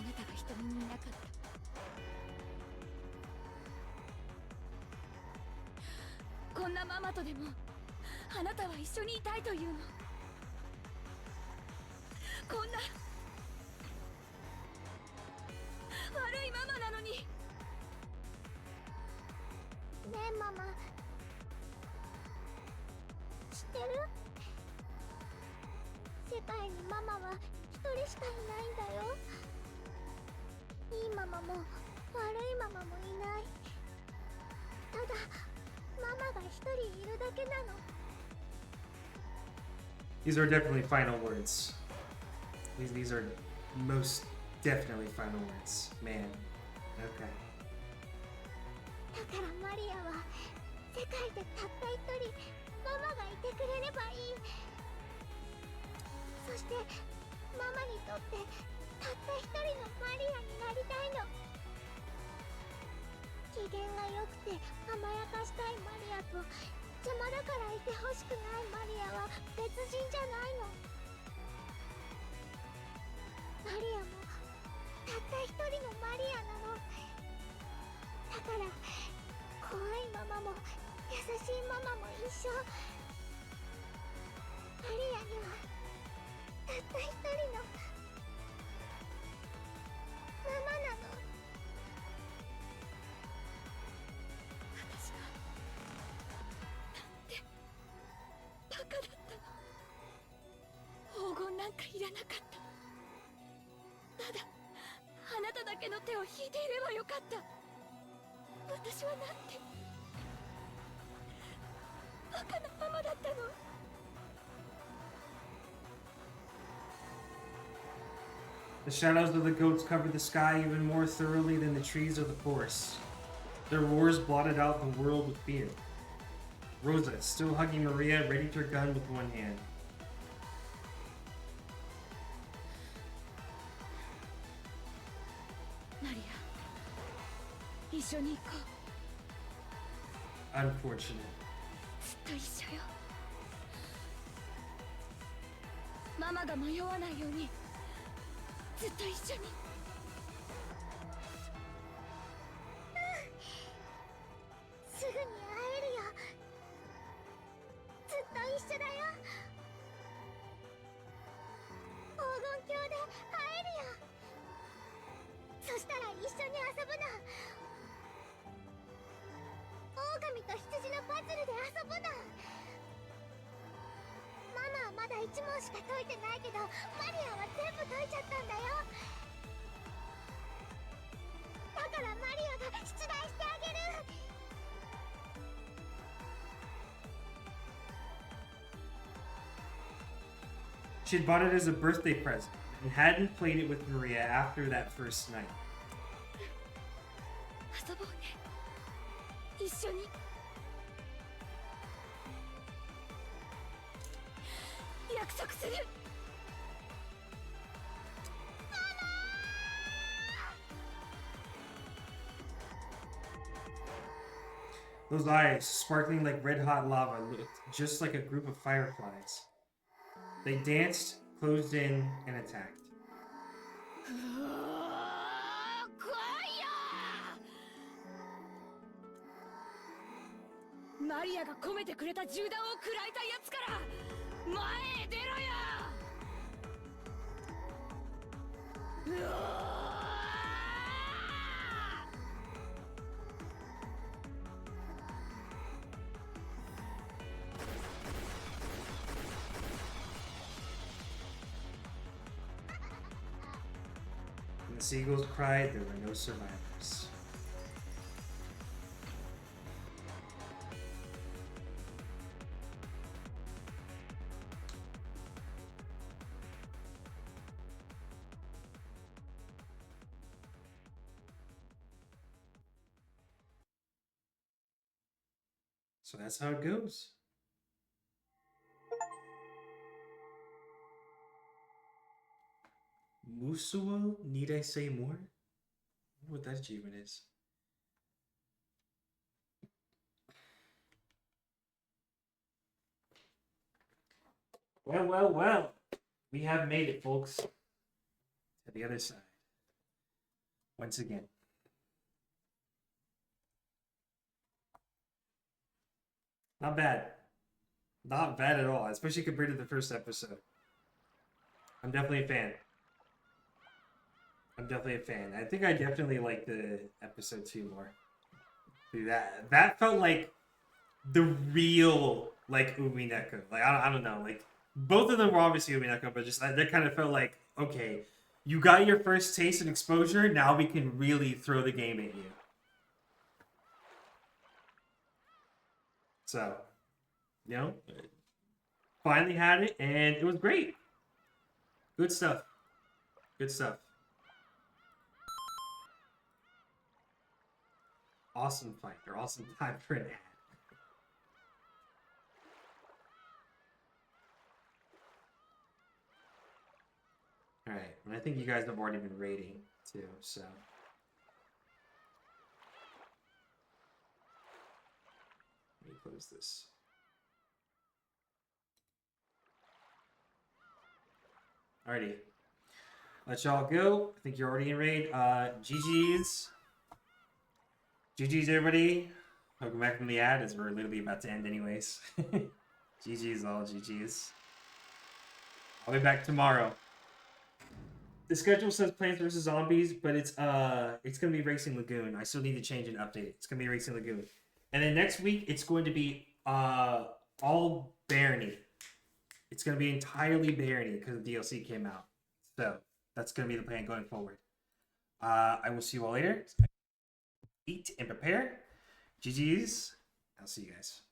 Speaker 3: なたが瞳にいなかった。こんなママとでもあなたは一緒にいたいというの。こんな悪いママなのに。
Speaker 5: ねえママ、知ってる？世界にママは一人しかいないんだよ。いいママも悪いママもいない。ただママが一人いるだけなの。
Speaker 1: These are definitely final words. These are most definitely final words. Man. Okay.
Speaker 5: だからマリアは世界でたった一人ママがいてくれればいい。そしてママにとってたった一人のマリアになりたいの。機嫌が良くて甘やかしたいマリアと邪魔だからいてほしくないマリアは別人じゃないの。マリアもたった一人のマリアなの。だから怖いママも優しいママも一緒。マリアにはたった一人のママなの。
Speaker 3: 私はなんてバカだったの。黄金なんかいらなかった。ただあなただけの手を引いていればよかった。私はなんてバカなママだったの。
Speaker 1: The shadows of the goats covered the sky even more thoroughly than the trees of the forest. Their roars blotted out the world with fear. Rosa, still hugging Maria, readied her gun with one hand.
Speaker 3: マリア、一緒に行こう。
Speaker 1: Unfortunate.
Speaker 3: ずっと一緒よ。ママが迷わないようにずっと一緒に。
Speaker 5: すぐに会えるよ。ずっと一緒だよ。黄金鏡で会えるよ。そしたら一緒に遊ぶの。狼と羊のパズルで遊ぶの。ママはまだ1問しか解いてないけどマリアは全部解いちゃったんだよ。だからマリアが出題してあげる。
Speaker 1: She had bought it as a birthday present and hadn't played it with Maria after that first night.
Speaker 3: 遊ぼうね。一緒に。約束する。
Speaker 1: Those eyes, sparkling like red-hot lava, looked just like a group of fireflies. They danced, closed in, and attacked.
Speaker 3: マリアが込めてくれた銃弾を食らいたいやつから前へ出ろよ。うわ
Speaker 1: When the seagulls cried, there were no survivors. So that's how it goes. Musuo, need I say more? I wonder what that achievement is. Well, well, well. We have made it, folks. To the other side. once again. Not bad. Not bad at all, especially compared to the first episode. I'm definitely a fan. I'm definitely a fan. I think I definitely like the episode 2 more. Dude, that felt like the real like Umineko. Like I don't know. Like both of them were obviously Umineko, but just that kind of felt like, okay, you got your first taste and exposure. Now we can really throw the game at you. So, you know, finally had it, and it was great. Good stuff. Good stuff. Awesome fight, or awesome time for an ad. Alright, and I think you guys have already been rating, too, so... Let me close this. Alrighty. Let y'all go. I think you're already in raid. GG's. GG's, everybody. Welcome back from the ad, as we're literally about to end anyways. GG's all, GG's. I'll be back tomorrow. The schedule says Plants vs. Zombies, but it's gonna be Racing Lagoon. I still need to change and update it. It's gonna be Racing Lagoon. And then next week, it's going to be all Barony. It's going to be entirely Barony because the DLC came out. So that's going to be the plan going forward. I will see you all later. Eat and prepare. GG's. I'll see you guys.